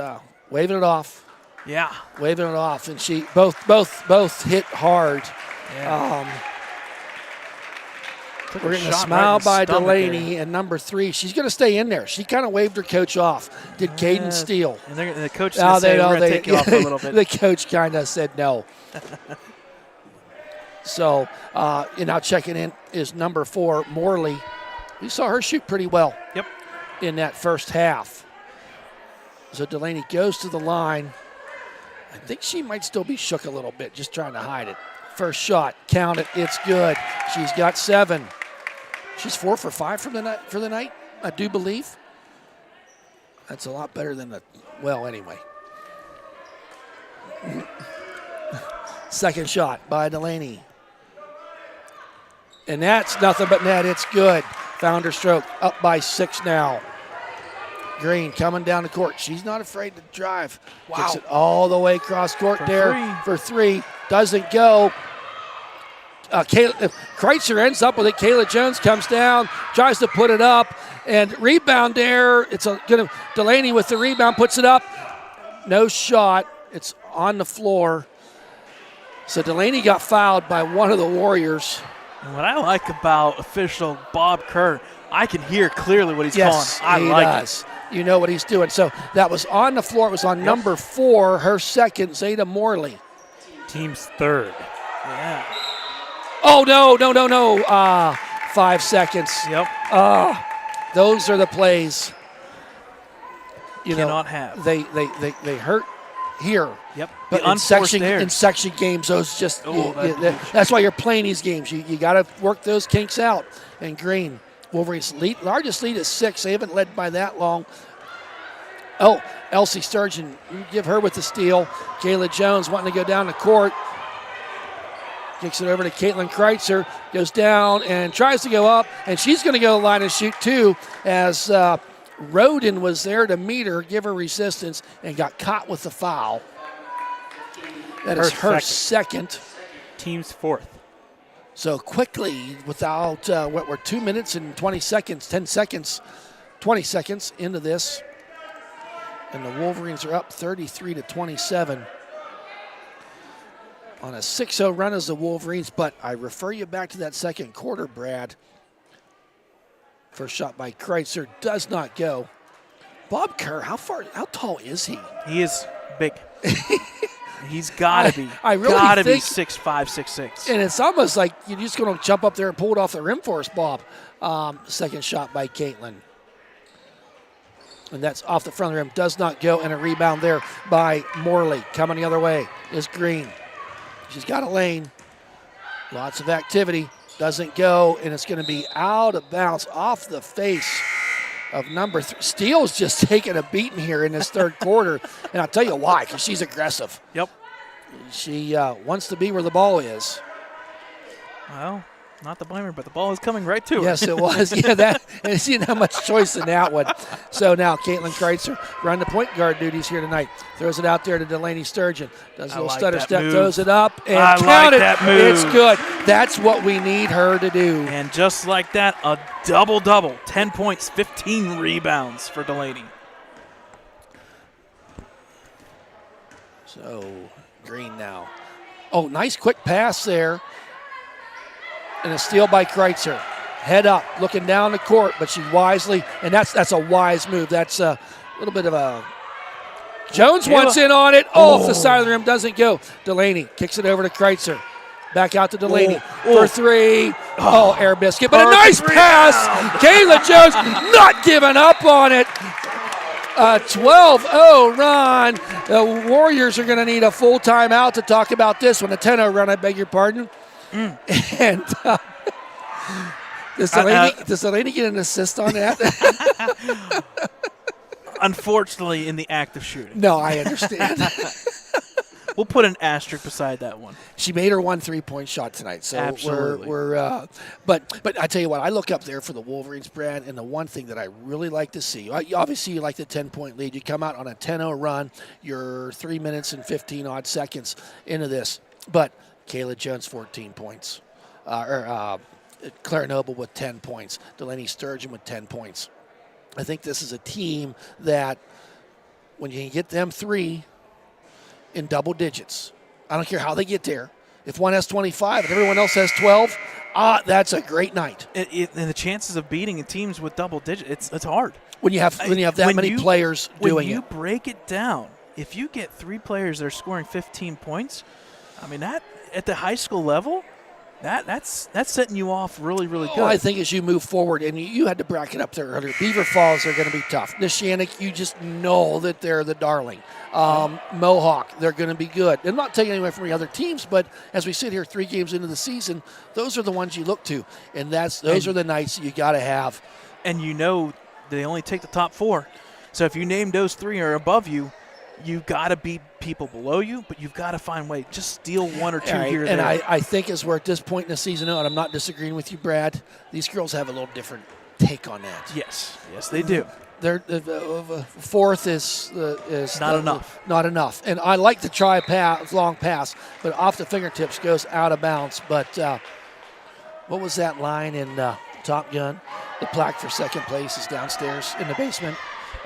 waving it off. Yeah, waving it off, and she both hit hard. Yeah. We're getting a smile by Delaney, and number 3, she's going to stay in there. She kind of waved her coach off. Did Caden Steele? And the coach said, "We're going to take you off for a little bit." The coach kind of said no. So, now checking in is number 4, Morley. We saw her shoot pretty well. Yep. In that first half. So Delaney goes to the line. I think she might still be shook a little bit, just trying to hide it. First shot, count it, it's good. She's got 7. She's 4 for 5 for the night, I do believe. That's a lot better than anyway. Second shot by Delaney. And that's nothing but net, it's good. Found her stroke, up by 6 now. Green coming down the court. She's not afraid to drive. Wow. Kicks it all the way across court for 3. Doesn't go. Kreitzer ends up with it. Kayla Jones comes down, tries to put it up, and rebound there. It's Delaney with the rebound, puts it up. No shot. It's on the floor. So Delaney got fouled by one of the Warriors. And what I like about official Bob Kerr, I can hear clearly what he's calling. I like it. You know what he's doing. So that was on the floor. It was on number 4, her second, Zeta Morley. Team's 3rd. Yeah. Oh, no. 5 seconds. Yep. Those are the plays. Cannot have. They hurt here. Yep. But The unforced in errors. section games, those just that's why you're playing these games. You got to work those kinks out. And Green, Wolverines largest lead is 6. They haven't led by that long. Oh, Elsie Sturgeon, you give her with the steal. Kayla Jones wanting to go down the court. Kicks it over to Caitlin Kreitzer. Goes down and tries to go up. And she's going to go line and shoot too, as Roden was there to meet her, give her resistance, and got caught with the foul. That is her second. Team's 4th. So quickly, without we're 2 minutes and 20 seconds, 20 seconds into this. And the Wolverines are up 33-27 on a 6-0 run as the Wolverines. But I refer you back to that second quarter, Brad. First shot by Kreitzer does not go. Bob Kerr, how tall is he? He is big. He's got to be. I really gotta be think- 6'5", 6'6". And it's almost like you're just going to jump up there and pull it off the rim for us, Bob. Second shot by Caitlin. And that's off the front of the rim. Does not go. And a rebound there by Morley. Coming the other way is Green. She's got a lane. Lots of activity. Doesn't go. And it's going to be out of bounds off the face of number 3. Steele's just taking a beating here in this third quarter. And I'll tell you why, because she's aggressive. Yep. She wants to be where the ball is. Well, not to blame her, but the ball is coming right to her. Yes, it was. Yeah, and she didn't have much choice in that one. So now Caitlin Kreitzer run the point guard duties here tonight. Throws it out there to Delaney Sturgeon. Does a little like stutter that step, move. throws it up, and I count like it. that move. It's good. That's what we need her to do. And just like that, a double-double. 10 points, 15 rebounds for Delaney. So Green now. Oh, nice quick pass there. And a steal by Kreitzer. Head up, looking down the court, but she wisely, and that's a wise move. That's a little bit of a. Jones wants in on it. Oh, off the side of the rim, doesn't go. Delaney kicks it over to Kreitzer. Back out to Delaney for 3. Oh, air biscuit, but a nice pass. Kayla Jones not giving up on it. A 12-0 run. The Warriors are going to need a full timeout to talk about this one. A 10-0 run, I beg your pardon. And does Delaney get an assist on that? Unfortunately, in the act of shooting. No, I understand. We'll put an asterisk beside that one. She made her 1 3-point shot tonight. So Absolutely. But I tell you what, I look up there for the Wolverines, Brad, and the one thing that I really like to see, obviously you like the 10-point lead. You come out on a 10-0 run. You're 3 minutes and 15-odd seconds into this. But Kayla Jones, 14 points. Claire Noble with 10 points. Delaney Sturgeon with 10 points. I think this is a team that when you can get them 3 in double digits, I don't care how they get there. If one has 25 and everyone else has 12, that's a great night. And the chances of beating teams with double digits, it's hard. When you have that many players doing it. When you break it down, if you get 3 players that are scoring 15 points, I mean, that at the high school level, that's setting you off really, really good. I think as you move forward, and you had to bracket up there earlier, Beaver Falls are going to be tough. Neshannock, you just know that they're the darling. Mohawk, they're going to be good. I'm not taking anything from the other teams, but as we sit here 3 games into the season, those are the ones you look to, and those are the nights you got to have. And you know they only take the top 4. So if you name those 3 or above you, you've got to beat people below you, but you've got to find a way. Just steal 1 or 2 here or and there. I think as we're at this point in the season, and I'm not disagreeing with you, Brad, these girls have a little different take on that. Yes, they do. Their 4th is Not enough. Not enough. And I like to try a long pass, but off the fingertips goes out of bounds. But what was that line in Top Gun? The plaque for second place is downstairs in the basement.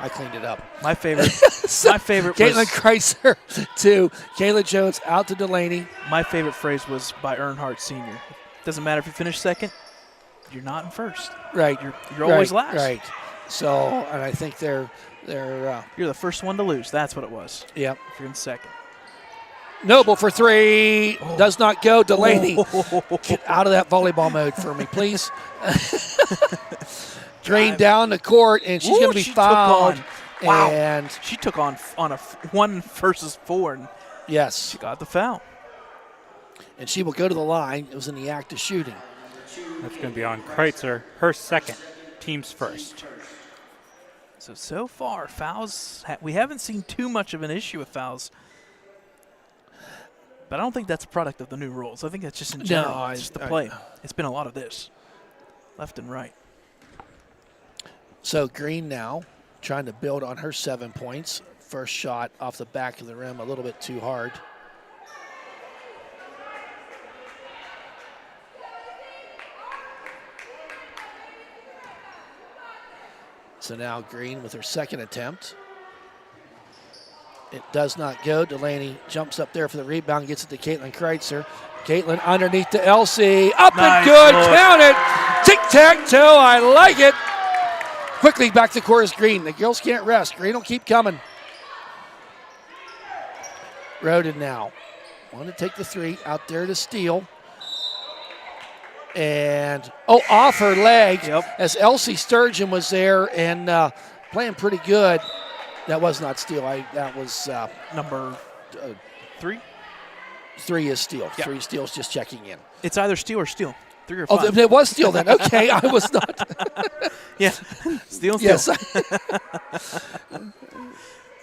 I cleaned it up. My favorite. My favorite. Caitlin was, Kreitzer to Kayla Jones out to Delaney. My favorite phrase was by Earnhardt Sr. Doesn't matter if you finish second, you're not in first. Right. You're always last. Right. So, and I think they're You're the first one to lose. That's what it was. Yep. If you're in second. Noble for 3. Does not go. Delaney, get out of that volleyball mode for me, please. Drained down the court, and she's going to be fouled. Wow. And She took on a 1 versus 4, and yes, she got the foul. and she will go to the line. It was in the act of shooting. That's going to be on Kreitzer, her second, team's first. So far, fouls, we haven't seen too much of an issue with fouls. But I don't think that's a product of the new rules. I think that's just in general. No, it's just the play. It's been a lot of this, left and right. So Green now trying to build on her 7 points. First shot off the back of the rim, a little bit too hard. So now Green with her second attempt. It does not go. Delaney jumps up there for the rebound, gets it to Caitlin Kreitzer. Caitlin underneath to Elsie. Up and good. Lord. Count it. Tic-tac-toe. I like it. Quickly back to court is Green. The girls can't rest. Green will keep coming. Roden now. Want to take the three. Out there to steal. And, off her leg. Yep. As Elsie Sturgeon was there and playing pretty good. That was not steal. That was Number 3? 3 is steal. Yeah. 3 steals, just checking in. It's either steal or steal. 3 or 5. Oh, it was steal then. Okay, I was not. Yeah, steal and steal. Yes.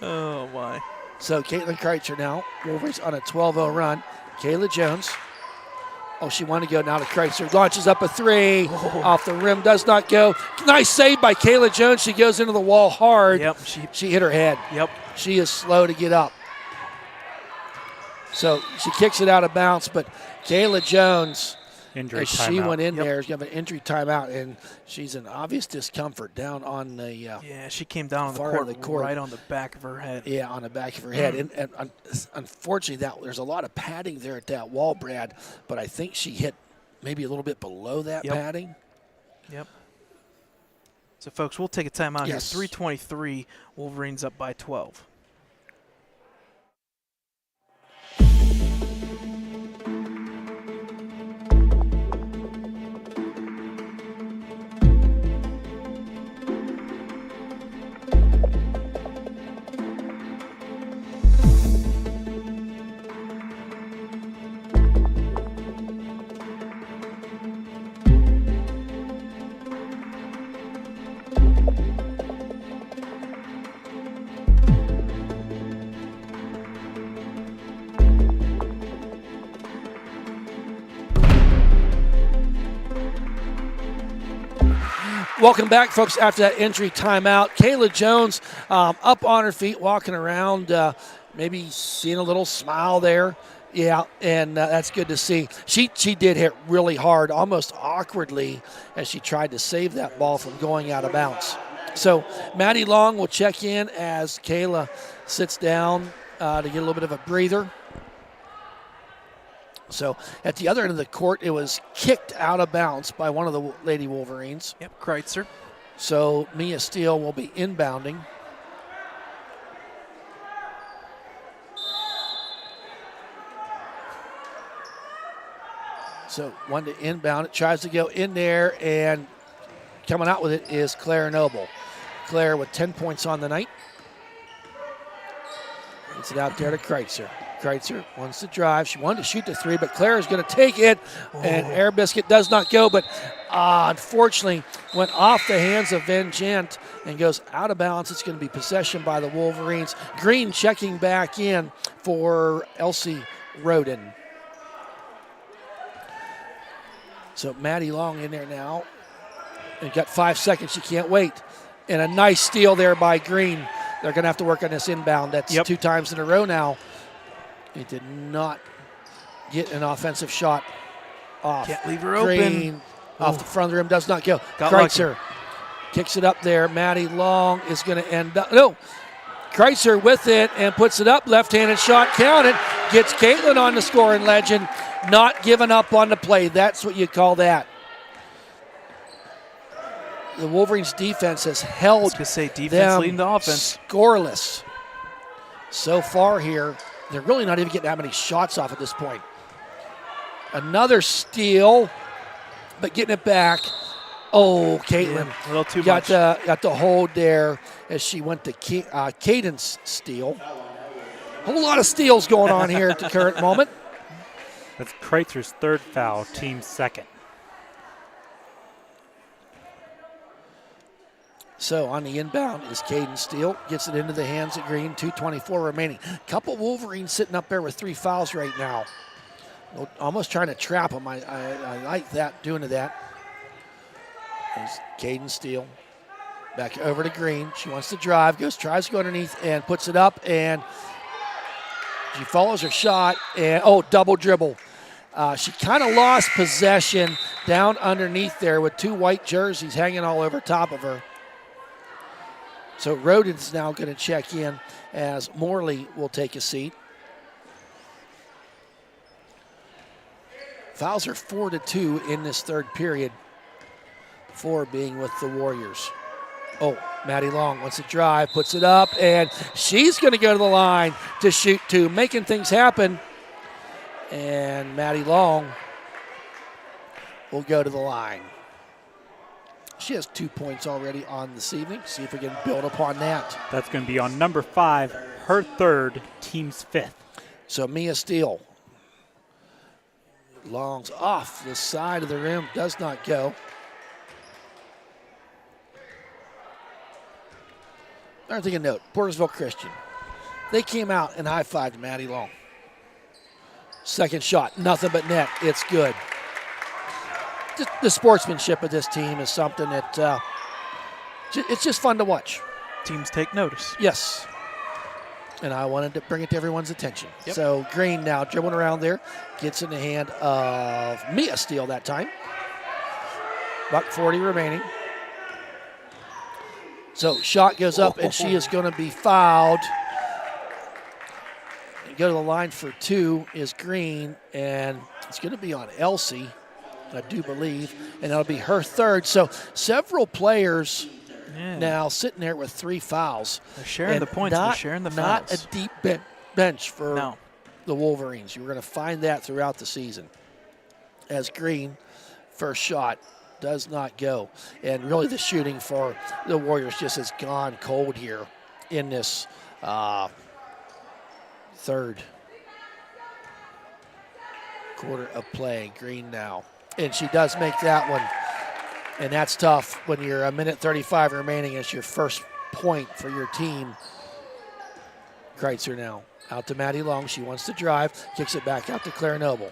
Oh, my. So Caitlin Kreitzer now. Wolverines on a 12-0 run. Kayla Jones. Oh, she wanted to go now to Kreitzer. Launches up a 3. Off the rim. Does not go. Nice save by Kayla Jones. She goes into the wall hard. Yep. She hit her head. Yep. She is slow to get up. So she kicks it out of bounds, but Kayla Jones, Injury as she timeout. went in Yep. there, she got an injury timeout, and she's in obvious discomfort down on the Yeah, she came down on the Far court, of the court. right on the back of her head. on the back of her head. And unfortunately, there's a lot of padding there at that wall, Brad, but I think she hit maybe a little bit below that Yep. padding. Yep. So, folks, we'll take a timeout Yes. here. 3:23, Wolverines up by 12. Welcome back, folks, after that injury timeout. Kayla Jones up on her feet, walking around, maybe seeing a little smile there. Yeah, and that's good to see. She did hit really hard, almost awkwardly, as she tried to save that ball from going out of bounds. So Maddie Long will check in as Kayla sits down to get a little bit of a breather. So at the other end of the court, it was kicked out of bounds by one of the Lady Wolverines. Yep, Kreitzer. So Mia Steele will be inbounding. So one to inbound. It tries to go in there, and coming out with it is Claire Noble. Claire with 10 points on the night. Gets it out there to Kreitzer. Kreitzer wants to drive. She wanted to shoot the 3, but Claire is going to take it, and Air Biscuit does not go, but unfortunately went off the hands of Van Gent and goes out of bounds. It's going to be possession by the Wolverines. Green checking back in for Elsie Roden. So Maddie Long in there now. And got 5 seconds. She can't wait. And a nice steal there by Green. They're going to have to work on this inbound. That's 2 times in a row now. It did not get an offensive shot off. Can't leave her Green open. off the front of the rim. Does not go. Got Kreitzer kicks it up there. Maddie Long is going to end up. No. Kreitzer with it and puts it up. Left-handed shot counted. Gets Caitlin on the scoring legend. Not giving up on the play. That's what you call that. The Wolverines defense has held I was going to say defense them leading the offense. scoreless so far here. They're really not even getting that many shots off at this point. Another steal, but getting it back Oh, Caitlin Yeah, a little too got much. got the hold there as she went to Cadence steal. A whole lot of steals going on here at the current moment. That's Kreitzer's third foul, team second. So on the inbound is Caden Steele. Gets it into the hands of Green. 2:24 remaining. Couple Wolverines sitting up there with 3 fouls right now. Almost trying to trap them. I like that, doing to that. There's Caden Steele. Back over to Green. She wants to drive. Tries to go underneath and puts it up. And she follows her shot. And, double dribble. She kind of lost possession down underneath there with 2 white jerseys hanging all over top of her. So Roden's now going to check in as Morley will take a seat. Fouls are 4-2 in this third period. 4 being with the Warriors. Maddie Long wants to drive, puts it up, and she's going to go to the line to shoot 2, making things happen. And Maddie Long will go to the line. She has 2 points already on this evening. See if we can build upon that. That's going to be on number 5, her third, team's 5th. So Mia Steele. Long's off the side of the rim, does not go. Another thing to note, Portersville Christian. They came out and high-fived Maddie Long. Second shot, nothing but net. It's good. The sportsmanship of this team is something that it's just fun to watch. Teams take notice. Yes. And I wanted to bring it to everyone's attention. Yep. So Green now dribbling around there. Gets in the hand of Mia Steele that time. $1:40 remaining. So shot goes up and she is going to be fouled. Go to the line for 2 is Green, and it's going to be on Elsie, I do believe, and that'll be her third. So several players now sitting there with 3 fouls. They're sharing the points, they're sharing the Not fouls. a deep bench for the Wolverines. You're going to find that throughout the season. As Green, first shot, does not go. And really the shooting for the Warriors just has gone cold here in this third quarter of play. Green now. And she does make that one. And that's tough when you're a minute 35 remaining as your first point for your team. Kreitzer now out to Maddie Long. She wants to drive. Kicks it back out to Claire Noble.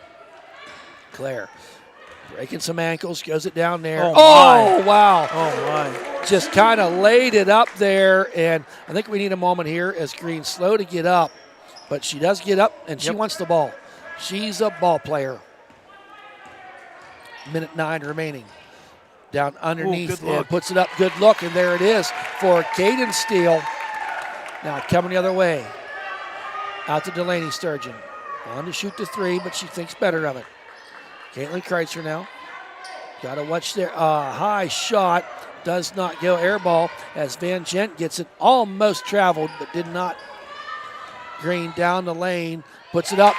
Claire breaking some ankles. Goes it down there. Oh, wow. Oh, my. Just kind of laid it up there. And I think we need a moment here as Green's slow to get up. But she does get up, and she wants the ball. She's a ball player. Minute 9 remaining. Down underneath and puts it up. Good look, and there it is for Caden Steele. Now coming the other way. Out to Delaney Sturgeon. On to shoot the 3, but she thinks better of it. Caitlin Kreitzer now. Got to watch there. High shot. Does not go. Air ball as Van Gent gets it. Almost traveled, but did not. Green down the lane, puts it up.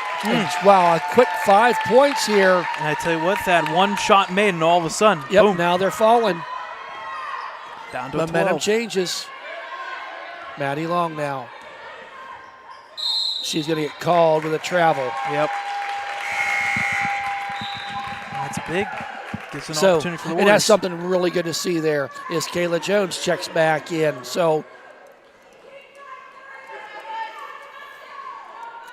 Wow, a quick 5 points here. And I tell you what, that one shot made, and all of a sudden, boom. Now they're falling. Down to Momentum 12. changes. Maddie Long now. She's going to get called with a travel. Yep. That's big. Gives an opportunity for the Warriors. And that's something really good to see there is Kayla Jones checks back in. So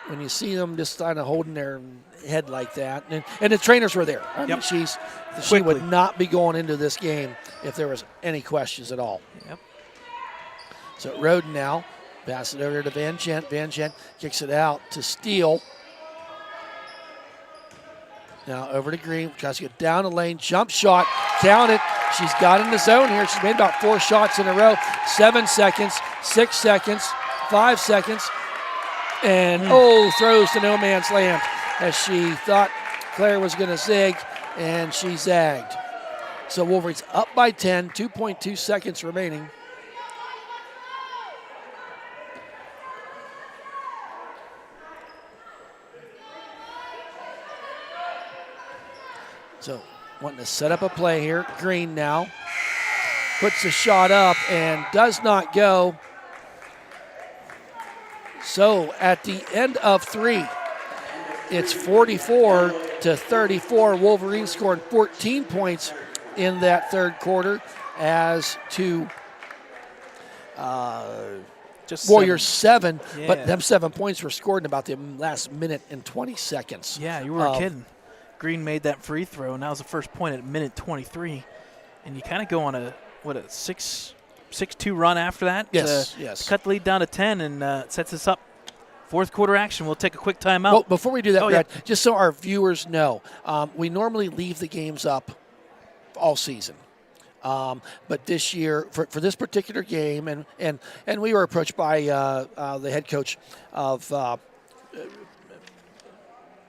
when you see them just kind of holding their head like that, and the trainers were there. I mean, she would not be going into this game if there was any questions at all. Yep. So Roden now, pass it over to Van Gent. Van Gent kicks it out to Steele. Now over to Green, tries to get down the lane, jump shot, count it. She's got in the zone here. She's made about 4 shots in a row. 7 seconds, 6 seconds, 5 seconds. And throws to no man's land as she thought Claire was going to zig, and she zagged. So Wolverines up by 10, 2.2 seconds remaining. So wanting to set up a play here. Green now puts the shot up and does not go. So at the end of 3, it's 44-34. Wolverines scoring 14 points in that third quarter, as to Just Warriors 7. Yeah. But them 7 points were scored in about the last minute and 20 seconds. Yeah, you weren't kidding. Green made that free throw, and that was the first point at minute 23. And you kind of go on a 6-2 run after that. Yes, to cut the lead down to 10, and sets us up. Fourth quarter action. We'll take a quick timeout. Well, before we do that, Brad, yeah. just so our viewers know, we normally leave the games up all season. But this year, for this particular game, and we were approached by the head coach of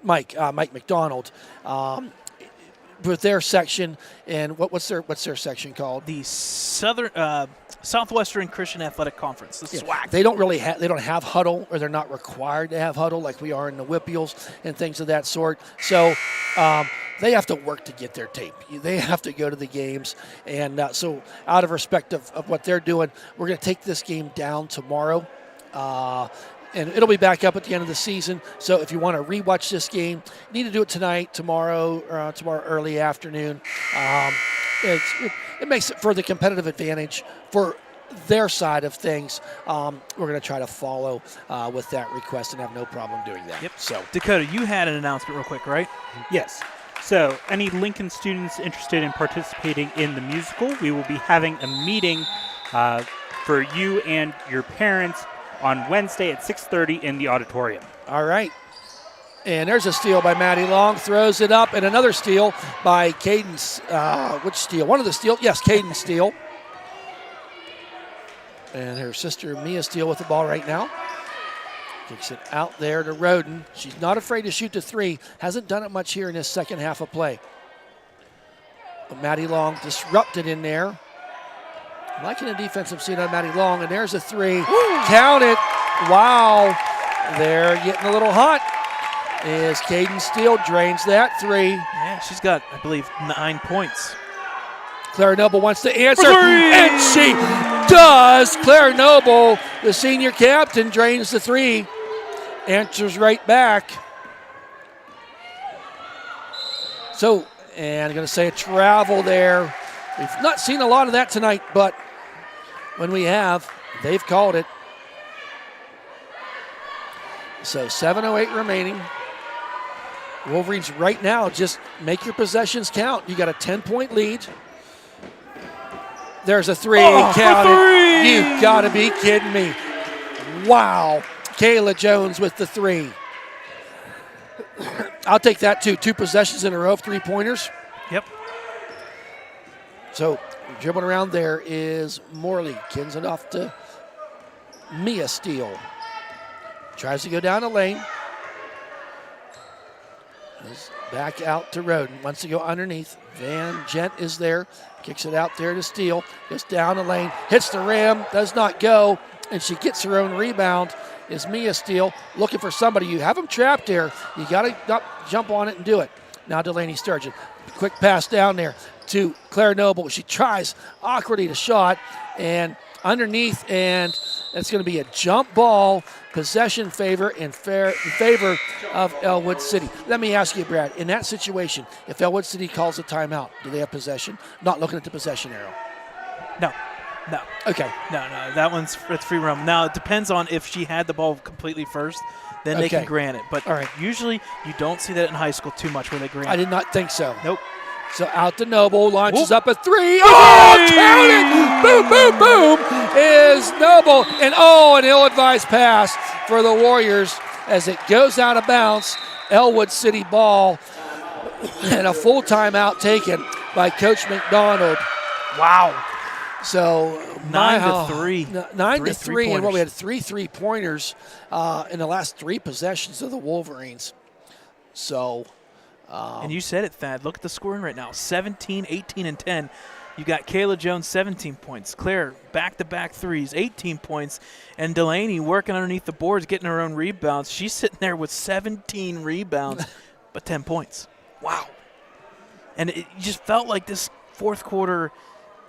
Mike McDonald, with their section, and what's their section called? The Southwestern Christian Athletic Conference, the SWAC. They don't have huddle, or they're not required to have huddle like we are in the Whippeals and things of that sort. So they have to work to get their tape. They have to go to the games, and so out of respect of what they're doing, we're going to take this game down tomorrow. And it'll be back up at the end of the season. So if you want to rewatch this game, you need to do it tonight, tomorrow early afternoon. It makes it for the competitive advantage for their side of things. We're going to try to follow with that request and have no problem doing that. Yep. So Dakota, you had an announcement real quick, right? Yes. So any Lincoln students interested in participating in the musical, we will be having a meeting for you and your parents on Wednesday at 6:30 in the auditorium. all right. And there's a steal by Maddie Long, throws it up, and another steal by Caden. Which steal? One of the steals. Yes, Caden Steele. And her sister Mia Steele with the ball right now. Kicks it out there to Roden. She's not afraid to shoot the 3. Hasn't done it much here in this second half of play. But Maddie Long disrupted in there. Liking the defensive scene on Maddie Long, and there's a 3. Count it. Wow. They're getting a little hot. Is Caden Steele drains that 3. Yeah, she's got, I believe, 9 points. Clara Noble wants to answer, and she does. Clara Noble, the senior captain, drains the 3. Answers right back. So, and I'm going to say a travel there. We've not seen a lot of that tonight, but when we have, they've called it. So 7:08 remaining. Wolverines right now, just make your possessions count. You got a 10-point lead. There's a 3. Count it. You've got to be kidding me. Wow. Kayla Jones with the 3. I'll take that too. 2 possessions in a row of 3-pointers. Yep. So dribbling around there is Morley. Kins it off to Mia Steele. Tries to go down the lane. Is back out to Roden. Wants to go underneath. Van Gent is there. Kicks it out there to Steele. Goes down the lane. Hits the rim. Does not go. And she gets her own rebound. Is Mia Steele looking for somebody. You have them trapped there. You got to jump on it and do it. Now Delaney Sturgeon. Quick pass down there to Claire Noble. She tries awkwardly to shot. And underneath, and it's going to be a jump ball, possession in favor of Ellwood City. Let me ask you, Brad, in that situation, if Ellwood City calls a timeout, do they have possession? Not looking at the possession arrow. No. Okay. No. That one's it's free roam. Now, it depends on if she had the ball completely first, then they can grant it. But all right. Usually you don't see that in high school too much where they grant it. I did not think so. Nope. So out to Noble, launches up a 3. Oh, count it! Boom, boom, boom! Is Noble. And an ill-advised pass for the Warriors as it goes out of bounds. Ellwood City ball. And a full timeout taken by Coach McDonald. Wow. So 9-3. 9-3, and we had 3 3-pointers in the last 3 possessions of the Wolverines. So. And you said it, Thad. Look at the scoring right now. 17, 18, and 10. You got Kayla Jones, 17 points. Claire, back-to-back 3s, 18 points. And Delaney working underneath the boards, getting her own rebounds. She's sitting there with 17 rebounds, but 10 points. Wow. And it just felt like this fourth quarter.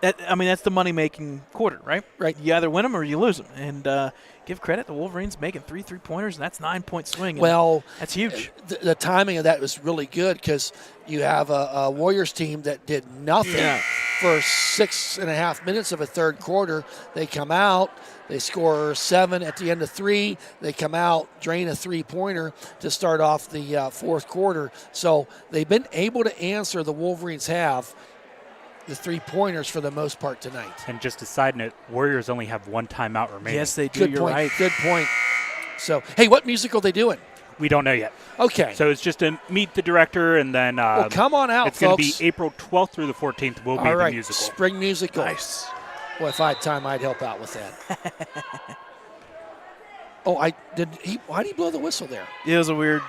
That's the money-making quarter, right? Right. You either win them or you lose them. And give credit, the Wolverines making 3 3-pointers, and that's 9-point swing. Well, that's huge. The timing of that was really good because you have a Warriors team that did nothing for 6.5 minutes of a third quarter. They come out, they score 7 at the end of 3. They come out, drain a 3-pointer to start off the fourth quarter. So they've been able to answer, the Wolverines have, the 3-pointers for the most part tonight. And just a side note, Warriors only have 1 timeout remaining. Yes, they do. Good You're point. right. Good point. So, hey, what musical are they doing? We don't know yet. Okay. So it's just to meet the director, and then well, come on out, it's going to folks. be April 12th through the 14th will be All right. the musical. Spring musical. Nice. Well, if I had time, I'd help out with that. Why did he blow the whistle there? It was a weird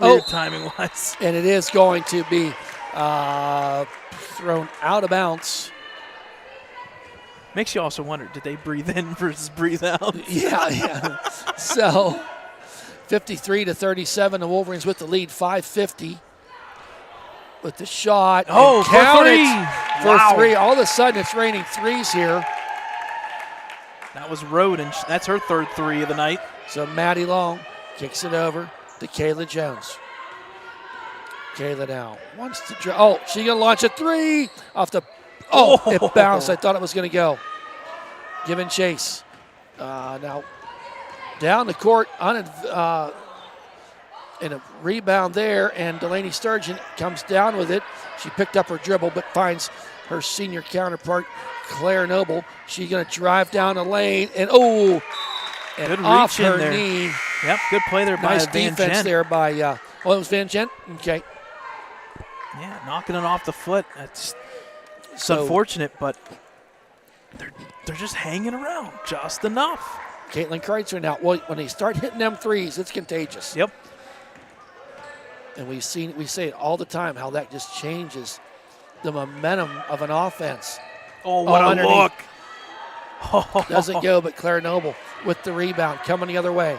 timing-wise. And it is going to be thrown out of bounds. Makes you also wonder, did they breathe in versus breathe out? Yeah. So 53-37, the Wolverines with the lead, 5:50 with the shot. Oh, and for count three. it for Wow. 3. All of a sudden, it's raining threes here. That was Roden. That's her third 3 of the night. So Maddie Long kicks it over to Kayla Jones. Kayla now wants to draw. Oh, she's going to launch a 3 off the. Oh, it bounced. I thought it was going to go. Giving chase. Now down the court in a rebound there, and Delaney Sturgeon comes down with it. She picked up her dribble, but finds her senior counterpart, Claire Noble. She's going to drive down the lane, and Good off reach in her there. knee. Yep, good play there by Nice Van defense Gent. there by, it was Van Gent? Okay. Yeah, knocking it off the foot. It's So- unfortunate, but they're just hanging around just enough. Caitlin Kreitzer now, well, when they start hitting them threes, it's contagious. Yep. And we say it all the time, how that just changes the momentum of an offense. Oh, what a underneath. look. Doesn't go, but Claire Noble with the rebound coming the other way.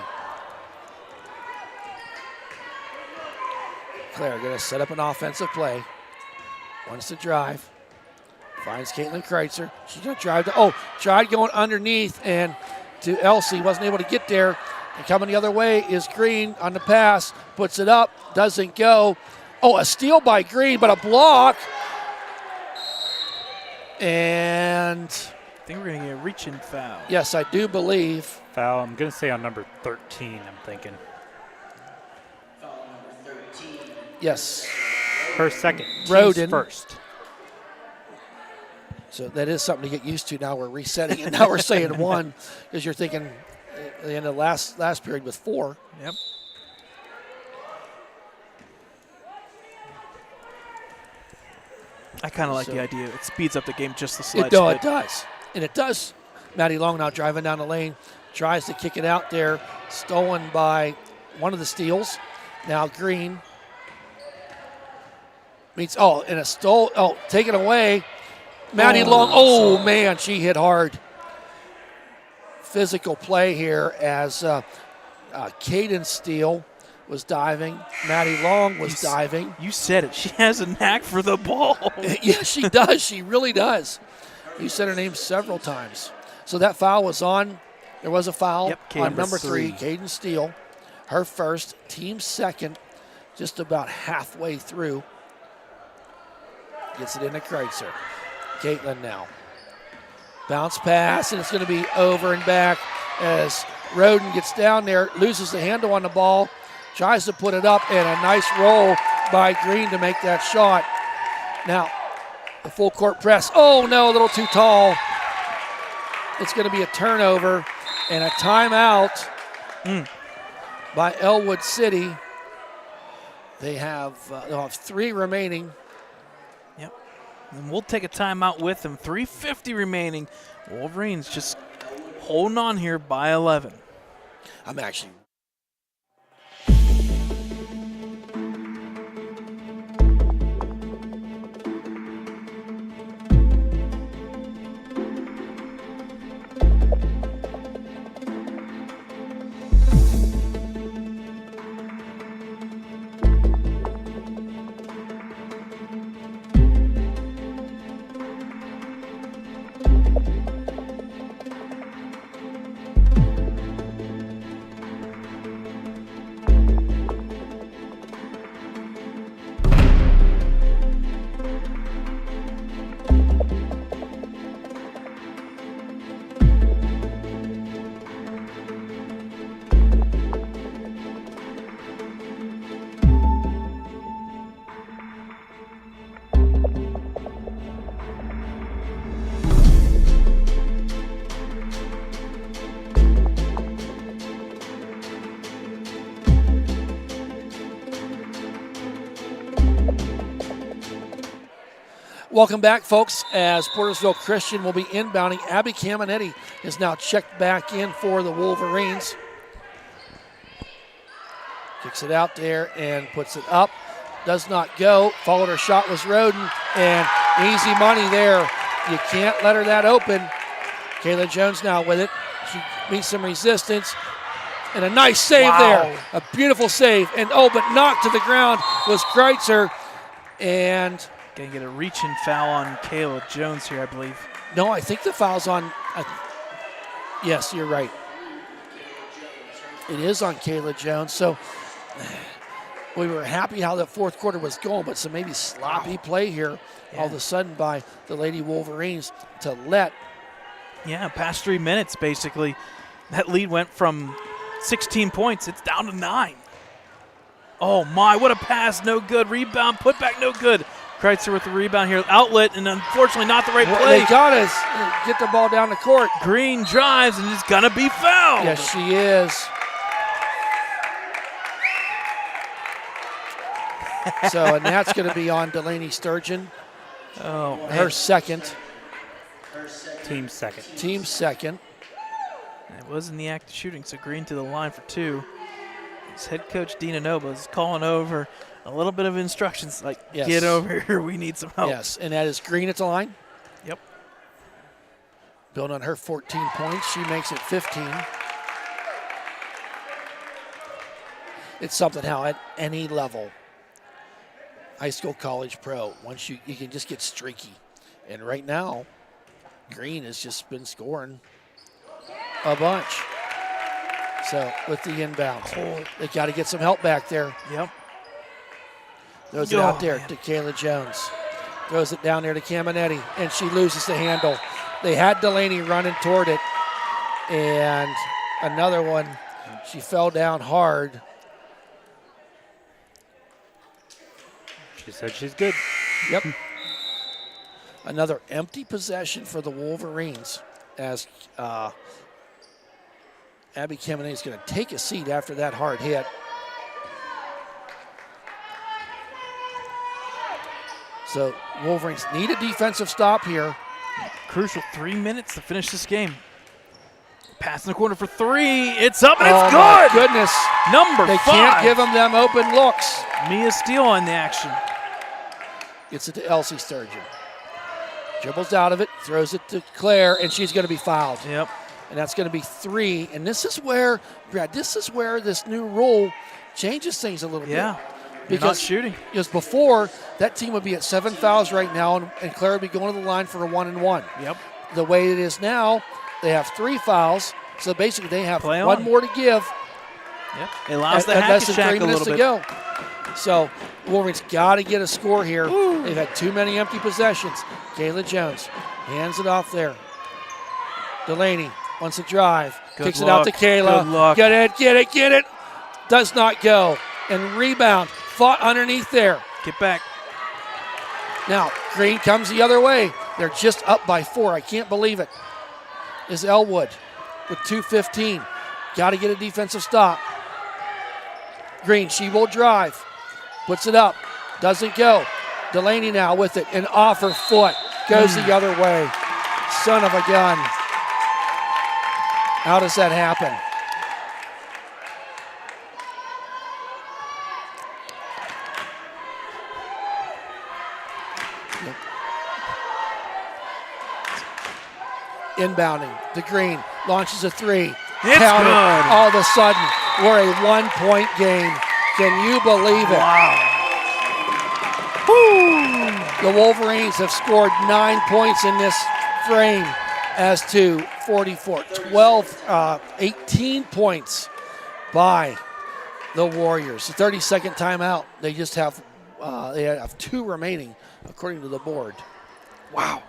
Claire going to set up an offensive play. Wants to drive. Finds Caitlin Kreitzer. She's going to drive tried going underneath and to Elsie. Wasn't able to get there. And coming the other way is Green on the pass. Puts it up. Doesn't go. Oh, a steal by Green, but a block. And I think we're going to get a reaching foul. yes, I do believe. Foul, I'm going to say on number 13, I'm thinking. Yes. Her second. Team's Roden. first. So that is something to get used to. Now we're resetting it. Now we're saying 1 because you're thinking at the end of last period with 4. Yep. I kind of like the idea. It speeds up the game just the slightest It bit. does. And it does. Maddie Long now driving down the lane. Tries to kick it out there. Stolen by one of the steals. Now Green. Taken away. Maddie Long. Oh, man, she hit hard. Physical play here as Caden Steele was diving. Maddie Long was diving. You said it. She has a knack for the ball. Yeah, she does. She really does. You said her name several times. So that foul was on. There was a foul on number 3, Caden Steele. Her first, team second, just about halfway through. Gets it into Kreitzer. Caitlin now. Bounce pass, and it's going to be over and back as Roden gets down there, loses the handle on the ball, tries to put it up, and a nice roll by Green to make that shot. Now, the full court press. Oh, no, a little too tall. It's going to be a turnover and a timeout by Ellwood City. They'll have 3 remaining. Yep. And we'll take a timeout with them. 3:50 remaining. Wolverines just holding on here by 11. I'm actually Welcome back, folks, as Portersville Christian will be inbounding. Abby Caminetti is now checked back in for the Wolverines. Kicks it out there and puts it up. Does not go. Followed her shot was Roden, and easy money there. You can't let her that open. Kayla Jones now with it. She meets some resistance. And a nice save there. A beautiful save. And but knocked to the ground was Kreitzer. And Gonna get a reaching foul on Kayla Jones here, I believe. no, I think the foul's on. Yes, you're right. It is on Kayla Jones. So we were happy how the fourth quarter was going, but some maybe sloppy play here all of a sudden by the Lady Wolverines to let. Yeah, past 3 minutes, basically. That lead went from 16 points. It's down to 9. Oh, my, what a pass. No good. Rebound, put back, no good. Kreitzer with the rebound here. Outlet, and unfortunately not the right play. They got us. Get the ball down the court. Green drives, and is going to be fouled. Yes, she is. So, and that's going to be on Delaney Sturgeon. Oh, Her second. Team second. Team second. it was in the act of shooting, so Green to the line for 2. His head coach, Dina Nova, is calling over a little bit of instructions, like, Yes. get over here, we need some help. Yes, and that is Green at the line. Yep. Built on her 14 points. She makes it 15. It's something how at any level, high school, college, pro, once you can just get streaky. And right now, Green has just been scoring a bunch. So with the inbound, they got to get some help back there. Yep. Throws it out there to Kayla Jones. Throws it down there to Caminetti, and she loses the handle. They had Delaney running toward it, and another one. She fell down hard. She said she's good. Yep. Another empty possession for the Wolverines as Abby Caminetti is going to take a seat after that hard hit. So Wolverines need a defensive stop here. Crucial 3 minutes to finish this game. Pass in the corner for 3. It's up and Oh it's my good. goodness. Number They 5. can't give them open looks. Mia Steele on the action. Gets it to Elsie Sturgeon. Dribbles out of it, throws it to Claire, and she's going to be fouled. Yep. And that's going to be 3. And this is where, Brad, this new rule changes things a little Yeah. bit. You're not shooting. Because before, that team would be at 7 fouls right now, and Claire would be going to the line for a 1-and-1. Yep. The way it is now, they have 3 fouls, so basically they have Play one on. more to give. Yep. It allows the at hack less to than 3 shack a minutes little to bit. go. So Wolverines got to get a score here. They've had too many empty possessions. Kayla Jones hands it off there. Delaney wants to drive. Good Kicks luck. it out to Kayla. Good luck. Get it. Does not go. And rebound. Fought underneath there. Get back. Now, Green comes the other way. They're just up by 4. I can't believe it. Is Ellwood with 2:15. Got to get a defensive stop. Green, she will drive. Puts it up. Doesn't go. Delaney now with it. And off her foot. Goes the other way. Son of a gun. How does that happen? Inbounding to Green, launches a 3. It's Counted. good. All of a sudden, we're a 1-point game. Can you believe it? Wow. The Wolverines have scored 9 points in this frame as to 18 points by the Warriors. The 30-second timeout. They just have 2 remaining according to the board. Wow.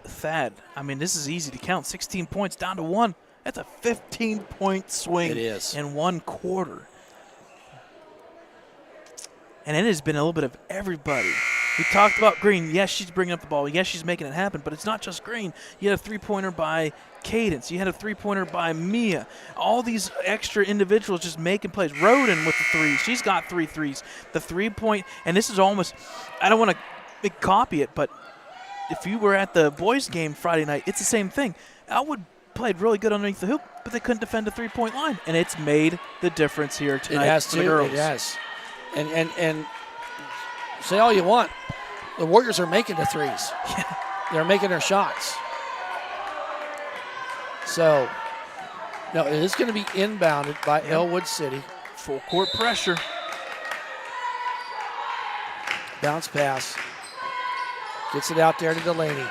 Thad, I mean, this is easy to count. 16 points down to 1. That's a 15-point swing It is. in 1 quarter. And it has been a little bit of everybody We talked about Green. Yes, she's bringing up the ball. Yes, she's making it happen, but it's not just Green. You had a three-pointer by Cadence. You had a three-pointer by Mia. All these extra individuals just making plays. Roden with the threes. She's got 3 threes. The three-point, and this is almost, I don't want to copy it, but if you were at the boys' game Friday night, it's the same thing. Ellwood played really good underneath the hoop, but they couldn't defend the three-point line, and it's made the difference here tonight for the girls. It has. And say all you want, the Warriors are making the threes. Yeah. They're making their shots. So, no, it is going to be inbounded by Ellwood City. Full court pressure. Bounce pass. Gets it out there to Delaney.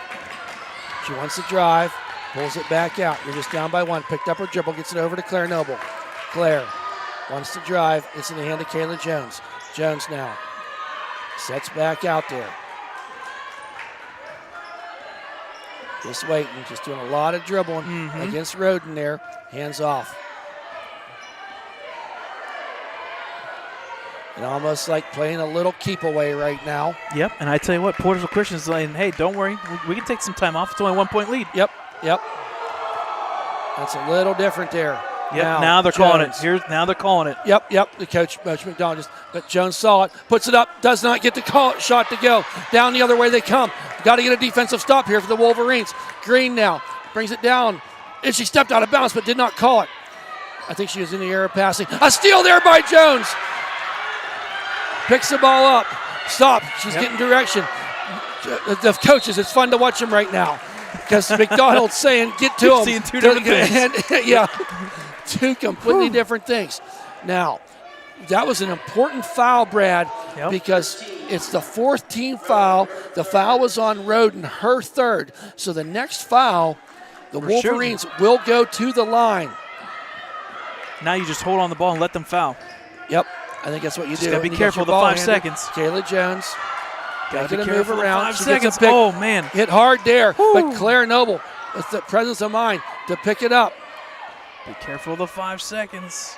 She wants to drive. Pulls it back out. You're just down by 1. Picked up her dribble. Gets it over to Claire Noble. Claire wants to drive. It's in the hand of Kayla Jones. Jones now sets back out there. Just waiting. Just doing a lot of dribbling against Roden there. Hands off. And almost like playing a little keep away right now. Yep, and I tell you what, Portersville Christian is saying, hey, don't worry, we can take some time off. It's only a 1-point lead. Yep. That's a little different there. Yep, now they're calling it. Now they're calling it. Yep. The coach McDonald but Jones saw it, puts it up, does not get the shot to go. Down the other way they come. Got to get a defensive stop here for the Wolverines. Green now brings it down, and she stepped out of bounds but did not call it. I think she was in the air passing. A steal there by Jones. Picks the ball up. Stop. She's getting direction. The coaches, it's fun to watch them right now because McDonald's saying, get to them. Seeing two different things. Yeah, two completely different things. Now, that was an important foul, Brad, because it's the 4th team foul. The foul was on Roden, her 3rd. So the next foul, the Wolverines will go to the line. Now you just hold on the ball and let them foul. Yep. I think that's what you do. Just got to be careful of the 5 seconds. Kayla Jones. Got to move around. 5 She seconds. gets a pick. Oh, man. Hit hard there. But Claire Noble with the presence of mind to pick it up. Be careful of the 5 seconds.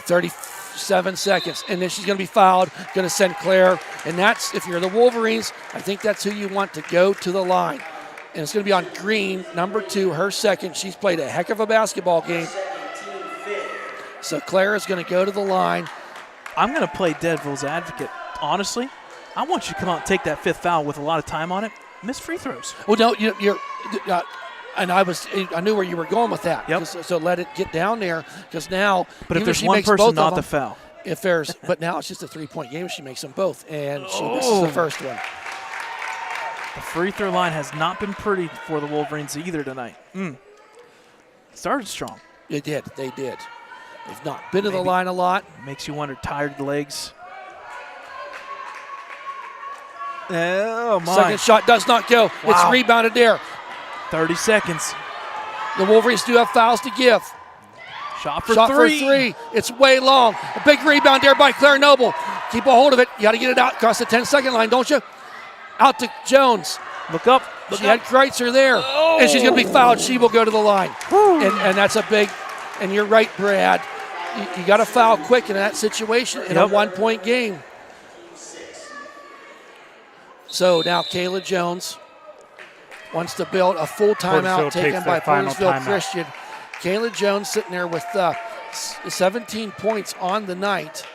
37 seconds. And then she's going to be fouled. Going to send Claire. And that's, if you're the Wolverines, I think that's who you want to go to the line. And it's going to be on Green, number 2, her 2nd. She's played a heck of a basketball game. So Claire is going to go to the line. I'm going to play devil's advocate. Honestly, I want you to come out and take that 5th foul with a lot of time on it. Miss free throws. Well, no, you're and I knew where you were going with that. Yep. So let it get down there because now. But if there's one person, not the foul. But now it's just a 3-point game. She makes them both, and she misses the first one. The free throw line has not been pretty for the Wolverines either tonight. Started strong. They did. They've not been to the line a lot. Makes you wonder, tired legs. Oh, my. Second shot does not go. Wow. It's rebounded there. 30 seconds. The Wolverines do have fouls to give. Shot for for 3. It's way long. A big rebound there by Claire Noble. Keep a hold of it. You got to get it out across the 10-second line, don't you? Out to Jones. Look up. She had Kreitzer there. And she's going to be fouled. She will go to the line. And that's a big, and you're right, Brad. You got to foul quick in that situation in a 1-point game. So now Kayla Jones wants to build a full timeout taken by Portersville Christian. Kayla Jones sitting there with 17 points on the night.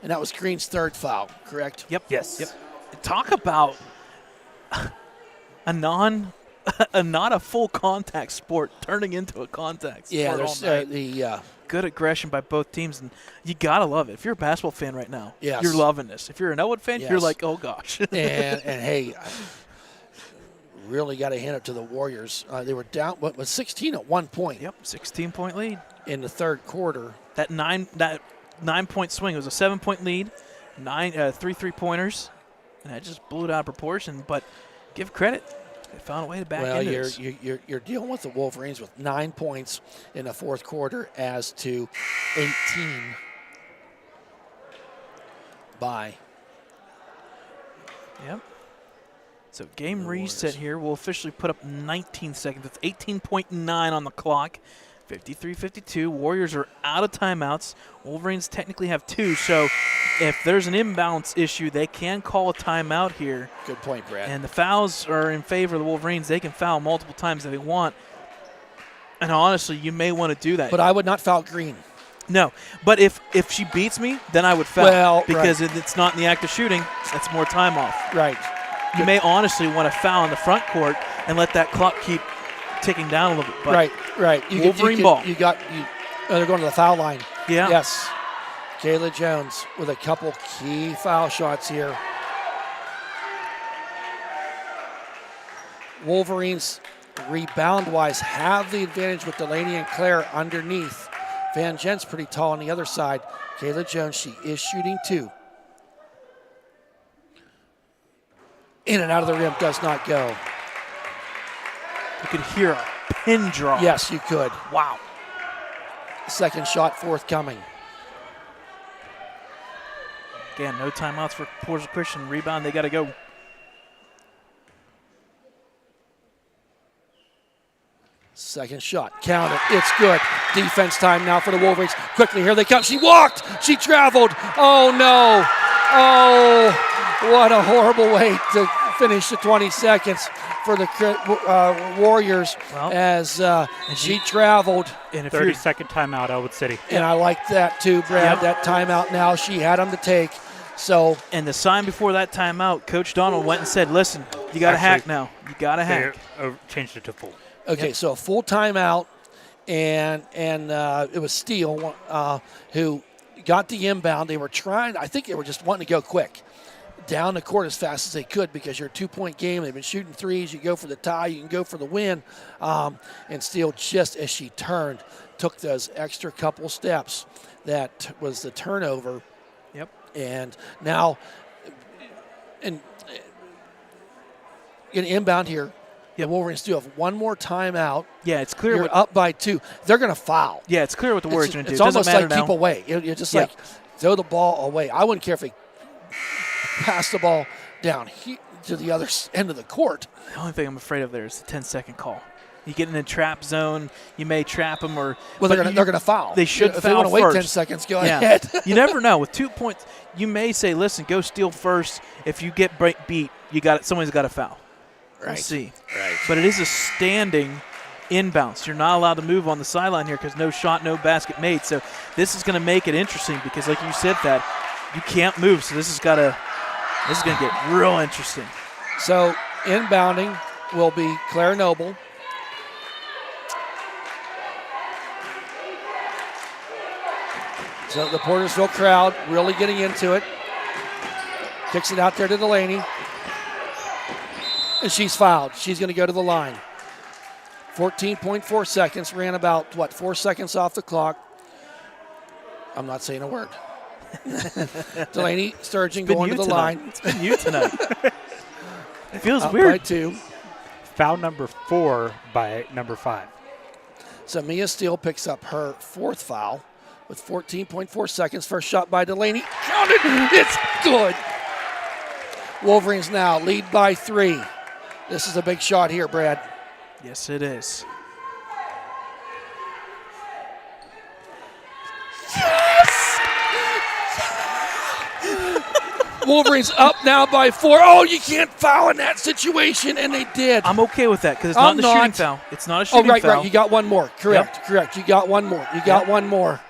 And that was Green's 3rd foul, correct? Yep. Yes. Yep. Talk about a not a full contact sport turning into a contact sport. Yeah, there's good aggression by both teams, and you gotta love it. If you're a basketball fan right now, you're loving this. If you're an Ellwood fan, you're like, oh gosh. and hey, really got to hand it to the Warriors. They were down, what was 16 at 1 point? Yep, 16-point lead in the 3rd quarter. That 9-point swing. It was a 7-point lead, 3 3-pointers, and that just blew it out of proportion. But give credit. They found a way to back into this. You're dealing with the Wolverines with 9 points in the 4th quarter as to 18 by. Yep. So game reset here. We'll officially put up 19 seconds. That's 18.9 on the clock. 53-52. Warriors are out of timeouts. Wolverines technically have 2. So if there's an imbalance issue, they can call a timeout here. Good point, Brad. And the fouls are in favor of the Wolverines. They can foul multiple times if they want. And honestly, you may want to do that. But I would not foul Green. No, but if she beats me, then I would foul. Well, because right. it's not in the act of shooting, that's more time off. Right. You may honestly want to foul in the front court and let that clock keep ticking down a little bit. But right. Wolverine ball. They're going to the foul line. Yeah. Yes. Kayla Jones with a couple key foul shots here. Wolverines, rebound-wise, have the advantage with Delaney and Claire underneath. Van Gent's pretty tall on the other side. Kayla Jones, she is shooting 2. In and out of the rim, does not go. You could hear a pin drop. Yes, you could. Wow. Second shot forthcoming. Again, no timeouts for Portersville Christian. Rebound, they got to go. Second shot, count it, it's good. Defense time now for the Wolverines. Quickly, here they come. She walked, she traveled. Oh no, oh, what a horrible way to finish the 20 seconds for the Warriors as she traveled. And a 30-second timeout, Elwood City. And I like that too, Brad, Yep. that timeout now. She had them to take. So, and the sign before that timeout, Coach Donald went and said, listen, you got to hack now. You got to hack. They changed it to full. okay, Yep. so a full timeout, and it was Steele who got the inbound. They were trying, I think they were just wanting to go quick down the court as fast as they could because you're a 2-point game. They've been shooting threes. You go for the tie. You can go for the win. And Steele, just as she turned, took those extra couple steps. That was the turnover. Yep. And now, in inbound here, the Wolverines do have one more timeout. Yeah, it's clear. You're up by 2. They're going to foul. Yeah, it's clear what the Warriors are going to do. It's It doesn't almost matter like now. keep away. You're just like throw the ball away. I wouldn't care if they pass the ball down to the other end of the court. The only thing I'm afraid of there is the 10-second call. You get in a trap zone, you may trap them or. Well, they're going to foul. They should if foul they want to wait first. 10 seconds, go Yeah. ahead. You never know. With 2 points, you may say, listen, go steal first. If you get beat, you got it. Someone's got to foul. We'll see. Right. But it is a standing inbounds. You're not allowed to move on the sideline here because no shot, no basket made. So this is going to make it interesting because, like you said, that you can't move. So this is going to get real interesting. So inbounding will be Claire Noble. So the Portersville crowd really getting into it. Kicks it out there to Delaney. And she's fouled. She's going to go to the line. 14.4 seconds. Ran about, 4 seconds off the clock. I'm not saying a word. Delaney Sturgeon going to the line. It's been you tonight. It feels Up weird. by 2. Foul number 4 by number 5. So Mia Steele picks up her 4th foul with 14.4 seconds. First shot by Delaney. Counted. It's good. Wolverines now lead by 3. This is a big shot here, Brad. Yes, it is. Wolverines up now by 4. Oh, you can't foul in that situation, and they did. I'm okay with that because it's not a shooting foul. It's not a shooting foul. Right. You got one more. Correct. You got one more. One more.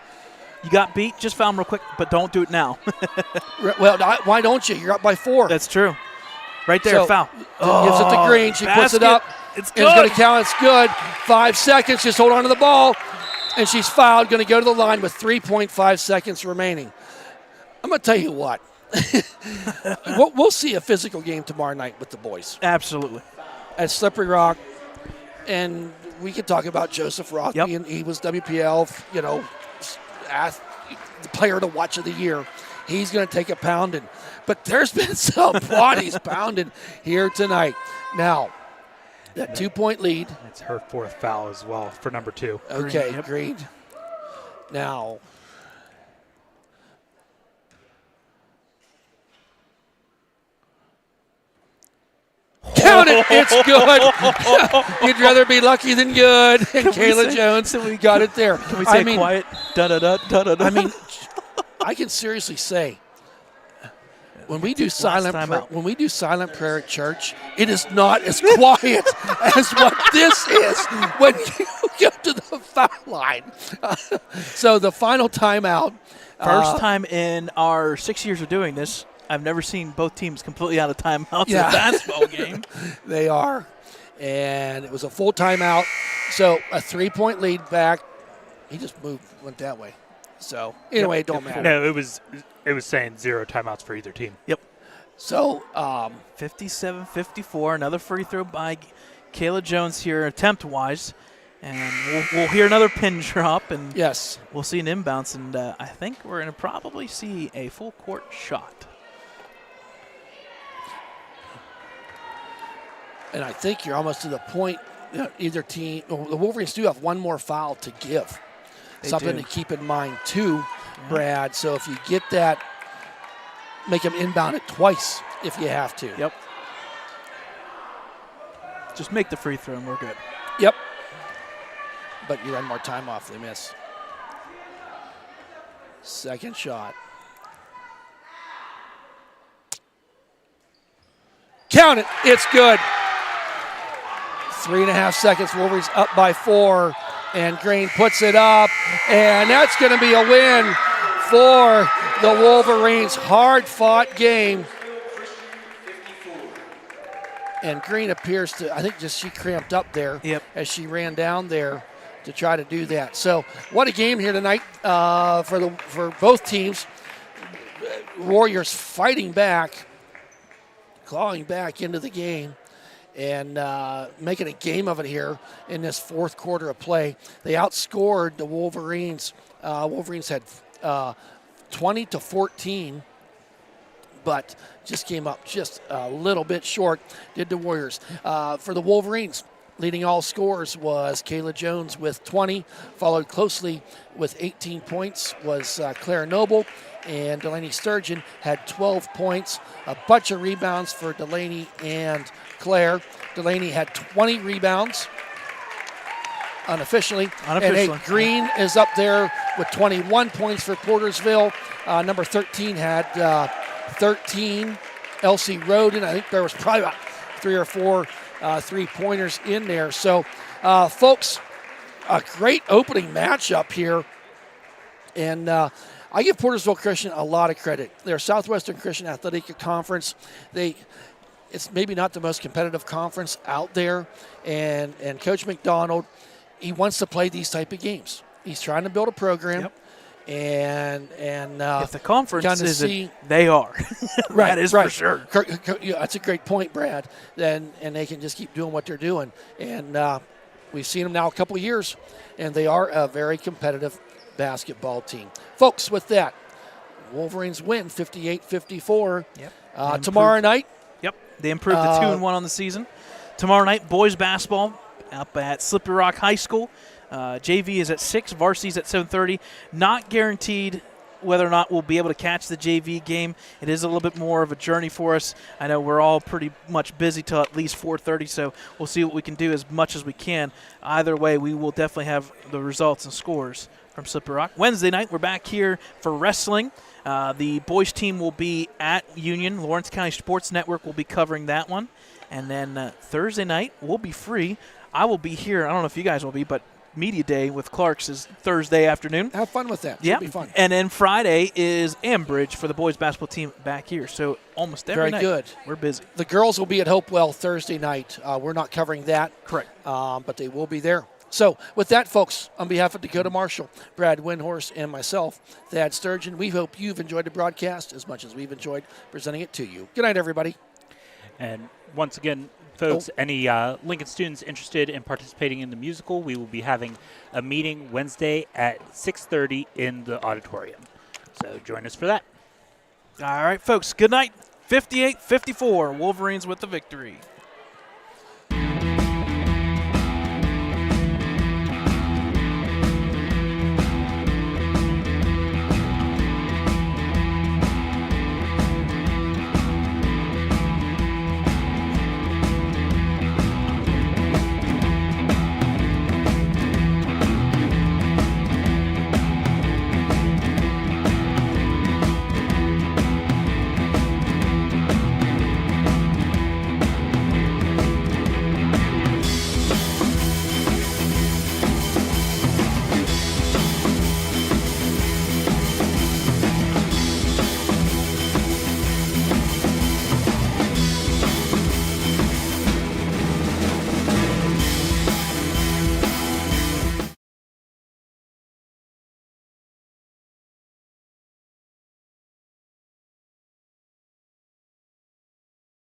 You got beat, just foul them real quick, but don't do it now. Well, why don't you? You're up by 4. That's true. Right there, So, foul. Gives it to Green. She puts it basket. up. It's And good. it's going to count. It's good. 5 seconds. Just hold on to the ball. And she's fouled. Going to go to the line with 3.5 seconds remaining. I'm going to tell you what. We'll see a physical game tomorrow night with the boys Absolutely. at Slippery Rock. And we could talk about Joseph Rothby. Yep. And he was WPL, the player to watch of the year. He's going to take a pounding. But there's been some bodies pounded here tonight. Now, that 2-point lead. That's her 4th foul as well for number 2. Okay, Yep. agreed. Now, count it. It's good. You'd rather be lucky than good. And Kayla Jones got it there. Can we say quiet? Da-da-da, da-da-da. I mean, I can seriously say when we do Last silent time prayer, out. when we do silent prayer at church, it is not as quiet as what this is when you go to the foul line. So the final timeout. First time in our 6 years of doing this, I've never seen both teams completely out of timeouts in Yeah. a basketball game. They are. And it was a full timeout. So a 3-point lead back. He just went that way. So anyway, it don't matter. No, it was saying 0 timeouts for either team. Yep. So 57-54, another free throw by Kayla Jones here, attempt-wise. And we'll hear another pin drop, and yes. we'll see an inbounce. And I think we're going to probably see a full court shot. And I think you're almost to the point that either team, the Wolverines do have one more foul to give. They Something do. to keep in mind too, Brad. So if you get that, make them inbound it twice if you have to. Yep. Just make the free throw and we're good. Yep. But you run more time off, they miss. Second shot. Count it. It's good. 3.5 seconds. Wolverines up by 4. And Green puts it up. And that's going to be a win for the Wolverines. Hard-fought game. And Green appears to, I think just she cramped up there as she ran down there to try to do that. So what a game here tonight for both teams. Warriors fighting back, clawing back into the game, and making a game of it here in this fourth quarter of play. They outscored the Wolverines. Wolverines had 20-14, but just came up just a little bit short, did the Warriors. For the Wolverines, leading all scorers was Kayla Jones with 20, followed closely with 18 points was Claire Noble, and Delaney Sturgeon had 12 points. A bunch of rebounds for Delaney and Claire. Delaney had 20 rebounds unofficially. And hey, Green is up there with 21 points for Portersville. Number 13 had 13. Elsie Roden, I think there was probably about 3 or 4 3-pointers in there. So, folks, a great opening matchup here. And I give Portersville Christian a lot of credit. They're Southwestern Christian Athletic Conference. It's maybe not the most competitive conference out there. And Coach McDonald, he wants to play these type of games. He's trying to build a program. Yep. And if the conference isn't, they are. Right, that is right. for sure. Yeah, that's a great point, Brad. And they can just keep doing what they're doing. And we've seen them now a couple of years, and they are a very competitive basketball team. Folks, with that, Wolverines win 58-54. Yep. Tomorrow night. Yep. They improved to 2-1 on the season. Tomorrow night, boys basketball up at Slippery Rock High School. JV is at 6, varsity's at 7:30. Not guaranteed whether or not we'll be able to catch the JV game. It is a little bit more of a journey for us. I know we're all pretty much busy till at least 4:30, so we'll see what we can do as much as we can. Either way, we will definitely have the results and scores from Slippery Rock. Wednesday night, we're back here for wrestling. The boys team will be at Union. Lawrence County Sports Network will be covering that one. And then Thursday night, we'll be free. I will be here. I don't know if you guys will be, but Media Day with Clark's is Thursday afternoon. Have fun with that. Yeah, Should be fun. And then Friday is Ambridge for the boys basketball team back here. So almost every night. Very good. We're busy. The girls will be at Hopewell Thursday night. We're not covering that. Correct. But they will be there. So with that, folks, on behalf of Dakota Marshall, Brad Windhorst, and myself, Thad Sturgeon, we hope you've enjoyed the broadcast as much as we've enjoyed presenting it to you. Good night, everybody. And once again, folks, any Lincoln students interested in participating in the musical, we will be having a meeting Wednesday at 6:30 in the auditorium. So join us for that. All right, folks, good night. 58-54, Wolverines with the victory.